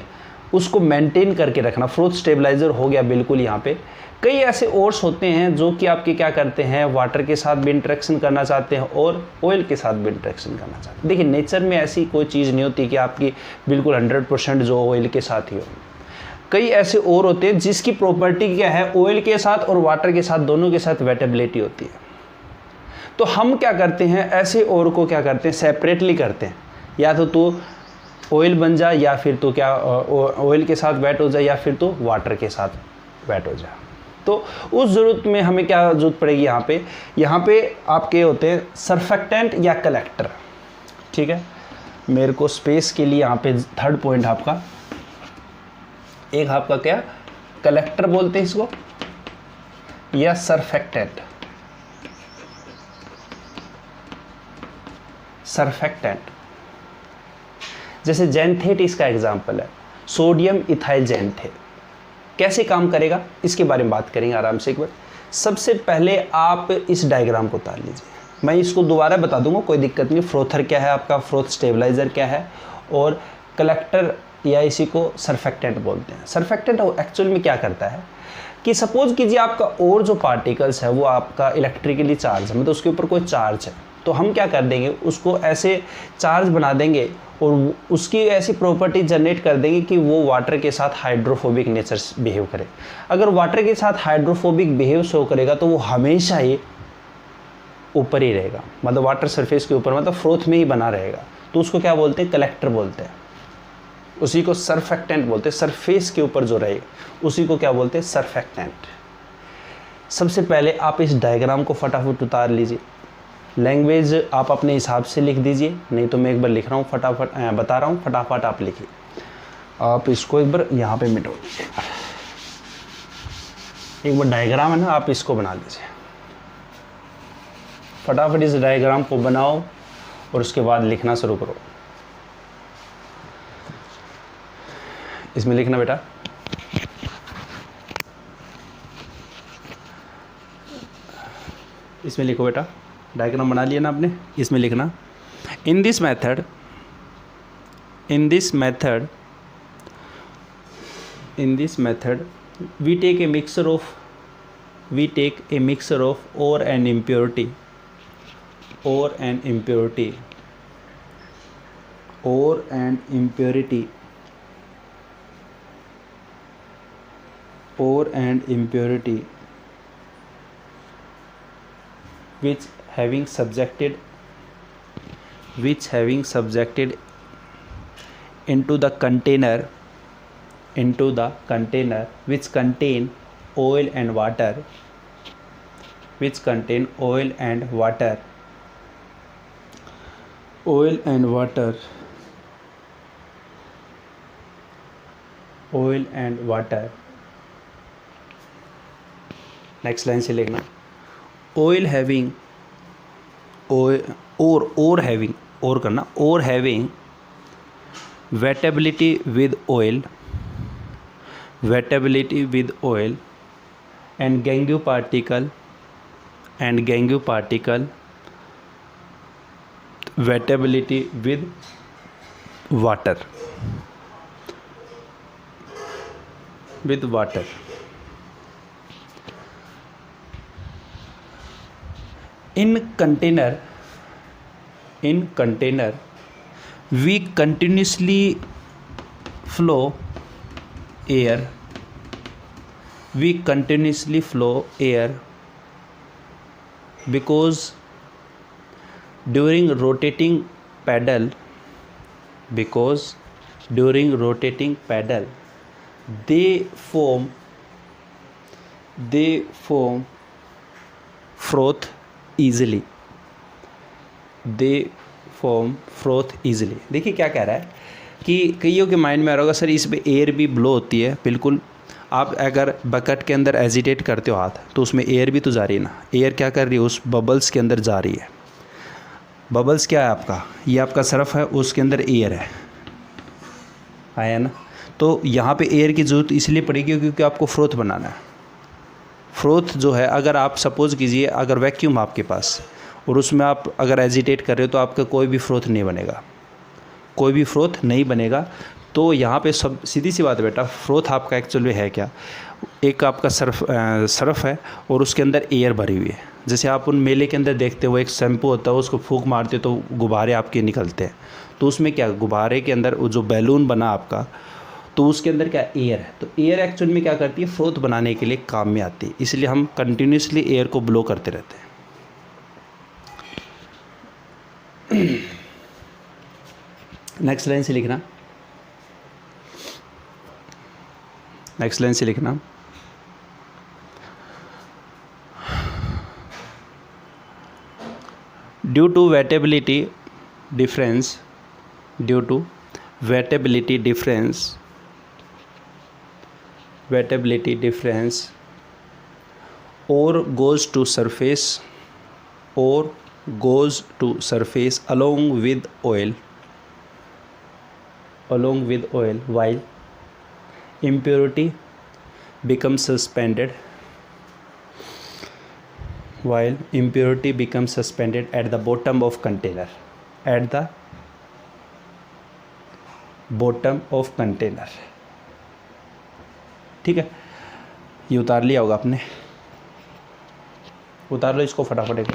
उसको मेंटेन करके रखना। फ्रोथ स्टेबलाइजर हो गया बिल्कुल। यहाँ पे कई ऐसे ओर्स होते हैं जो कि आपके क्या करते हैं, वाटर के साथ भी इंटरेक्शन करना चाहते हैं और ऑयल के साथ भी इंटरेक्शन करना चाहते हैं। देखिए नेचर में ऐसी कोई चीज़ नहीं होती कि आपकी बिल्कुल 100% जो ऑयल के साथ ही हो। कई ऐसे और होते हैं जिसकी प्रॉपर्टी क्या है, ऑयल के साथ और वाटर के साथ दोनों के साथ वेटेबिलिटी होती है। तो हम क्या करते हैं, ऐसे और को क्या करते हैं, सेपरेटली करते हैं। या तो तू ऑयल बन जा, या फिर तो क्या ऑयल के साथ वेट हो जाए, या फिर तो वाटर के साथ वेट हो जाए। तो उस ज़रूरत में हमें क्या ज़रूरत पड़ेगी, यहाँ पे आपके होते हैं सरफेक्टेंट या कलेक्टर। ठीक है, मेरे को स्पेस के लिए यहाँ पे थर्ड पॉइंट आपका, एक आपका क्या, कलेक्टर बोलते हैं इसको, या सरफेक्टेंट। सरफेक्टेंट जैसे जेंथेट इसका एग्जाम्पल है, सोडियम इथाइल जेंथेट। कैसे काम करेगा इसके बारे में बात करेंगे आराम से एक बार। सबसे पहले आप इस डायग्राम को उतार लीजिए, मैं इसको दोबारा बता दूंगा, कोई दिक्कत नहीं। फ्रोथर क्या है आपका, फ्रोथ स्टेबलाइजर क्या है, और कलेक्टर या इसी को सरफेक्टेंट बोलते हैं। सरफेक्टेंट एक्चुअल में क्या करता है कि सपोज कीजिए आपका और जो पार्टिकल्स है वो आपका इलेक्ट्रिकली चार्ज है, मतलब उसके ऊपर कोई चार्ज है, तो हम क्या कर देंगे, उसको ऐसे चार्ज बना देंगे और उसकी ऐसी प्रॉपर्टी जनरेट कर देंगे कि वो वाटर के साथ हाइड्रोफोबिक नेचर बिहेव करे। अगर वाटर के साथ हाइड्रोफोबिक बिहेव शो करेगा तो वो हमेशा ही ऊपर ही रहेगा, मतलब वाटर सरफेस के ऊपर, मतलब फ्रोथ में ही बना रहेगा। तो उसको क्या बोलते हैं, कलेक्टर बोलते हैं। उसी को सरफेक्टेंट बोलते हैं, सरफेस के ऊपर जो रहेगा उसी को क्या बोलते हैं, सरफेक्टेंट। सबसे पहले आप इस डायग्राम को फटाफट उतार लीजिए। लैंग्वेज आप अपने हिसाब से लिख दीजिए, नहीं तो मैं एक बार लिख रहा हूँ फटाफट, बता रहा हूँ फटाफट आप लिखिए। आप इसको एक बार यहाँ पे मिटो दीजिए, एक बार डायग्राम है ना, आप इसको बना लीजिए फटाफट। इस डायग्राम को बनाओ और उसके बाद लिखना शुरू करो। इसमें लिखना बेटा, इसमें लिखो बेटा, डायग्राम बना लिया ना आपने, इसमें लिखना in this method we take a mixture of ore and impurity which having subjected into the container which contain oil and water next line से लिखना oil having wettability with oil and gangue particle wettability with water in container we continuously flow air because during rotating pedal they form froth easily। देखिए क्या कह रहा है कि कईयों के माइंड में आ रहा होगा सर इसमें एयर भी ब्लो होती है। बिल्कुल, आप अगर बकेट के अंदर एजिटेट करते हो हाथ तो उसमें एयर भी तो जा रही है ना। एयर क्या कर रही है, उस बबल्स के अंदर जा रही है। बबल्स क्या है आपका, ये आपका सरफ है, उसके अंदर एयर है, आया ना। तो यहाँ पे एयर की ज़रूरत इसलिए पड़ेगी क्योंकि आपको फ्रोथ बनाना है। फ्रोथ जो है, अगर आप सपोज़ कीजिए अगर वैक्यूम आपके पास और उसमें आप अगर एजिटेट कर रहे हो तो आपका कोई भी फ्रोथ नहीं बनेगा। तो यहाँ पे सब सीधी सी बात है बेटा, फ्रोथ आपका एक्चुअली है क्या, एक आपका सरफ है और उसके अंदर एयर भरी हुई है। जैसे आप उन मेले के अंदर देखते हो एक शैम्पू होता है, उसको फूंक मारते तो गुब्बारे आपके निकलते हैं। तो उसमें क्या, गुब्बारे के अंदर जो बैलून बना आपका, तो उसके अंदर क्या एयर है। तो एयर एक्चुअल में क्या करती है, फ्रोथ बनाने के लिए काम में आती है। इसलिए हम कंटिन्यूसली एयर को ब्लो करते रहते हैं। नेक्स्ट लाइन से लिखना, due to wettability difference ore goes to surface along with oil while impurity becomes suspended at the bottom of container ठीक है। ये उतार लिया होगा आपने, उतार लो इसको फटाफट एक।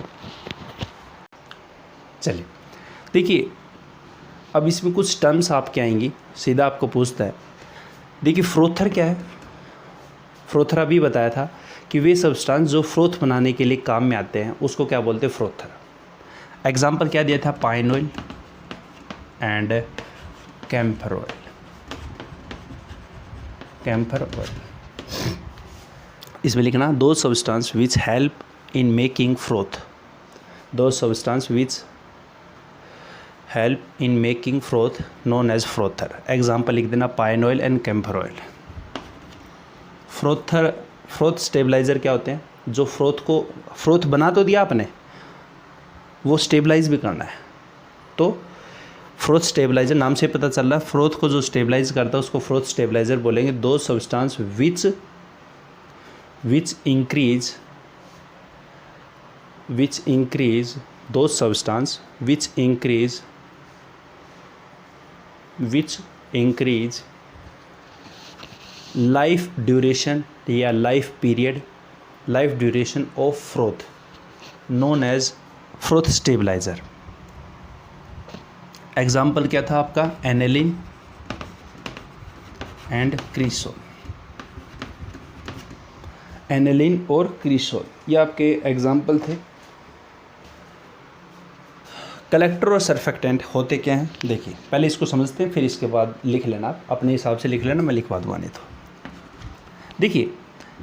चलिए देखिए, अब इसमें कुछ टर्म्स आपके आएंगी, सीधा आपको पूछता है। देखिए फ्रोथर क्या है, फ्रोथर अभी बताया था कि वे सब्सटेंस जो फ्रोथ बनाने के लिए काम में आते हैं उसको क्या बोलते हैं, फ्रोथर। एग्जाम्पल क्या दिया था, pine oil and camphor oil. इसमें लिखना the substance which help in making froth. The substance which help in making froth known as frother. Example लिख देना, pine oil and camphor oil. Froth stabiliser क्या होते हैं? जो फ्रोथ बना तो दिया आपने, वो स्टेबलाइज भी करना है। तो फ्रोथ स्टेबलाइजर नाम से पता चल रहा है, फ्रोथ को जो स्टेबलाइज करता है उसको फ्रोथ स्टेबलाइजर बोलेंगे। The substance which increase the substance which increase life duration या life duration of froth known as froth stabiliser. Example क्या था आपका? एनेलिन एंड क्रीसोल। एनेलिन और क्रीसोल ये आपके एग्जाम्पल थे। कलेक्टर और सरफेक्टेंट होते क्या हैं? देखिए पहले इसको समझते हैं, फिर इसके बाद लिख लेना, आप अपने हिसाब से लिख लेना, मैं लिखवा दूँगा नहीं तो। देखिए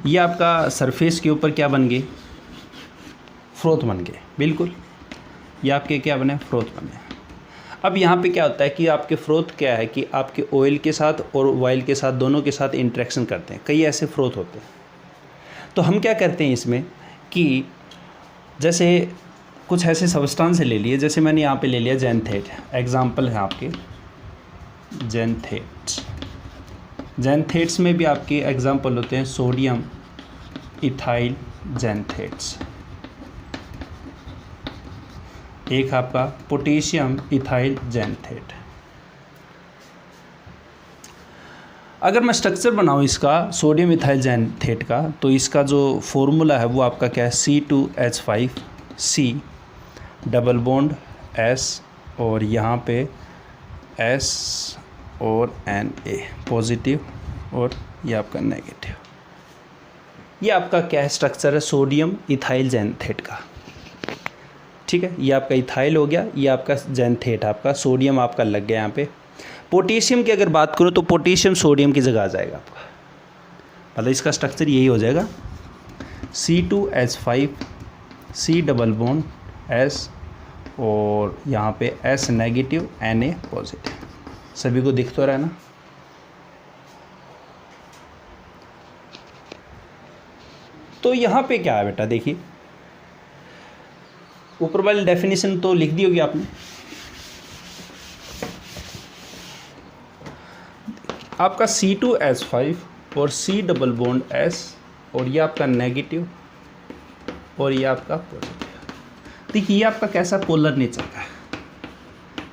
ये आपका सरफेस के ऊपर क्या बन गए? फ्रोथ बन गए, बिल्कुल। ये आपके क्या बने? फ्रोथ बने। अब यहाँ पे क्या होता है कि आपके फ्रोथ क्या है कि आपके ऑयल के साथ और वाइल के साथ, दोनों के साथ इंटरेक्शन करते हैं। कई ऐसे फ्रोथ होते हैं, तो हम क्या करते हैं इसमें कि जैसे कुछ ऐसे सब्सटेंस ले लिए, जैसे मैंने यहाँ पे ले लिया जेंथेट। एग्जाम्पल है आपके जेंथेट्स में भी आपके एग्जाम्पल होते हैं सोडियम इथाइल जेंथेट्स, एक आपका पोटेशियम इथाइल जेंथेट। अगर मैं स्ट्रक्चर बनाऊँ इसका सोडियम इथाइल जेंथेट का, तो इसका जो फॉर्मूला है वो आपका क्या है? C2H5C डबल बॉन्ड S और यहाँ पे S और Na पॉजिटिव और ये आपका नेगेटिव। ये आपका क्या है? स्ट्रक्चर है सोडियम इथाइल जेंथेट का। ठीक है, ये आपका इथाइल हो गया, ये आपका जेंथेट, आपका सोडियम आपका लग गया यहाँ पे। पोटेशियम की अगर बात करूँ तो पोटेशियम सोडियम की जगह आ जाएगा आपका, मतलब इसका स्ट्रक्चर यही हो जाएगा C2H5C डबल बॉन्ड S और यहाँ पे S नेगेटिव Na पॉजिटिव। सभी को दिख तो रहा है ना? तो यहाँ पे क्या है बेटा? देखिए ऊपर वाली डेफिनेशन तो लिख दी होगी आपने। आपका C2H5 और C डबल बॉन्ड S और ये आपका नेगेटिव और ये आपका पॉजिटिव। देखिए ये आपका कैसा? पोलर नेचर का है,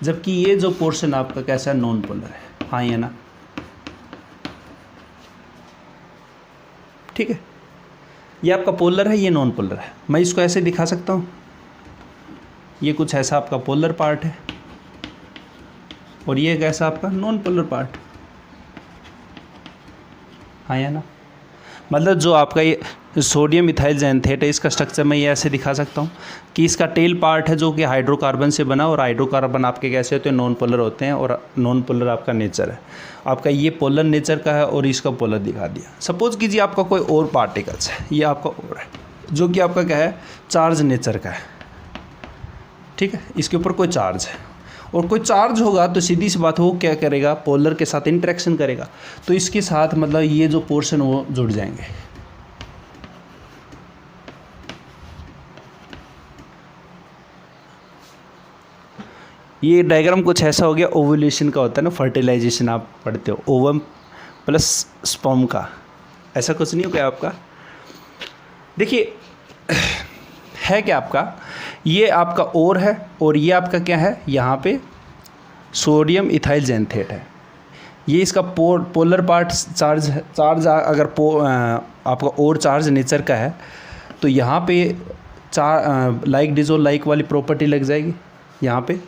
जबकि ये जो पोर्शन आपका कैसा? नॉन पोलर है। हाँ ये ना, ठीक है, ये आपका पोलर है, ये नॉन पोलर है। मैं इसको ऐसे दिखा सकता हूँ, ये कुछ ऐसा आपका पोलर पार्ट है और ये कैसा आपका? Non polar part. हाँ या ना? मतलब जो आपका ये सोडियम इथाइल जेंथेट है, इसका स्ट्रक्चर मैं ये ऐसे दिखा सकता हूँ कि इसका टेल पार्ट है जो कि हाइड्रोकार्बन से बना, और हाइड्रोकार्बन आपके कैसे होते हैं? नॉन पोलर होते हैं, और नॉन पोलर आपका नेचर है। आपका ये पोलर नेचर का है और इसका पोलर दिखा दिया। सपोज कीजिए आपका कोई और पार्टिकल्स है, ये आपका और है जो कि आपका क्या है? चार्ज नेचर का है। ठीक है, इसके ऊपर कोई चार्ज है और कोई चार्ज होगा तो सीधी सी बात, वो क्या करेगा? पोलर के साथ इंटरेक्शन करेगा, तो इसके साथ मतलब ये जो पोर्शन वो जुड़ जाएंगे। ये डायग्राम कुछ ऐसा हो गया, ओवुलेशन का होता है ना, फर्टिलाइजेशन आप पढ़ते हो, ओवम प्लस स्पर्म का, ऐसा कुछ नहीं हो गया आपका। देखिए है क्या आपका? ये आपका और है और ये आपका क्या है? यहाँ पे सोडियम इथाइल जेंथेट है। ये इसका पोलर पार्ट चार्ज अगर आपका और चार्ज नेचर का है तो यहाँ पे लाइक डिजोल लाइक वाली प्रॉपर्टी लग जाएगी यहाँ पे,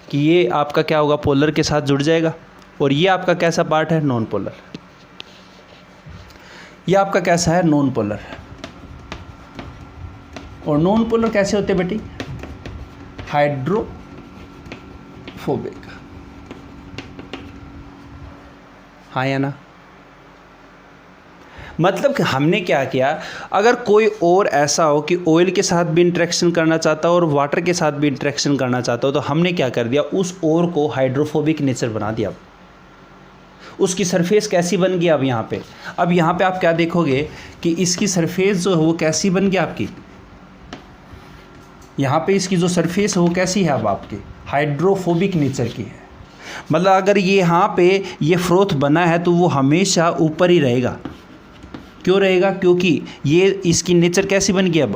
कि ये आपका क्या होगा? पोलर के साथ जुड़ जाएगा। और ये आपका कैसा पार्ट है? Non polar. ये आपका कैसा है? Non polar. और नॉन पोलर कैसे होते हैं बेटी? हाइड्रोफोबिक। हाँ या ना? मतलब कि हमने क्या किया, अगर कोई और ऐसा हो कि ऑयल के साथ भी इंटरेक्शन करना चाहता हो और वाटर के साथ भी इंटरेक्शन करना चाहता हो, तो हमने क्या कर दिया, उस और को हाइड्रोफोबिक नेचर बना दिया। उसकी सरफेस कैसी बन गई अब यहाँ पे आप क्या देखोगे कि इसकी सरफेस जो है वो कैसी बन गई आपकी, यहाँ पे इसकी जो सरफेस है वो कैसी है अब आपकी, हाइड्रोफोबिक नेचर की है। मतलब अगर ये यहाँ पे ये फ्रोथ बना है तो वो हमेशा ऊपर ही रहेगा। क्यों रहेगा, क्योंकि ये इसकी नेचर कैसी बन गई अब,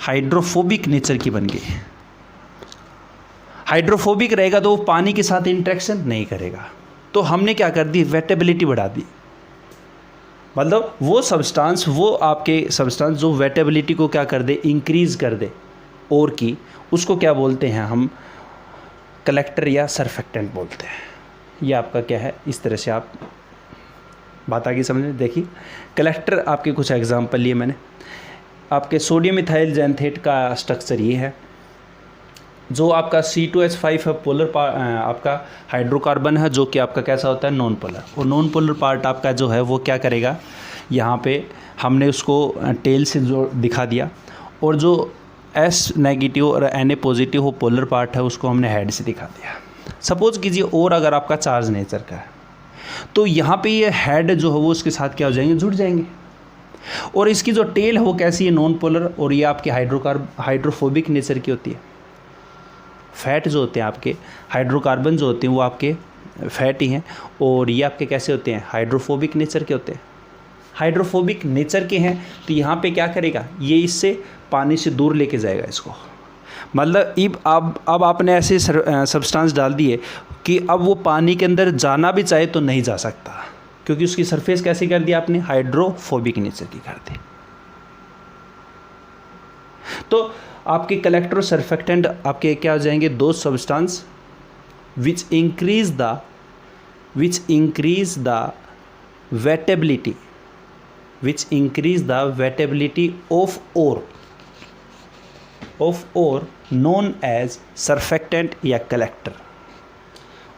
हाइड्रोफोबिक नेचर की बन गई। हाइड्रोफोबिक रहेगा तो वो पानी के साथ इंटरेक्शन नहीं करेगा। तो हमने क्या कर दी, वेटेबिलिटी बढ़ा दी। मतलब वो सब्सटेंस, वो आपके सब्सटेंस जो वेटेबिलिटी को क्या कर दे, इंक्रीज़ कर दे और की, उसको क्या बोलते हैं हम, कलेक्टर या सरफेक्टेंट बोलते हैं। ये आपका क्या है, इस तरह से आप बात आगे समझ। देखिए कलेक्टर आपके कुछ एग्जांपल लिए मैंने। आपके सोडियम इथाइल जैंथेट का स्ट्रक्चर ये है, जो आपका C2H5 है, पोलर आपका हाइड्रोकार्बन है, जो कि आपका कैसा होता है, नॉन पोलर। और नॉन पोलर पार्ट आपका जो है वो क्या करेगा, यहाँ पे हमने उसको टेल से जो दिखा दिया, और जो S नेगेटिव और Na पॉजिटिव हो पोलर पार्ट है उसको हमने हेड से दिखा दिया। सपोज कीजिए और अगर आपका चार्ज नेचर का है तो यहाँ पे ये हेड जो है वो उसके साथ क्या हो जाएंगे, जुड़ जाएंगे। और इसकी जो टेल है वो कैसी है, नॉन पोलर, और ये आपके हाइड्रोफोबिक नेचर की होती है। फैट जो होते हैं आपके, हाइड्रोकार्बन जो होते हैं वो आपके फैट ही हैं, और ये आपके कैसे होते हैं, हाइड्रोफोबिक नेचर के होते हैं। हाइड्रोफोबिक नेचर के हैं तो यहाँ पे क्या करेगा, ये इससे पानी से दूर लेके जाएगा इसको। मतलब अब आपने ऐसे सब्सटेंस डाल दिए कि अब वो पानी के अंदर जाना भी चाहे तो नहीं जा सकता, क्योंकि उसकी सरफेस कैसी कर दी आपने, हाइड्रोफोबिक नेचर की कर दी। तो आपके कलेक्टर और सरफेक्टेंट आपके क्या हो जाएंगे, those substance which increase the wettability of ore known as surfactant या कलेक्टर।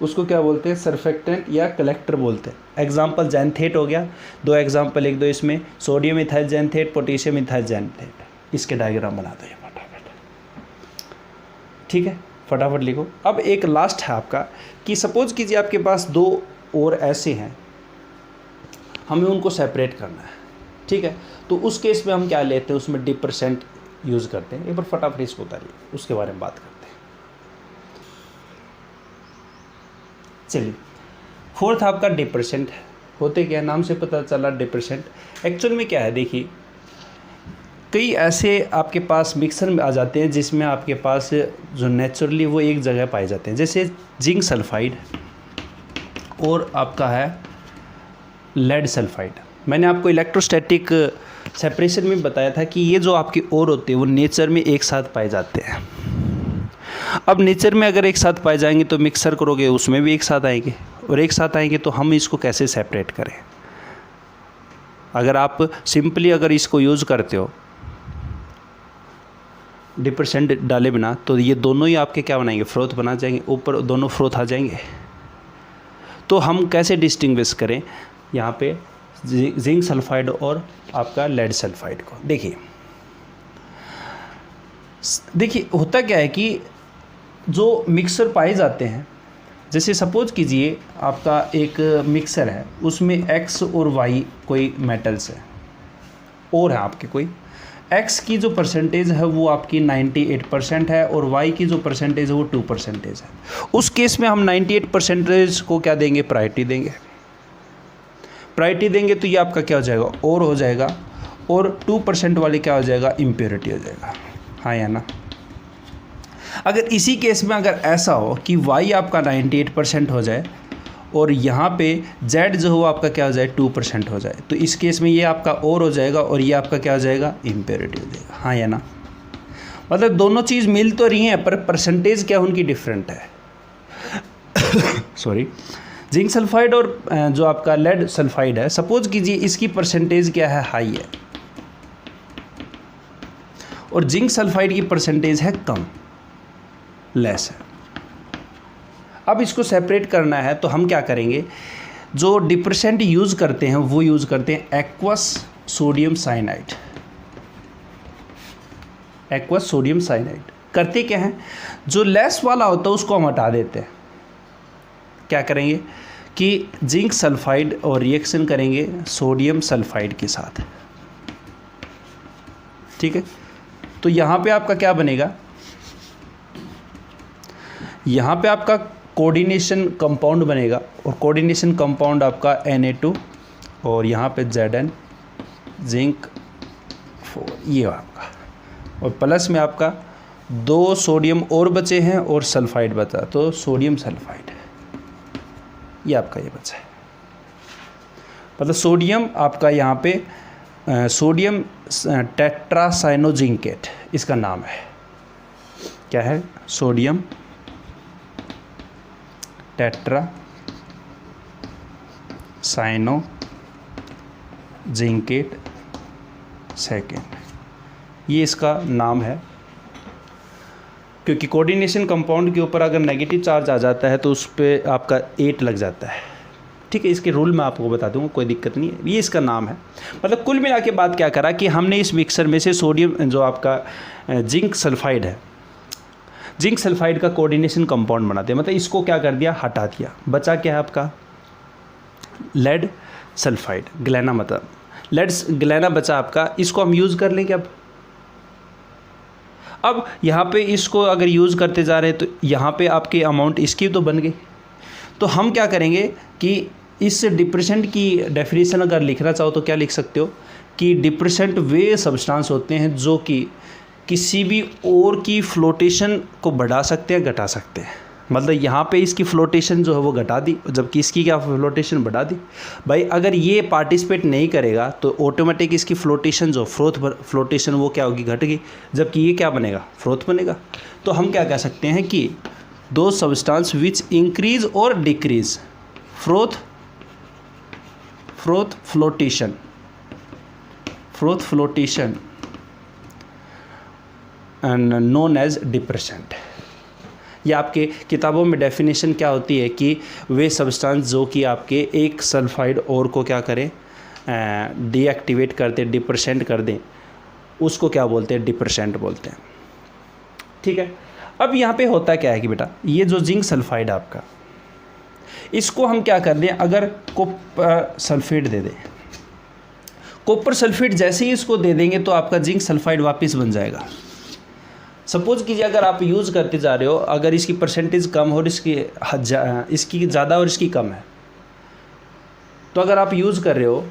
उसको क्या बोलते हैं, सरफेक्टेंट या कलेक्टर बोलते हैं। एग्जाम्पल जैंथेट हो गया, दो एग्जाम्पल एक दो इसमें, सोडियम इथाइल जैंथेट, पोटेशियम इथाइल जैंथेट। इसके डायग्राम बना दो ये फटाफट, ठीक है, फटाफट लिखो। अब एक लास्ट है आपका कि सपोज कीजिए आपके पास दो और ऐसे हैं, हमें उनको सेपरेट करना है, ठीक है। तो उस केस में हम क्या लेते हैं, उसमें डिपरसेंट यूज़ करते हैं। एक बार फटाफट इसको उतारिए, उसके बारे में बात करते हैं। चलिए, फोर्थ आपका डिपरसेंट है। होते क्या, नाम से पता चला डिपरसेंट। एक्चुअल में क्या है, देखिए कई ऐसे आपके पास मिक्सर में आ जाते हैं जिसमें आपके पास जो नेचुरली वो एक जगह पाए जाते हैं, जैसे जिंक सल्फाइड और आपका है लेड सल्फाइड। मैंने आपको इलेक्ट्रोस्टैटिक सेपरेशन में बताया था कि ये जो आपके ओर होते हैं वो नेचर में एक साथ पाए जाते हैं। अब नेचर में अगर एक साथ पाए जाएंगे तो मिक्सर करोगे उसमें भी एक साथ आएंगे, और एक साथ आएंगे तो हम इसको कैसे सेपरेट करें। अगर आप सिंपली अगर इसको यूज़ करते हो डिपरसेंट डाले बिना, तो ये दोनों ही आपके क्या बनाएंगे, फ्रोथ बना जाएंगे, ऊपर दोनों फ्रोथ आ जाएंगे। तो हम कैसे डिस्टिंग्विश करें यहाँ पे जिंक सल्फाइड और आपका लेड सल्फाइड को। देखिए होता क्या है कि जो मिक्सर पाए जाते हैं, जैसे सपोज कीजिए आपका एक मिक्सर है, उसमें X और Y कोई मेटल्स है, और है आपके कोई X की जो परसेंटेज है वो आपकी 98% है, और Y की जो परसेंटेज है वो 2% है। उस केस में हम 98% को क्या देंगे, प्रायोरिटी देंगे। तो ये आपका क्या हो जाएगा, और हो जाएगा, और 2% वाले क्या हो जाएगा, इम्प्योरिटी हो जाएगा, हाँ या ना। अगर इसी केस में अगर ऐसा हो कि Y आपका 98% हो जाए और यहाँ पे Z जो हो आपका क्या हो जाए, 2% हो जाए, तो इस केस में ये आपका और हो जाएगा और ये आपका क्या हो जाएगा, इम्प्योरिटी हो जाएगा, हाँ या ना। मतलब दोनों चीज़ मिल तो रही हैं पर परसेंटेज क्या उनकी डिफरेंट है। सॉरी, जिंक सल्फाइड और जो आपका लेड सल्फाइड है, सपोज कीजिए इसकी परसेंटेज क्या है, हाई है, और जिंक सल्फाइड की परसेंटेज है कम, लेस है। अब इसको सेपरेट करना है तो हम क्या करेंगे, जो डिप्रेसेंट यूज़ करते हैं वो यूज़ करते हैं aqueous sodium cyanide. Aqueous sodium cyanide करते क्या हैं, जो लेस वाला होता है उसको हम हटा देते हैं। क्या करेंगे कि जिंक सल्फाइड और रिएक्शन करेंगे सोडियम सल्फाइड के साथ, ठीक है। तो यहाँ पे आपका क्या बनेगा, यहाँ पे आपका कोऑर्डिनेशन कंपाउंड बनेगा, और कोऑर्डिनेशन कंपाउंड आपका Na2 और यहाँ पे Zn जिंक 4 ये आपका, और प्लस में आपका 2 सोडियम और बचे हैं और सल्फाइड बचा, तो सोडियम सल्फाइड ये आपका ये बचा है। मतलब सोडियम आपका यहाँ पे सोडियम टेट्रासाइनोजिंकेट इसका नाम है। क्या है, सोडियम टेट्रासाइनोजिंकेट सेकेंड, ये इसका नाम है। क्योंकि कोऑर्डिनेशन कंपाउंड के ऊपर अगर नेगेटिव चार्ज आ जाता है तो उस पर आपका 8 लग जाता है, ठीक है। इसके रूल मैं आपको बता दूंगा, कोई दिक्कत नहीं है, ये इसका नाम है। मतलब कुल मिला के बात क्या करा कि हमने इस मिक्सर में से सोडियम जो आपका जिंक सल्फाइड है, जिंक सल्फाइड का कोऑर्डिनेशन कंपाउंड बनाते हैं, मतलब इसको क्या कर दिया, हटा दिया। बचा क्या है आपका लेड सल्फाइड, ग्लेना, मतलब लेड ग्लेना बचा आपका। इसको हम यूज़ कर लेंगे। अब यहाँ पे इसको अगर यूज़ करते जा रहे हैं तो यहाँ पे आपकी अमाउंट इसकी तो बन गई। तो हम क्या करेंगे कि इस डिप्रेसेंट की डेफिनेशन अगर लिखना चाहो तो क्या लिख सकते हो कि डिप्रेसेंट वे सब्सटेंस होते हैं जो कि किसी भी और की फ्लोटेशन को बढ़ा सकते हैं, घटा सकते हैं। मतलब यहाँ पे इसकी फ्लोटेशन जो है वो घटा दी, जबकि इसकी क्या फ्लोटेशन बढ़ा दी। भाई अगर ये पार्टिसिपेट नहीं करेगा तो ऑटोमेटिक इसकी फ्लोटेशन जो फ्लोटेशन वो क्या होगी, घट गई, जबकि ये क्या बनेगा, फ्रोथ बनेगा। तो हम क्या कह सकते हैं कि दो सब्सटेंस विच इंक्रीज और decrease froth flotation and known as depressant. ये आपके किताबों में डेफिनेशन क्या होती है कि वे सब्सटेंस जो कि आपके एक सल्फाइड और को क्या करें, डीएक्टिवेट कर दें, डिप्रेसेंट कर दें, उसको क्या बोलते हैं, डिप्रेसेंट बोलते हैं, ठीक है। अब यहाँ पे होता क्या है कि बेटा ये जो जिंक सल्फाइड आपका, इसको हम क्या कर दें, अगर कॉपर सल्फेट दे दें, कॉपर सल्फेट जैसे ही इसको दे देंगे तो आपका जिंक सल्फाइड वापस बन जाएगा। सपोज कीजिए अगर आप यूज़ करते जा रहे हो, अगर इसकी परसेंटेज कम हो और इसकी ज़्यादा और इसकी कम है, तो अगर आप यूज़ कर रहे हो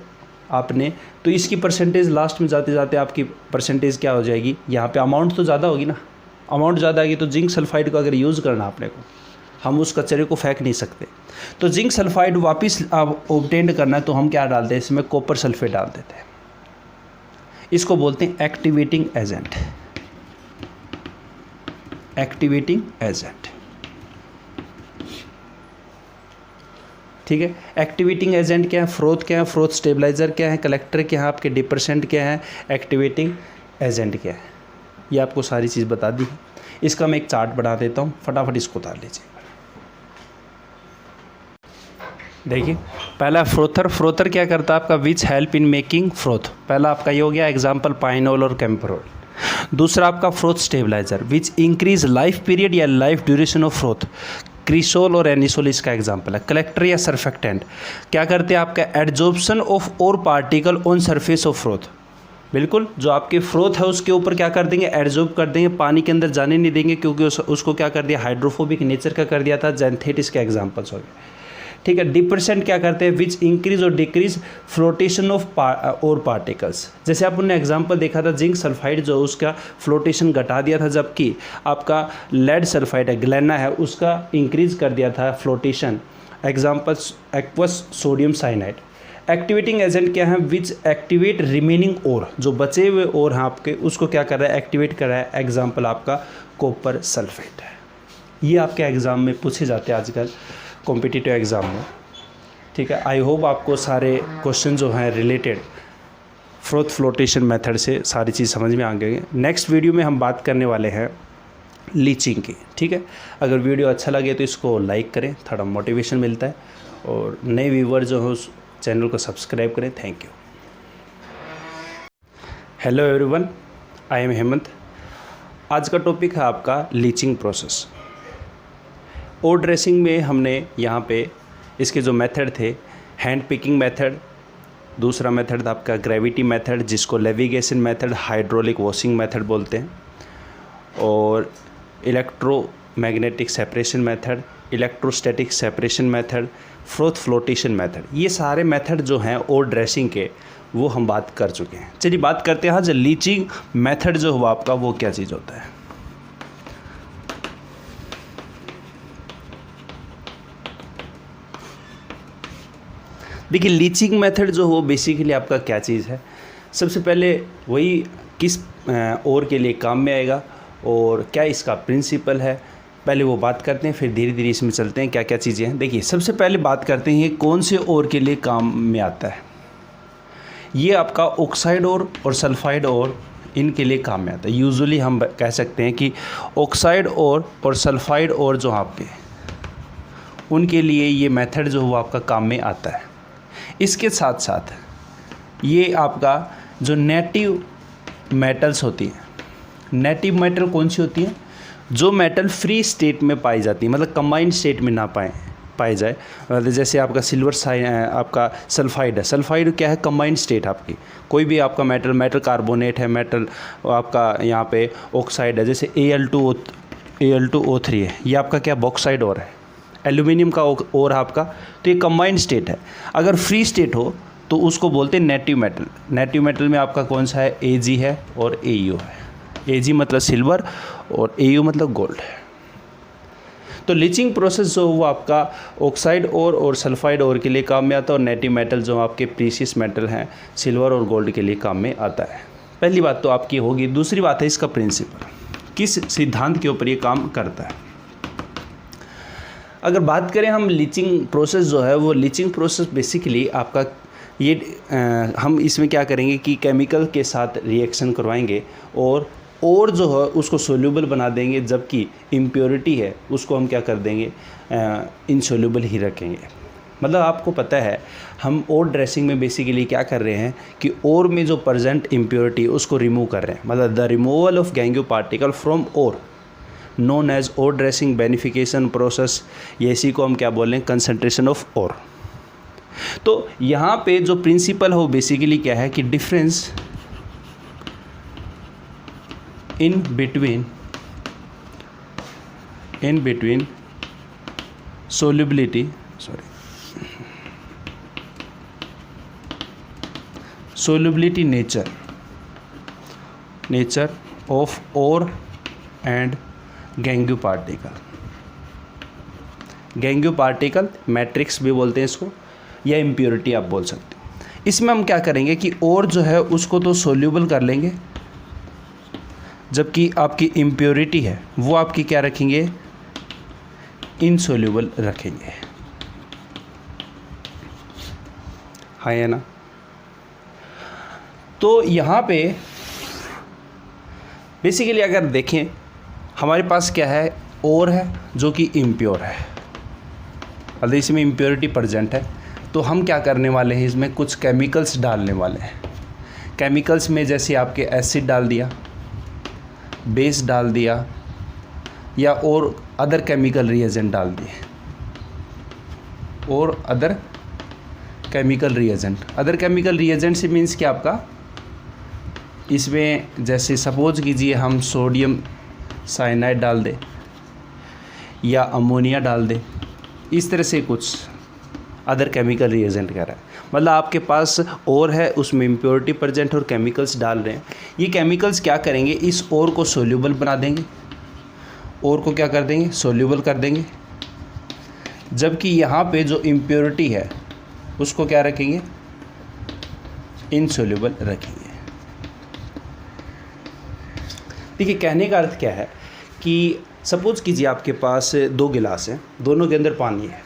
आपने, तो इसकी परसेंटेज लास्ट में जाते जाते आपकी परसेंटेज क्या हो जाएगी, यहाँ पे अमाउंट तो ज़्यादा होगी ना, अमाउंट ज़्यादा आएगी। तो जिंक सल्फाइड को अगर यूज़ करना अपने को, हम उस कचरे को फेंक नहीं सकते। तो जिंक सल्फाइड वापस आप ऑब्टेन करना है तो हम क्या डालते हैं, इसमें कॉपर सल्फेट डाल देते हैं। इसको बोलते हैं एक्टिवेटिंग एजेंट, एक्टिवेटिंग एजेंट, ठीक है। एक्टिवेटिंग एजेंट क्या है, फ्रोथ क्या है, फ्रोथ स्टेबलाइजर क्या है, कलेक्टर क्या है, आपके डिप्रेसेंट क्या है, एक्टिवेटिंग एजेंट क्या है, ये आपको सारी चीज़ बता दी है। इसका मैं एक चार्ट बना देता हूँ, फटाफट इसको उतार लीजिए। देखिए पहला फ्रोथर क्या करता है आपका, विच हेल्प इन मेकिंग फ्रोथ। पहला आपका ये हो गया एग्जाम्पल पाइनोल और कैम्परोल। दूसरा आपका froth stabiliser which increase life period या life duration of froth, cresol और एनिसोल इसका एग्जाम्पल है। कलेक्टर या सरफेक्टेंट क्या करते हैं आपका, adsorption of ore particle on surface of froth. बिल्कुल जो आपके फ्रोथ है उसके ऊपर क्या कर देंगे, एडजॉर्ब कर देंगे, पानी के अंदर जाने नहीं देंगे, क्योंकि उसको क्या कर दिया, हाइड्रोफोबिक नेचर का कर दिया था। जैंथेट इसके एग्जाम्पल्स हो गए, ठीक है। डिप्रेसेंट क्या करते हैं, विच इंक्रीज और डिक्रीज फ्लोटेशन ऑफ और पार्टिकल्स। जैसे आप उन्होंने एग्जांपल देखा था जिंक सल्फाइड जो उसका फ्लोटेशन घटा दिया था, जबकि आपका लेड सल्फाइड है, ग्लेना है, उसका इंक्रीज कर दिया था flotation. Examples aqueous sodium cyanide. Activating agent क्या है, विच एक्टिवेट रिमेनिंग और, जो बचे हुए और हैं आपके उसको क्या कर रहा है, एक्टिवेट कर रहा है। एग्जाम्पल आपका कॉपर सल्फेट है। ये आपके एग्ज़ाम में पूछे जाते हैं आजकल कॉम्पिटिटिव एग्ज़ाम में, ठीक है। आई होप आपको सारे क्वेश्चन जो हैं रिलेटेड फ्रोथ फ्लोटेशन मेथड से सारी चीज़ समझ में आ गई है। नेक्स्ट वीडियो में हम बात करने वाले हैं लीचिंग की, ठीक है। अगर वीडियो अच्छा लगे तो इसको लाइक करें, थोड़ा मोटिवेशन मिलता है, और नए व्यूवर जो हो उस चैनल को सब्सक्राइब करें। Thank you. Hello everyone, I am Hemant. आज का टॉपिक है आपका लीचिंग प्रोसेस। ओर ड्रेसिंग में हमने यहाँ पे इसके जो मेथड थे, हैंड पिकिंग मेथड, दूसरा मेथड था आपका ग्रेविटी मेथड जिसको levigation method, hydraulic washing method बोलते हैं, और electromagnetic separation method, electrostatic separation method, froth flotation method. ये सारे मेथड जो हैं ओर ड्रेसिंग के वो हम बात कर चुके हैं। चलिए बात करते हैं आज लीचिंग मेथड जो हुआ आपका वो क्या चीज़ होता है। देखिए लीचिंग मेथड जो हो बेसिकली आपका क्या चीज़ है। सबसे पहले वही किस ओर के लिए काम में आएगा और क्या इसका प्रिंसिपल है, पहले वो बात करते हैं, फिर धीरे धीरे इसमें चलते हैं क्या क्या चीज़ें हैं। देखिए सबसे पहले बात करते हैं कौन से ओर के लिए काम में आता है। ये आपका ऑक्साइड ओर और सल्फाइड ओर, इनके लिए काम में आता है। यूजुअली हम कह सकते हैं कि ऑक्साइड ओर और सल्फाइड ओर जो आपके, उनके लिए ये मेथड जो वो आपका काम में आता है। इसके साथ साथ ये आपका जो नेटिव मेटल्स होती हैं, नेटिव मेटल कौन सी होती हैं, जो मेटल फ्री स्टेट में पाई जाती है, मतलब कंबाइंड स्टेट में ना पाई जाए। जैसे आपका सिल्वर आपका सल्फाइड है। सल्फाइड क्या है, कंबाइंड स्टेट आपकी। कोई भी आपका मेटल कार्बोनेट है, मेटल आपका यहाँ पे ऑक्साइड है, जैसे Al2O3 है, ये आपका क्या बॉक्साइड ओर है। एल्यूमिनियम का ओर आपका, तो ये कंबाइंड स्टेट है। अगर फ्री स्टेट हो तो उसको बोलते हैं नेटिव मेटल। नेटिव मेटल में आपका कौन सा है, Ag है और Au है। Ag मतलब सिल्वर और Au मतलब गोल्ड है। तो लीचिंग प्रोसेस जो वो आपका ऑक्साइड ओर और सल्फाइड ओर के लिए काम में आता है, और नेटिव मेटल जो आपके प्रीशियस मेटल हैं सिल्वर और गोल्ड के लिए काम में आता है। पहली बात तो आपकी होगी। दूसरी बात है इसका प्रिंसिपल, किस सिद्धांत के ऊपर ये काम करता है। अगर बात करें हम लीचिंग प्रोसेस जो है, वो लीचिंग प्रोसेस बेसिकली आपका ये हम इसमें क्या करेंगे कि केमिकल के साथ रिएक्शन करवाएंगे और जो है उसको सोल्यूबल बना देंगे, जबकि इम्प्योरिटी है उसको हम क्या कर देंगे, इनसोल्यूबल ही रखेंगे। मतलब आपको पता है हम ओर ड्रेसिंग में बेसिकली क्या कर रहे हैं कि ओर में जो प्रेजेंट इम्प्योरिटी उसको रिमूव कर रहे हैं। मतलब the removal of gangue particle from ore known as ore dressing beneficiation process, ये इसी को हम क्या बोल रहे हैं, कंसंट्रेशन ऑफ ओर। तो यहाँ पे जो प्रिंसिपल हो बेसिकली क्या है कि difference in between solubility nature of ore and gangue particle matrix भी बोलते हैं इसको, या इम्प्योरिटी आप बोल सकते हो। इसमें हम क्या करेंगे कि ओर जो है उसको तो सोल्यूबल कर लेंगे, जबकि आपकी इम्प्योरिटी है वो आपकी क्या रखेंगे, इनसोल्यूबल रखेंगे। हाँ है ना। तो यहाँ पे बेसिकली अगर देखें हमारे पास क्या है, ओर है जो कि इम्प्योर है, मतलब इसमें इम्प्योरिटी प्रेजेंट है। तो हम क्या करने वाले हैं, इसमें कुछ केमिकल्स डालने वाले हैं। केमिकल्स में जैसे आपके एसिड डाल दिया, बेस डाल दिया, या और अदर केमिकल रिएजेंट डाल दिए, और अदर केमिकल रिएजेंट से मीन्स क्या आपका, इसमें जैसे सपोज कीजिए हम सोडियम साइनाइड डाल दें या अमोनिया डाल दें, इस तरह से कुछ अदर केमिकल रिएजेंट कह रहा है। मतलब आपके पास ओर है उसमें इम्प्योरिटी प्रेजेंट और केमिकल्स डाल रहे हैं। ये केमिकल्स क्या करेंगे, इस ओर को सोल्यूबल बना देंगे, ओर को क्या कर देंगे, सोल्यूबल कर देंगे, जबकि यहाँ पे जो इम्प्योरिटी है उसको क्या रखेंगे, इनसोल्यूबल रखेंगे। देखिए कहने का अर्थ क्या है कि सपोज कीजिए आपके पास 2 गिलास हैं, दोनों के अंदर पानी है।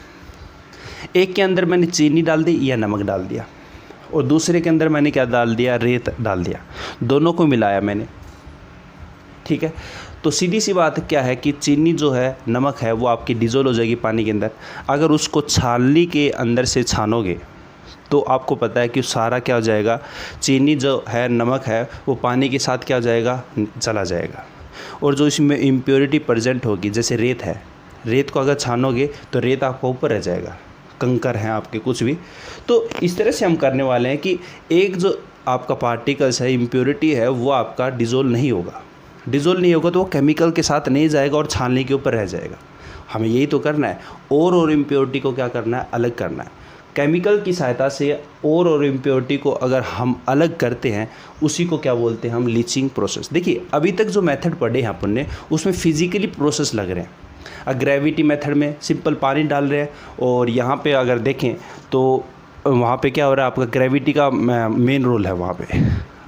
एक के अंदर मैंने चीनी डाल दी या नमक डाल दिया, और दूसरे के अंदर मैंने क्या डाल दिया, रेत डाल दिया। दोनों को मिलाया मैंने, ठीक है। तो सीधी सी बात क्या है कि चीनी जो है, नमक है, वो आपकी डिज़ोल्व हो जाएगी पानी के अंदर। अगर उसको छाननी के अंदर से छानोगे तो आपको पता है कि सारा क्या हो जाएगा, चीनी जो है, नमक है, वो पानी के साथ क्या हो जाएगा, चला जाएगा। और जो इसमें इम्प्योरिटी प्रेजेंट होगी, जैसे रेत है, रेत को अगर छानोगे तो रेत आपका ऊपर रह जाएगा, कंकर हैं आपके कुछ भी। तो इस तरह से हम करने वाले हैं कि एक जो आपका पार्टिकल्स है, इम्प्योरिटी है, वो आपका डिज़ोल्व नहीं होगा। डिज़ोल्व नहीं होगा तो वो केमिकल के साथ नहीं जाएगा और छानने के ऊपर रह जाएगा। हमें यही तो करना है, और इम्प्योरिटी को क्या करना है, अलग करना है। केमिकल की सहायता से और इम्प्योरिटी को अगर हम अलग करते हैं, उसी को क्या बोलते हैं हम, लीचिंग प्रोसेस। देखिए अभी तक जो मेथड पढ़े हैं अपन ने, उसमें फिजिकली प्रोसेस लग रहे हैं। ग्रेविटी मेथड में सिंपल पानी डाल रहे हैं, और यहाँ पे अगर देखें तो वहाँ पे क्या हो रहा है, आपका ग्रेविटी का मेन रोल है वहाँ पे।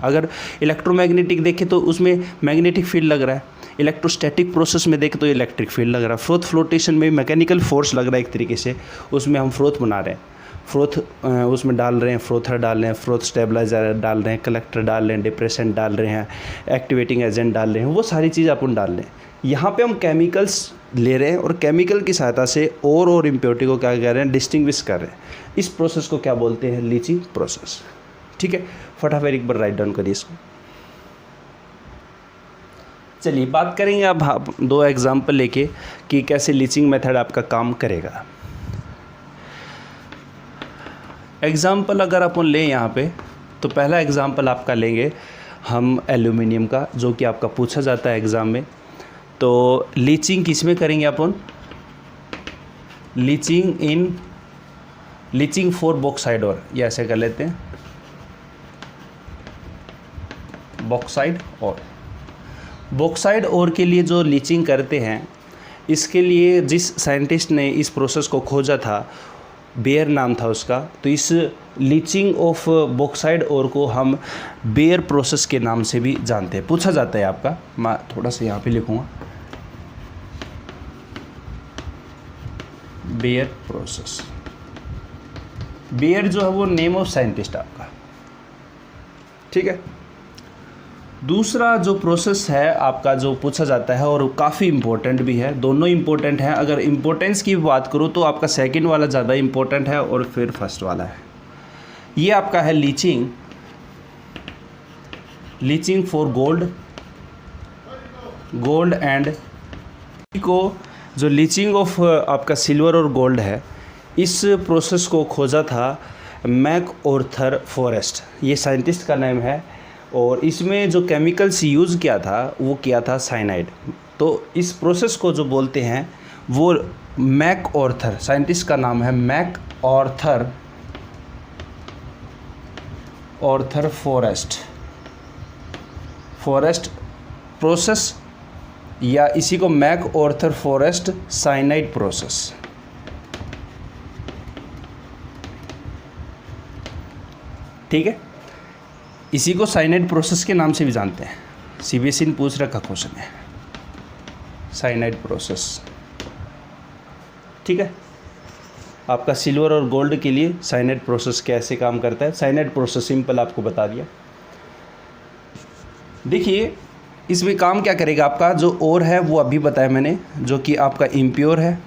अगर इलेक्ट्रोमैग्नेटिक देखें तो उसमें मैग्नेटिक फील्ड लग रहा है। इलेक्ट्रोस्टैटिक प्रोसेस में देखें तो इलेक्ट्रिक फील्ड लग रहा है। फ्लोटेशन में मैकेनिकल फोर्स लग रहा है एक तरीके से, उसमें हम फ्रोथ बना रहे हैं। फ्रोथ उसमें डाल रहे हैं, फ्रोथर डाल रहे हैं, फ्रोथ स्टेबलाइजर डाल रहे हैं, कलेक्टर डाल रहे हैं, डिप्रेसेंट डाल रहे हैं, एक्टिवेटिंग एजेंट डाल रहे हैं, वो सारी चीज़ अपन डाल रहे हैं। यहाँ पे हम केमिकल्स ले रहे हैं और केमिकल की सहायता से और इम्प्योरिटी को क्या कर रहे हैं, डिस्टिंग्विश कर रहे हैं। इस प्रोसेस को क्या बोलते हैं, लीचिंग प्रोसेस। ठीक है, फटाफट एक बार राइट डाउन करिए इसको। चलिए बात करेंगे अब 2 एग्जाम्पल लेके कि कैसे लीचिंग मेथड आपका काम करेगा। एग्ज़ाम्पल अगर अपन लें यहाँ पे, तो पहला एग्ज़ाम्पल आपका लेंगे हम एल्यूमिनियम का, जो कि आपका पूछा जाता है एग्ज़ाम में। तो लीचिंग किस में करेंगे अपन, लीचिंग फॉर बॉक्साइड और, ये ऐसे कर लेते हैं, बॉक्साइड और के लिए जो लीचिंग करते हैं, इसके लिए जिस साइंटिस्ट ने इस प्रोसेस को खोजा था, बेयर नाम था उसका। तो इस लीचिंग ऑफ बॉक्साइड ओर को हम बेयर प्रोसेस के नाम से भी जानते हैं। पूछा जाता है आपका, मैं थोड़ा सा यहाँ पे लिखूँगा, बेयर प्रोसेस। बेयर जो है वो नेम ऑफ साइंटिस्ट आपका। ठीक है, दूसरा जो प्रोसेस है आपका जो पूछा जाता है और काफ़ी इम्पोर्टेंट भी है, दोनों इम्पोर्टेंट हैं। अगर इम्पोर्टेंस की बात करूँ तो आपका सेकंड वाला ज़्यादा इम्पोर्टेंट है और फिर फर्स्ट वाला है। ये आपका है लीचिंग फॉर गोल्ड एंड को, जो लीचिंग ऑफ आपका सिल्वर और गोल्ड है, इस प्रोसेस को खोजा था मैकआर्थर फॉरेस्ट, ये साइंटिस्ट का नाम है। और इसमें जो केमिकल्स यूज़ किया था वो किया था साइनाइड। तो इस प्रोसेस को जो बोलते हैं वो मैकआर्थर, साइंटिस्ट का नाम है मैकआर्थर फॉरेस्ट प्रोसेस, या इसी को मैकआर्थर फॉरेस्ट साइनाइड प्रोसेस। ठीक है, इसी को साइनाइड प्रोसेस के नाम से भी जानते हैं। सीबीएसई ने पूछ रखा क्वेश्चन है, साइनाइड प्रोसेस। ठीक है, आपका सिल्वर और गोल्ड के लिए साइनाइड प्रोसेस कैसे काम करता है, साइनाइड प्रोसेस सिंपल आपको बता दिया। देखिए इसमें काम क्या करेगा, आपका जो ओर है वो अभी बताया मैंने, जो कि आपका इम्प्योर है,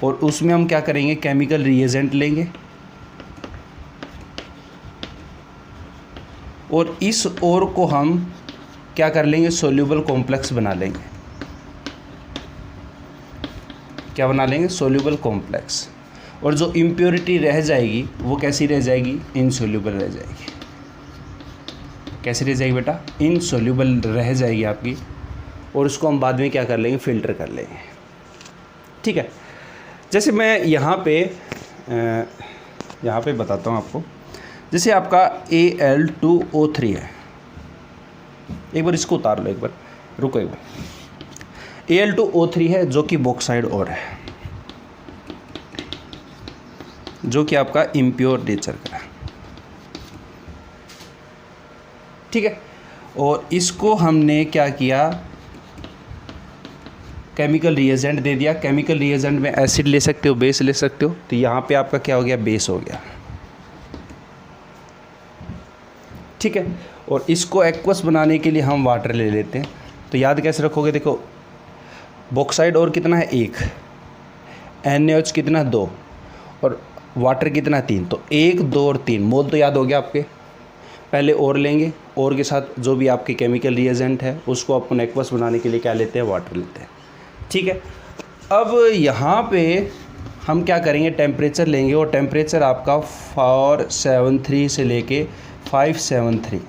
और उसमें हम क्या करेंगे, केमिकल रिएजेंट लेंगे और इस ओर को हम क्या कर लेंगे, सोल्यूबल कॉम्प्लेक्स बना लेंगे। क्या बना लेंगे, सोल्यूबल कॉम्प्लेक्स। और जो इम्प्योरिटी रह जाएगी वो कैसी रह जाएगी, इनसोल्यूबल रह जाएगी। कैसी रह जाएगी बेटा, इनसोल्यूबल रह जाएगी आपकी, और उसको हम बाद में क्या कर लेंगे, फ़िल्टर कर लेंगे। ठीक है, जैसे मैं यहाँ पे बताता हूँ आपको। जैसे आपका Al2O3 है, एक बार इसको उतार लो, एक बार रुको, एक बार Al2O3 है जो कि बॉक्साइड और है, जो कि आपका इम्प्योर नेचर का है। ठीक है, और इसको हमने क्या किया, केमिकल रिएजेंट दे दिया। केमिकल रिएजेंट में एसिड ले सकते हो, बेस ले सकते हो। तो यहाँ पे आपका क्या हो गया, बेस हो गया। ठीक है, और इसको एक्वस बनाने के लिए हम वाटर ले लेते हैं। तो याद कैसे रखोगे, देखो बॉक्साइड और कितना है 1, NaOH कितना 2 और वाटर कितना 3, तो 1 2 और 3 मोल तो याद हो गया आपके। पहले और लेंगे, और के साथ जो भी आपके केमिकल रिएजेंट है उसको अपन एक्वस बनाने के लिए क्या लेते हैं, वाटर लेते हैं। ठीक है, अब यहाँ पे हम क्या करेंगे, टेम्परेचर लेंगे और टेम्परेचर आपका 473 से लेके 573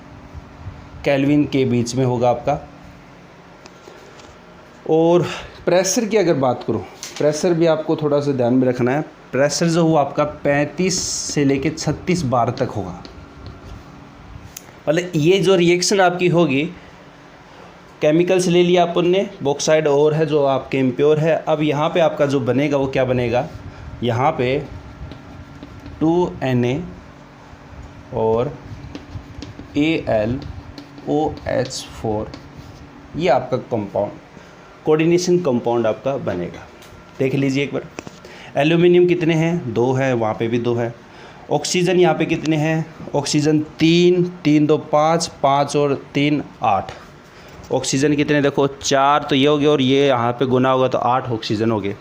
केल्विन के बीच में होगा आपका। और प्रेशर की अगर बात करूँ, प्रेशर भी आपको थोड़ा सा ध्यान में रखना है। प्रेशर जो हुआ आपका 35 से लेके 36 बार तक होगा। मतलब ये जो रिएक्शन आपकी होगी, केमिकल्स ले लिया अपन ने, बॉक्साइड और है जो आपके इम्प्योर है। अब यहाँ पे आपका जो बनेगा वो क्या बनेगा, यहाँ पे 2Na और AlOH4, ये आपका कंपाउंड, कोऑर्डिनेशन कंपाउंड आपका बनेगा। देख लीजिए एक बार, एल्यूमिनियम कितने हैं, 2 है, वहाँ पे भी 2 है। ऑक्सीजन यहाँ पे कितने हैं, ऑक्सीजन 3, 3 2 5, 5 और 3 8। ऑक्सीजन कितने, देखो 4 तो ये हो गया और ये यहाँ पे गुना होगा तो 8 ऑक्सीजन हो गए।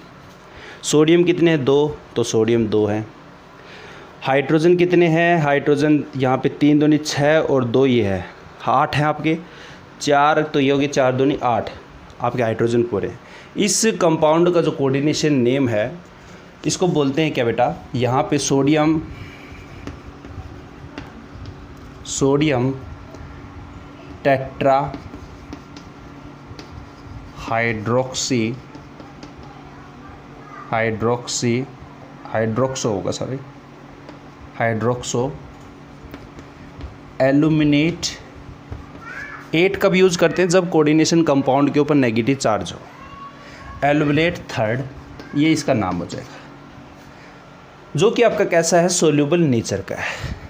सोडियम कितने हैं, 2, तो सोडियम 2 है। हाइड्रोजन कितने हैं, हाइड्रोजन यहाँ पे 3 दूनी 6 और 2 ये है, 8 हैं आपके। 4 तो ये हो गए, 4 दूनी 8 आपके हाइड्रोजन पूरे। इस कंपाउंड का जो कोऑर्डिनेशन नेम है इसको बोलते हैं क्या बेटा, यहाँ पे सोडियम टेट्रा हाइड्रोक्सो एल्यूमिनेट। 8 कब यूज़ करते हैं, जब कोऑर्डिनेशन कंपाउंड के ऊपर नेगेटिव चार्ज हो। एल्यूमिनेट थर्ड, ये इसका नाम हो जाएगा, जो कि आपका कैसा है, सोल्यूबल नेचर का है।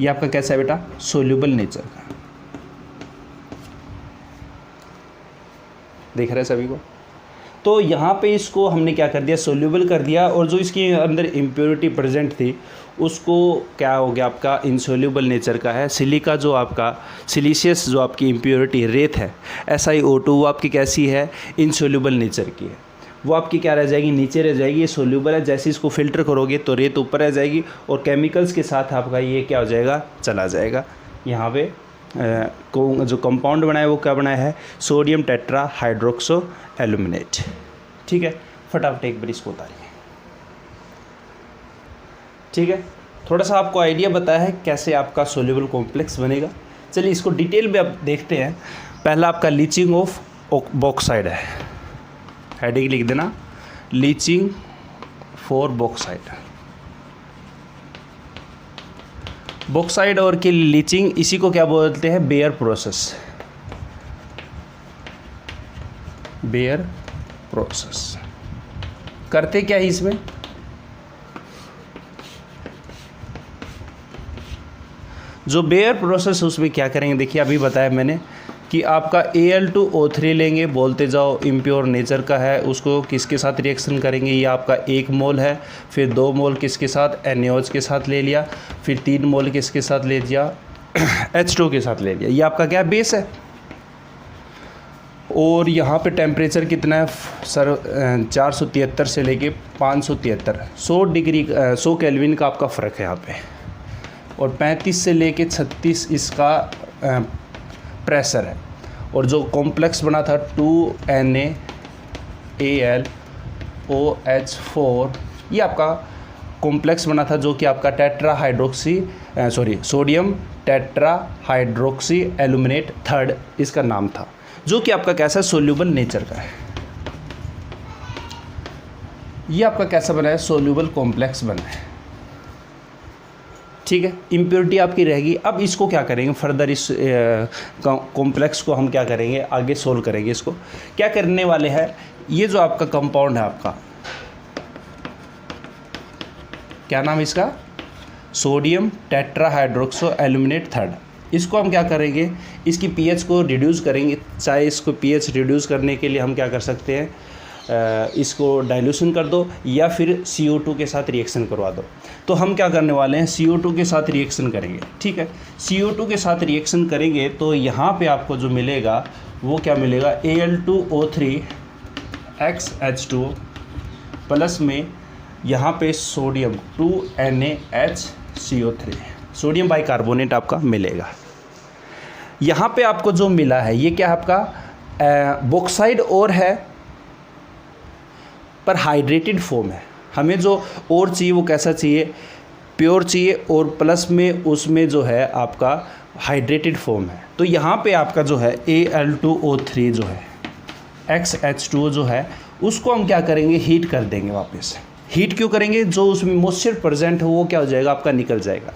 ये आपका कैसा है बेटा, सोल्यूबल नेचर का। देख रहे हैं सभी को। तो यहाँ पे इसको हमने क्या कर दिया, सोल्यूबल कर दिया, और जो इसके अंदर इम्प्योरिटी प्रेजेंट थी उसको क्या हो गया आपका, इनसोल्यूबल नेचर का है। सिलिका जो आपका सिलिशियस जो आपकी इम्प्योरिटी रेत है, SiO2 वो आपकी कैसी है, इनसोल्यूबल नेचर की है। वो आपकी क्या रह जाएगी, नीचे रह जाएगी। ये सोल्यूबल है, जैसे इसको फिल्टर करोगे तो रेत ऊपर रह जाएगी और केमिकल्स के साथ आपका ये क्या हो जाएगा, चला जाएगा। यहाँ पे जो कंपाउंड बनाया वो क्या बनाया है, सोडियम टेट्रा हाइड्रोक्सो एल्यूमिनेट। ठीक है, फटाफट एक बार इसको उतारिए। ठीक है, थोड़ा सा आपको आइडिया बताया है कैसे आपका सोल्यूबल कॉम्प्लेक्स बनेगा। चलिए इसको डिटेल में अब देखते हैं। पहला आपका लीचिंग ऑफ बॉक्साइड है, हेडिंग लिख देना, लीचिंग फॉर बॉक्साइड। बॉक्साइड और की लीचिंग, इसी को क्या बोलते हैं, बेयर प्रोसेस। बेयर प्रोसेस करते क्या है इसमें, जो बेयर प्रोसेस उसमें क्या करेंगे, देखिए अभी बताया मैंने कि आपका Al2O3 लेंगे, बोलते जाओ इम्प्योर नेचर का है, उसको किसके साथ रिएक्शन करेंगे, ये आपका 1 मोल है, फिर 2 मोल किसके साथ, NaOH के साथ ले लिया, फिर 3 मोल किसके साथ ले लिया, H2 के साथ ले लिया। ये आपका क्या बेस है। और यहाँ पे टेम्परेचर कितना है सर, 473 से लेके 573, 100 डिग्री 100 केल्विन का आपका फ़र्क है यहाँ पे। और 35 से लेके 36 इसका प्रेशर है। और जो कॉम्प्लेक्स बना था 2NaAlOH4, ये आपका कॉम्प्लेक्स बना था जो कि आपका sodium tetra hydroxy aluminate third इसका नाम था, जो कि आपका कैसा सोल्यूबल नेचर का है। ये आपका कैसा बना है, सोल्यूबल कॉम्प्लेक्स बना है। ठीक है, इम्प्योरिटी आपकी रहेगी। अब इसको क्या करेंगे फर्दर, इस कॉम्प्लेक्स को हम क्या करेंगे, आगे सोल्व करेंगे। इसको क्या करने वाले हैं, ये जो आपका कंपाउंड है, आपका क्या नाम है इसका, सोडियम टेट्राहाइड्रोक्सो एल्यूमिनेट थर्ड। इसको हम क्या करेंगे, इसकी पीएच को रिड्यूस करेंगे। चाहे इसको पीएच रिड्यूस करने के लिए हम क्या कर सकते हैं, इसको डाइल्यूशन कर दो या फिर CO2 के साथ रिएक्शन करवा दो। तो हम क्या करने वाले हैं, CO2 के साथ रिएक्शन करेंगे। ठीक है, CO2 के साथ रिएक्शन करेंगे तो यहाँ पे आपको जो मिलेगा वो क्या मिलेगा, Al2O3XH2 प्लस में यहाँ पे सोडियम 2NaHCO3, सोडियम बाइकार्बोनेट आपका मिलेगा। यहाँ पे आपको जो मिला है ये क्या आपका बॉक्साइड और है पर हाइड्रेटेड फॉर्म है। हमें जो और चाहिए वो कैसा चाहिए, प्योर चाहिए, और प्लस में उसमें जो है आपका हाइड्रेटेड फॉर्म है। तो यहाँ पे आपका जो है Al2O3 जो है XH2 जो है उसको हम क्या करेंगे, हीट कर देंगे वापस। हीट क्यों करेंगे, जो उसमें मॉइस्चर प्रेजेंट हो वो क्या हो जाएगा आपका, निकल जाएगा।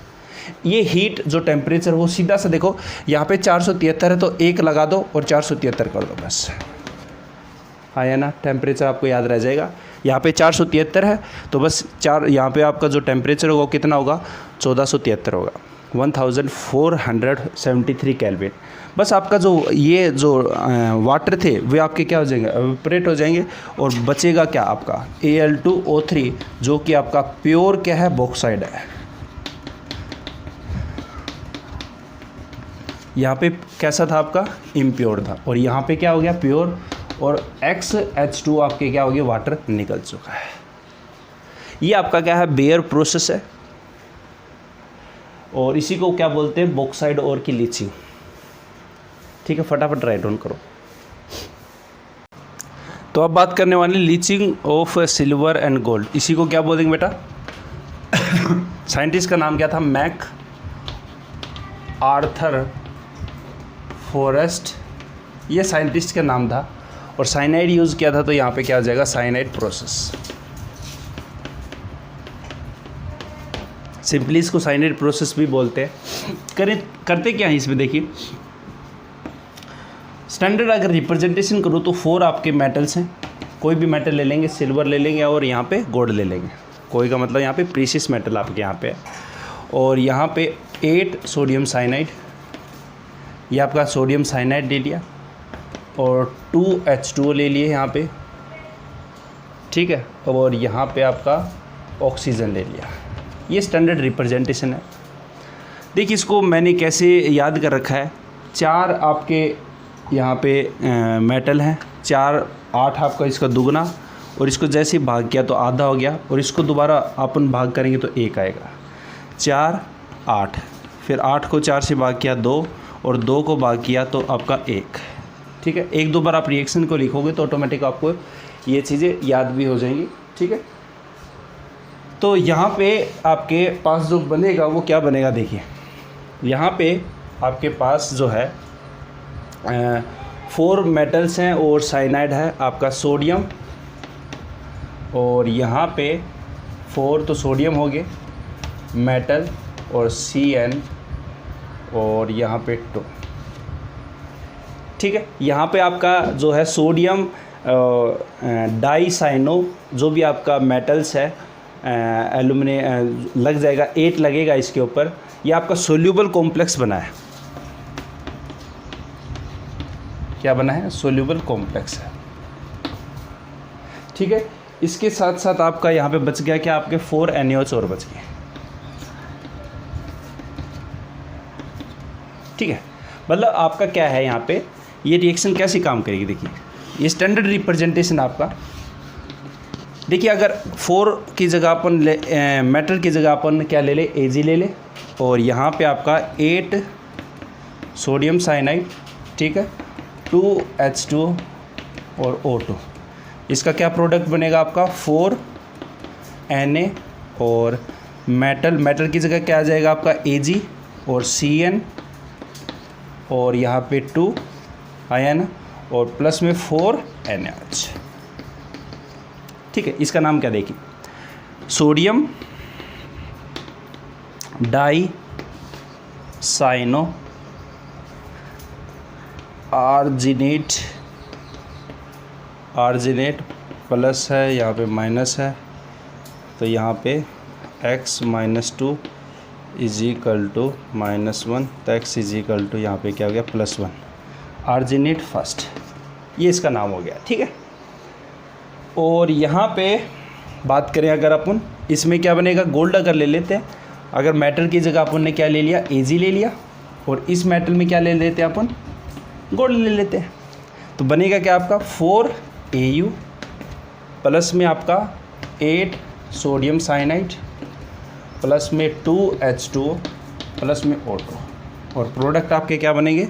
ये हीट जो टेम्परेचर वो सीधा सा देखो यहाँ पे 473 है तो 1 लगा दो और 473 कर दो बस, आया ना, टेम्परेचर आपको याद रह जाएगा। यहाँ पे 473 है तो बस 4, यहाँ पे आपका जो टेम्परेचर होगा कितना होगा, 1473 होगा, 1473 केल्विन। बस आपका जो ये जो वाटर थे वे आपके क्या हो जाएंगे, एवेपोरेट हो जाएंगे, और बचेगा क्या आपका Al2O3 जो कि आपका प्योर क्या है, बॉक्साइड है। यहाँ पे कैसा था आपका, इम्प्योर था, और यहाँ पे क्या हो गया, प्योर, और XH2 आपके क्या हो गया, वाटर निकल चुका है। ये आपका क्या है, बेयर प्रोसेस है, और इसी को क्या बोलते हैं, बॉक्साइड ओर की लीचिंग। ठीक है, फटाफट राइट डाउन करो। तो अब बात करने वाले leaching of silver and gold. इसी को क्या बोलेंगे बेटा, साइंटिस्ट का नाम क्या था, मैक आर्थर फॉरेस्ट, ये साइंटिस्ट का नाम था, और साइनाइड यूज़ किया था, तो यहाँ पे क्या हो जाएगा, साइनाइड प्रोसेस। सिंपली इसको साइनाइड प्रोसेस भी बोलते हैं। करते क्या है इसमें, देखिए स्टैंडर्ड अगर रिप्रेजेंटेशन करो तो 4 आपके मेटल्स हैं, कोई भी मेटल ले लेंगे, सिल्वर ले लेंगे और यहाँ पे गोल्ड ले लेंगे, कोई का मतलब यहाँ पे प्रीशियस मेटल आपके यहाँ पे है, और यहाँ पे 8 सोडियम साइनाइड, ये आपका सोडियम साइनाइड ले लिया, और 2H2O ले लिए यहाँ पे, ठीक है, और यहाँ पे आपका ऑक्सीजन ले लिया। ये स्टैंडर्ड रिप्रेजेंटेशन है। देखिए इसको मैंने कैसे याद कर रखा है, 4 आपके यहाँ पे मेटल हैं, 4 8 आपका इसका दुगना, और इसको जैसे ही भाग किया तो आधा हो गया, और इसको दोबारा अपन भाग करेंगे तो 1 आएगा, 4 8, फिर 8 को 4 से भाग किया 2, और 2 को भाग किया तो आपका 1। ठीक है, 1-2 बार आप रिएक्शन को लिखोगे तो ऑटोमेटिक आपको ये चीज़ें याद भी हो जाएंगी। ठीक है, तो यहाँ पे आपके पास जो बनेगा वो क्या बनेगा, देखिए यहाँ पे आपके पास जो है 4 मेटल्स हैं और साइनाइड है आपका सोडियम, और यहाँ पे 4 तो सोडियम हो गए, मेटल और CN, और यहाँ पे 2। ठीक है, यहाँ पे आपका जो है सोडियम डाइसाइनो जो भी आपका मेटल्स है एल्यूमिनियम लग जाएगा, 8 लगेगा इसके ऊपर। ये आपका सोल्यूबल कॉम्प्लेक्स बना है, क्या बना है, सोल्यूबल कॉम्प्लेक्स है। ठीक है, इसके साथ साथ आपका यहाँ पे बच गया क्या, आपके 4 NaOH और बच गए। ठीक है, मतलब आपका क्या है यहाँ पे, ये रिएक्शन कैसे काम करेगी, देखिए ये स्टैंडर्ड रिप्रेजेंटेशन आपका। देखिए अगर 4 की जगह अपन मेटल की जगह अपन क्या ले ले, Ag ले ले, और यहाँ पे आपका 8 सोडियम साइनाइड, ठीक है, 2H2 और O2, इसका क्या प्रोडक्ट बनेगा आपका 4 Na, और मेटल की जगह क्या आ जाएगा आपका Ag और CN, और यहाँ पे 2 आया ना, और प्लस में 4 NaOH। ठीक है, इसका नाम क्या, देखिए सोडियम डाई साइनो आर्जिनेट प्लस है, यहाँ पे माइनस है, तो यहाँ पे x - 2 = -1, तो x = यहाँ पे क्या हो गया, +1, आर्जिनेट फर्स्ट, ये इसका नाम हो गया। ठीक है, और यहाँ पे बात करें अगर अपन इसमें क्या बनेगा, गोल्ड अगर ले लेते हैं, अगर मेटल की जगह अपन ने क्या ले लिया, Ag ले लिया, और इस मेटल में क्या ले लेते हैं अपन, गोल्ड ले लेते हैं। तो बनेगा क्या आपका 4Au प्लस में आपका 8 सोडियम साइनाइड प्लस में 2H2O प्लस में O2 और प्रोडक्ट आपके क्या बनेंगे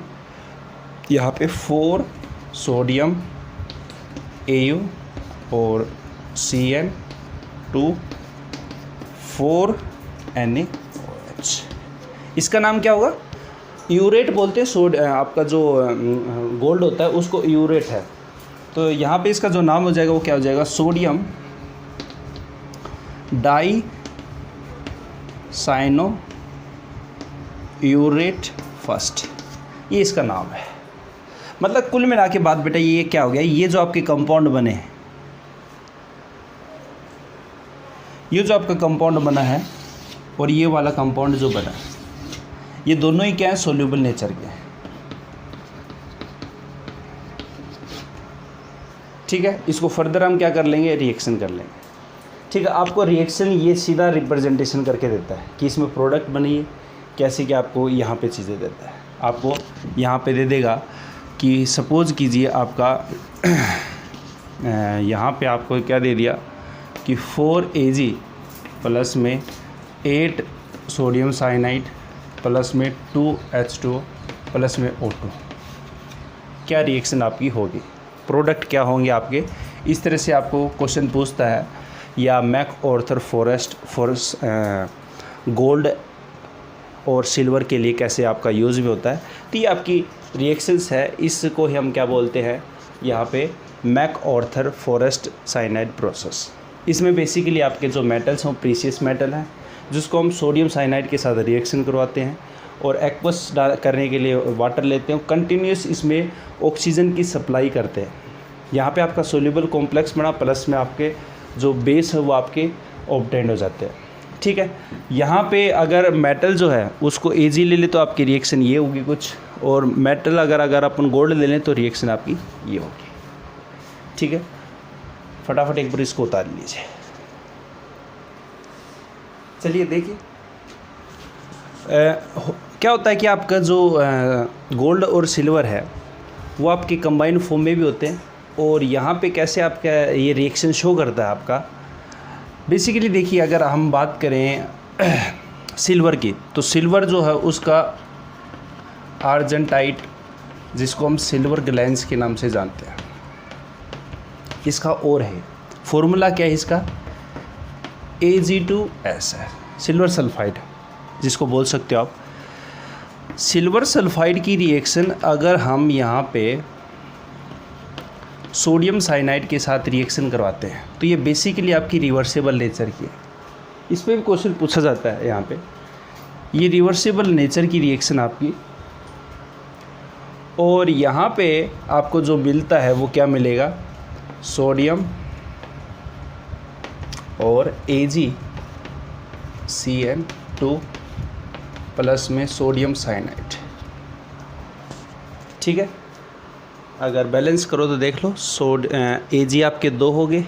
यहाँ पे 4 सोडियम Au और Cn2 4 NaOH। इसका नाम क्या होगा? यूरेट बोलते हैं। आपका जो गोल्ड होता है उसको यूरेट है। तो यहाँ पे इसका जो नाम हो जाएगा वो क्या हो जाएगा? Sodium dicyanoaurate first, ये इसका नाम है। मतलब कुल मिला के बात बेटा ये क्या हो गया, ये जो आपके कंपाउंड बने हैं, ये जो आपका कंपाउंड बना है और ये वाला कंपाउंड जो बना है, ये दोनों ही क्या है? सोल्यूबल नेचर के हैं। ठीक है, इसको फर्दर हम क्या कर लेंगे? रिएक्शन कर लेंगे। ठीक है, आपको रिएक्शन ये सीधा रिप्रेजेंटेशन करके देता है कि इसमें प्रोडक्ट बनी है कैसे, कि आपको यहाँ पे चीज़ें देता है। आपको यहाँ पे दे देगा कि सपोज़ कीजिए आपका यहाँ पे आपको क्या दे दिया कि 4Ag प्लस में 8 सोडियम साइनाइड प्लस में 2H2O प्लस में O2, क्या रिएक्शन आपकी होगी, प्रोडक्ट क्या होंगे आपके। इस तरह से आपको क्वेश्चन पूछता है। या मैक ऑर्थर फॉरेस्ट गोल्ड और सिल्वर के लिए कैसे आपका यूज़ भी होता है। तो ये आपकी रिएक्शंस है, इसको ही हम क्या बोलते हैं यहाँ पे MacArthur Forrest cyanide process. इसमें बेसिकली आपके जो मेटल्स हैं प्रीशियस मेटल हैं, जिसको हम सोडियम साइनाइड के साथ रिएक्शन करवाते हैं और एक्वस करने के लिए वाटर लेते हैं, कंटिन्यूस इसमें ऑक्सीजन की सप्लाई करते हैं। यहाँ पे आपका सोल्यूबल कॉम्प्लेक्स बना, प्लस में आपके जो बेस है वो आपके ऑब्टेंड हो जाते हैं। ठीक है, यहाँ पे अगर मेटल जो है उसको Ag ले ले तो आपकी रिएक्शन ये होगी कुछ, और मेटल अगर अपन गोल्ड ले लें तो रिएक्शन आपकी ये होगी। ठीक है, फटाफट एक बार इसको उतार लीजिए। चलिए देखिए क्या होता है कि आपका जो गोल्ड और सिल्वर है वो आपके कंबाइंड फॉर्म में भी होते हैं। और यहाँ पे कैसे आपका ये रिएक्शन शो करता है आपका, बेसिकली देखिए अगर हम बात करें सिल्वर की, तो सिल्वर जो है उसका आर्जेंटाइट, जिसको हम सिल्वर ग्लैंस के नाम से जानते हैं, इसका और है फॉर्मूला क्या है इसका? Ag2S है, सिल्वर सल्फाइड जिसको बोल सकते हो आप। सिल्वर सल्फाइड की रिएक्शन अगर हम यहाँ पे सोडियम साइनाइड के साथ रिएक्शन करवाते हैं तो ये बेसिकली आपकी रिवर्सिबल नेचर की है। इस पर भी क्वेश्चन पूछा जाता है यहाँ पे, ये रिवर्सिबल नेचर की रिएक्शन आपकी। और यहाँ पे आपको जो मिलता है वो क्या मिलेगा? सोडियम और AgCN2 प्लस में सोडियम साइनाइड। ठीक है, अगर बैलेंस करो तो देख लो, Ag आपके 2 हो गए,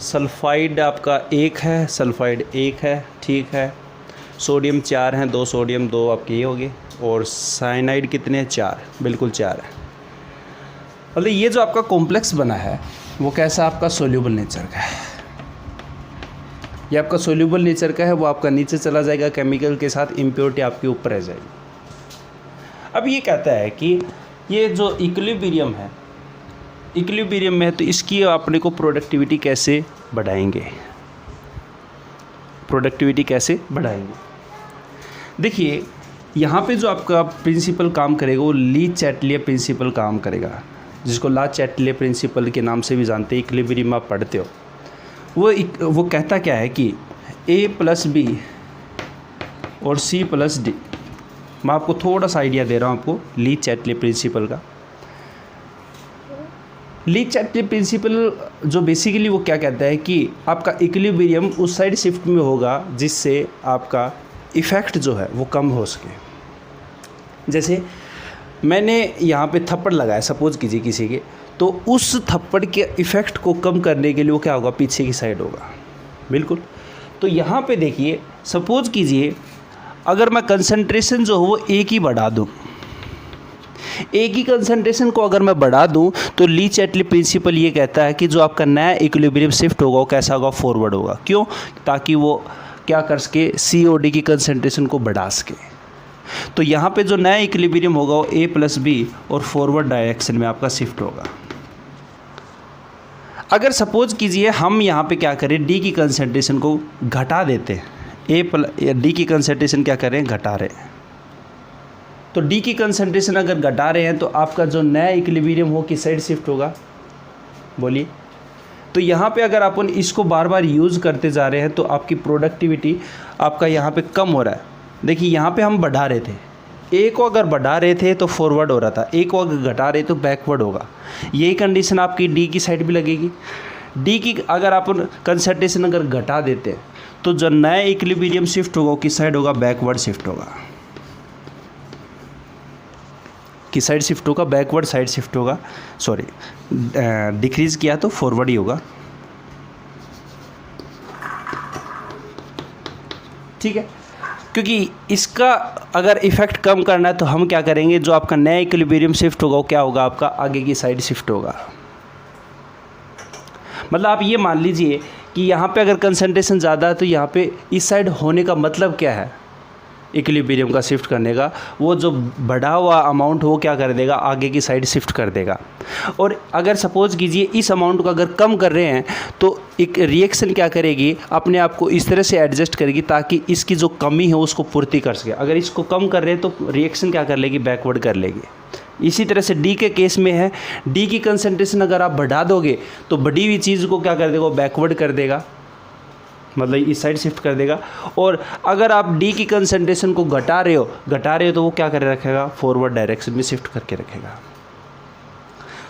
सल्फाइड आपका 1 है, सल्फाइड 1 है, ठीक है, सोडियम 4 हैं, 2 सोडियम 2 आपके ये हो गए, और साइनाइड कितने? 4, बिल्कुल 4 है। मतलब ये जो आपका कॉम्प्लेक्स बना है वो कैसा आपका सोल्यूबल नेचर का है। ये आपका सोल्यूबल नेचर का है, वो आपका नीचे चला जाएगा केमिकल के साथ, इम्प्योरिटी आपके ऊपर रह जाएगी। अब ये कहता है कि ये जो इक्विलिब्रियम है, इक्विलिब्रियम में है, तो इसकी अपने को प्रोडक्टिविटी कैसे बढ़ाएंगे, प्रोडक्टिविटी कैसे बढ़ाएंगे। देखिए यहाँ पे जो आपका प्रिंसिपल काम करेगा वो ली चैटलियर प्रिंसिपल काम करेगा, जिसको ला चैटलियर प्रिंसिपल के नाम से भी जानते हैं, इक्विलिब्रियम आप पढ़ते हो। वो कहता क्या है कि A + B और C + D, मैं आपको थोड़ा सा आइडिया दे रहा हूँ आपको ली चैटलियर प्रिंसिपल का। ली चैटलियर प्रिंसिपल जो बेसिकली वो क्या कहता है कि आपका इक्विलिब्रियम उस साइड शिफ्ट में होगा जिससे आपका इफ़ेक्ट जो है वो कम हो सके। जैसे मैंने यहाँ पे थप्पड़ लगाया सपोज कीजिए किसी के, तो उस थप्पड़ के इफ़ेक्ट को कम करने के लिए वो क्या होगा? पीछे की साइड होगा, बिल्कुल। तो यहाँ पे देखिए सपोज कीजिए अगर मैं कंसंट्रेशन जो हो वो 1 ही बढ़ा दूँ, एक ही कंसंट्रेशन को अगर मैं बढ़ा दूं तो ली चैटली प्रिंसिपल ये कहता है कि जो आपका नया इक्विलिब्रियम शिफ्ट होगा वो कैसा होगा, फॉरवर्ड होगा। क्यों? ताकि वो क्या कर सके, COD की कंसंट्रेशन को बढ़ा सके। तो यहाँ पे जो नया इक्विलिब्रियम होगा वो A+B और फॉरवर्ड डायरेक्शन में आपका शिफ्ट होगा। अगर सपोज कीजिए हम यहाँ पे क्या करें, D की कंसंट्रेशन को घटा देते हैं, D की कंसंट्रेशन क्या करें, घटा रहे हैं। तो D की कंसंट्रेशन अगर घटा रहे हैं तो आपका जो नया इक्विलिब्रियम हो किस साइड शिफ्ट होगा, बोलिए। तो यहाँ पे अगर अपन इसको बार बार यूज़ करते जा रहे हैं तो आपकी प्रोडक्टिविटी आपका यहाँ पे कम हो रहा है। देखिए यहाँ पे हम बढ़ा रहे थे, ए को अगर बढ़ा रहे थे तो फॉरवर्ड हो रहा था, ए को अगर घटा रहे तो बैकवर्ड होगा। यही कंडीशन आपकी डी की साइड भी लगेगी। डी की अगर आप कंसंट्रेशन अगर घटा देते हैं तो जो नया इक्विलिब्रियम शिफ्ट होगा किस साइड होगा, बैकवर्ड शिफ्ट होगा। किस साइड शिफ्ट होगा, बैकवर्ड साइड शिफ्ट होगा। सॉरी, डिक्रीज़ किया तो फॉरवर्ड ही होगा। ठीक है, क्योंकि इसका अगर इफ़ेक्ट कम करना है तो हम क्या करेंगे, जो आपका नया इक्विलिब्रियम शिफ्ट होगा वो क्या होगा, आपका आगे की साइड शिफ्ट होगा। मतलब आप ये मान लीजिए कि यहाँ पे अगर कंसंट्रेशन ज़्यादा है तो यहाँ पे इस साइड होने का मतलब क्या है, इक्विलिब्रियम का शिफ्ट करने का, वो जो बढ़ा हुआ अमाउंट वो क्या कर देगा, आगे की साइड शिफ्ट कर देगा। और अगर सपोज कीजिए इस अमाउंट को अगर कम कर रहे हैं तो एक रिएक्शन क्या करेगी, अपने आप को इस तरह से एडजस्ट करेगी ताकि इसकी जो कमी है उसको पूर्ति कर सके। अगर इसको कम कर रहे हैं तो रिएक्शन क्या कर लेगी, बैकवर्ड कर लेगी। इसी तरह से डी के केस में है, डी की कंसंट्रेशन अगर आप बढ़ा दोगे तो बढ़ी हुई चीज़ को क्या कर देगा, बैकवर्ड कर देगा, मतलब इस साइड शिफ्ट कर देगा। और अगर आप डी की कंसंट्रेशन को घटा रहे हो तो वो क्या कर रखेगा, फॉरवर्ड डायरेक्शन में शिफ्ट करके रखेगा।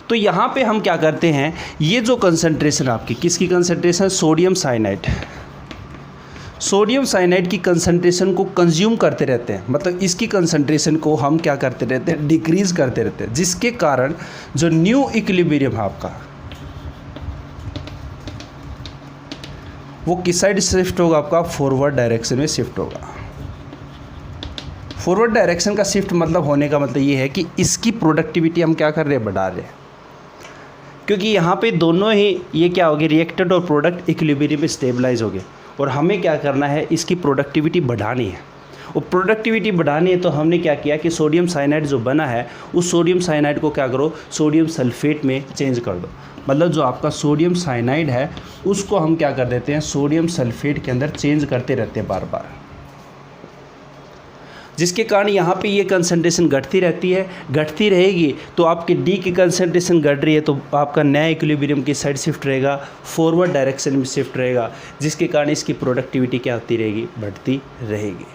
तो यहाँ पे हम क्या करते हैं, ये जो कंसंट्रेशन आपकी किसकी concentration, sodium cyanide, sodium cyanide की कंसंट्रेशन को कंज्यूम करते रहते हैं। मतलब इसकी कंसंट्रेशन को हम क्या करते रहते हैं, डिक्रीज़ करते रहते हैं, जिसके कारण जो न्यू इक्विलिब्रियम है आपका वो किस साइड शिफ्ट होगा, आपका फॉरवर्ड डायरेक्शन में शिफ्ट होगा। फॉरवर्ड डायरेक्शन का शिफ्ट मतलब होने का मतलब ये है कि इसकी प्रोडक्टिविटी हम क्या कर रहे हैं, बढ़ा रहे हैं। क्योंकि यहाँ पे दोनों ही ये क्या होगी, रिएक्टेंट और प्रोडक्ट इक्विलिब्रियम में स्टेबलाइज हो गए और हमें क्या करना है, इसकी प्रोडक्टिविटी बढ़ानी है। और प्रोडक्टिविटी बढ़ानी है तो हमने क्या किया कि सोडियम साइनाइड जो बना है उस सोडियम साइनाइड को क्या करो, सोडियम सल्फेट में चेंज कर दो। मतलब जो आपका सोडियम साइनाइड है उसको हम क्या कर देते हैं, सोडियम सल्फेट के अंदर चेंज करते रहते हैं बार बार, जिसके कारण यहाँ पे ये कंसंट्रेशन घटती रहती है, घटती रहेगी। तो आपकी डी की कंसंट्रेशन घट रही है तो आपका नया इक्विलिब्रियम की साइड शिफ्ट रहेगा, फॉरवर्ड डायरेक्शन में शिफ्ट रहेगा, जिसके कारण इसकी प्रोडक्टिविटी क्या होती रहेगी, बढ़ती रहेगी।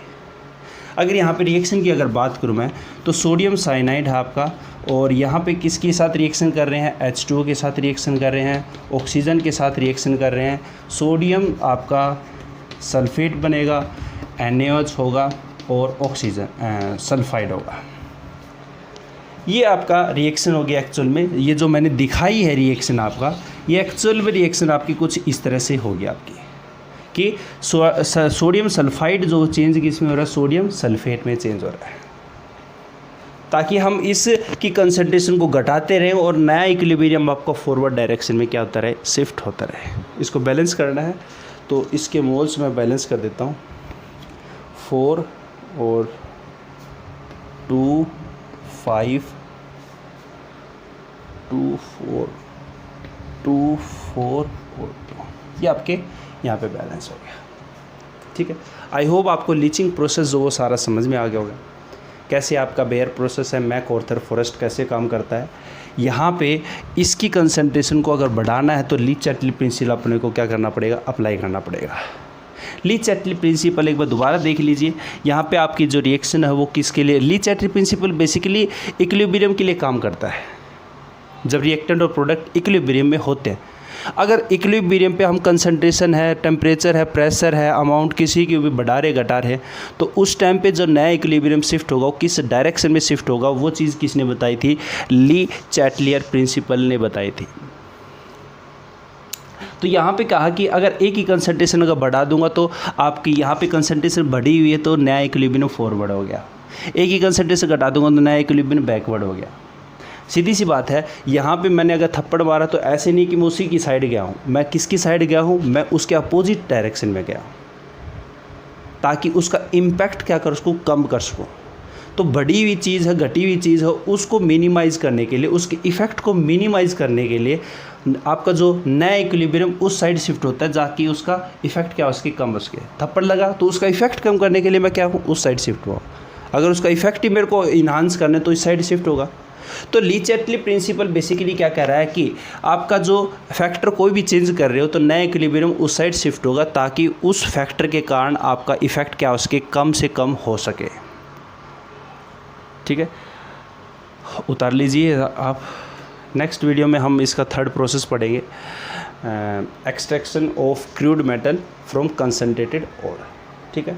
अगर यहाँ पे रिएक्शन की अगर बात करूँ मैं तो सोडियम साइनाइड है आपका, और यहाँ पे किसके साथ रिएक्शन कर रहे हैं, H2O के साथ रिएक्शन कर रहे हैं, ऑक्सीजन के साथ रिएक्शन कर रहे हैं। सोडियम आपका सल्फेट बनेगा, NaOH होगा और ऑक्सीजन सल्फाइड होगा। ये आपका रिएक्शन हो गया एक्चुअल में। ये जो मैंने दिखाई है रिएक्शन आपका, ये एक्चुअल में रिएक्शन आपकी कुछ इस तरह से होगी आपकी कि सोडियम सल्फाइड जो चेंज किस में हो रहा है, सोडियम सल्फेट में चेंज हो रहा है, ताकि हम इस की कंसंट्रेशन को घटाते रहें और नया इक्विलिब्रियम आपको फॉरवर्ड डायरेक्शन में क्या होता रहे, शिफ्ट होता रहे। इसको बैलेंस करना है तो इसके मोल्स मैं बैलेंस कर देता हूँ, 4 और 2 5 2 4 2 4 और 2, ये आपके यहाँ पे बैलेंस हो गया। ठीक है, आई होप आपको लीचिंग प्रोसेस जो वो सारा समझ में आ गया होगा, कैसे आपका बेयर प्रोसेस है, मैकआर्थर फोरेस्ट कैसे काम करता है। यहाँ पे इसकी कंसंट्रेशन को अगर बढ़ाना है तो ली चैटली प्रिंसिपल अपने को क्या करना पड़ेगा, अप्लाई करना पड़ेगा। ली चैटली प्रिंसिपल एक बार दोबारा देख लीजिए। यहाँ पे आपकी जो रिएक्शन है वो किसके लिए, ली चैटली प्रिंसिपल बेसिकली इक्विलिब्रियम के लिए काम करता है। जब रिएक्टेंट और प्रोडक्ट इक्विलिब्रियम में होते हैं, अगर इक्विलिब्रियम पे हम कंसंट्रेशन है, टेम्परेचर है, प्रेशर है, अमाउंट किसी की भी बढ़ा रहे घटा रहे, तो उस टाइम पे जो नया इक्विलिब्रियम शिफ्ट होगा वो किस डायरेक्शन में शिफ्ट होगा, वो चीज़ किसने बताई थी, ली चैटलियर प्रिंसिपल ने बताई थी। तो यहाँ पे कहा कि अगर एक ही कंसंट्रेशन अगर बढ़ा दूंगा तो आपकी यहाँ पे कंसंट्रेशन बढ़ी हुई है तो नया इक्विलिब्रियम फॉरवर्ड हो गया। एक ही कंसंट्रेशन घटा दूंगा तो नया इक्विलिब्रियम बैकवर्ड हो गया। सीधी सी बात है, यहाँ पे मैंने अगर थप्पड़ मारा तो ऐसे नहीं कि मैं उसी की साइड गया हूँ, मैं किसकी साइड गया हूँ, मैं उसके अपोजिट डायरेक्शन में गया हूँ, ताकि उसका इम्पैक्ट क्या कर उसको कम कर सकूँ। तो बढ़ी हुई चीज़ है, घटी हुई चीज़ है, उसको मिनिमाइज़ करने के लिए, उसके इफ़ेक्ट को मिनिमाइज़ करने के लिए आपका जो नया इक्विलिब्रियम उस साइड शिफ्ट होता है, जाकि उसका इफ़ेक्ट क्या उसकी कम हो सके। थप्पड़ लगा तो उसका इफ़ेक्ट कम करने के लिए मैं क्या हूँ, उस साइड शिफ्ट हुआ। अगर उसका इफ़ेक्ट ही मेरे को इन्हांस करना है तो इस साइड शिफ्ट होगा। तो ली चैटली प्रिंसिपल बेसिकली क्या कह रहा है कि आपका जो फैक्टर कोई भी चेंज कर रहे हो तो नया इक्विलिब्रियम उस साइड शिफ्ट होगा, ताकि उस फैक्टर के कारण आपका इफ़ेक्ट क्या उसके कम से कम हो सके। ठीक है, उतार लीजिए आप। नेक्स्ट वीडियो में हम इसका थर्ड प्रोसेस पढ़ेंगे, extraction of crude metal from concentrated ore. ठीक है,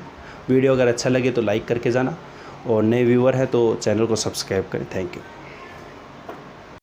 वीडियो अगर अच्छा लगे तो लाइक करके जाना, और नए व्यूअर है तो चैनल को सब्सक्राइब करें। Thank you.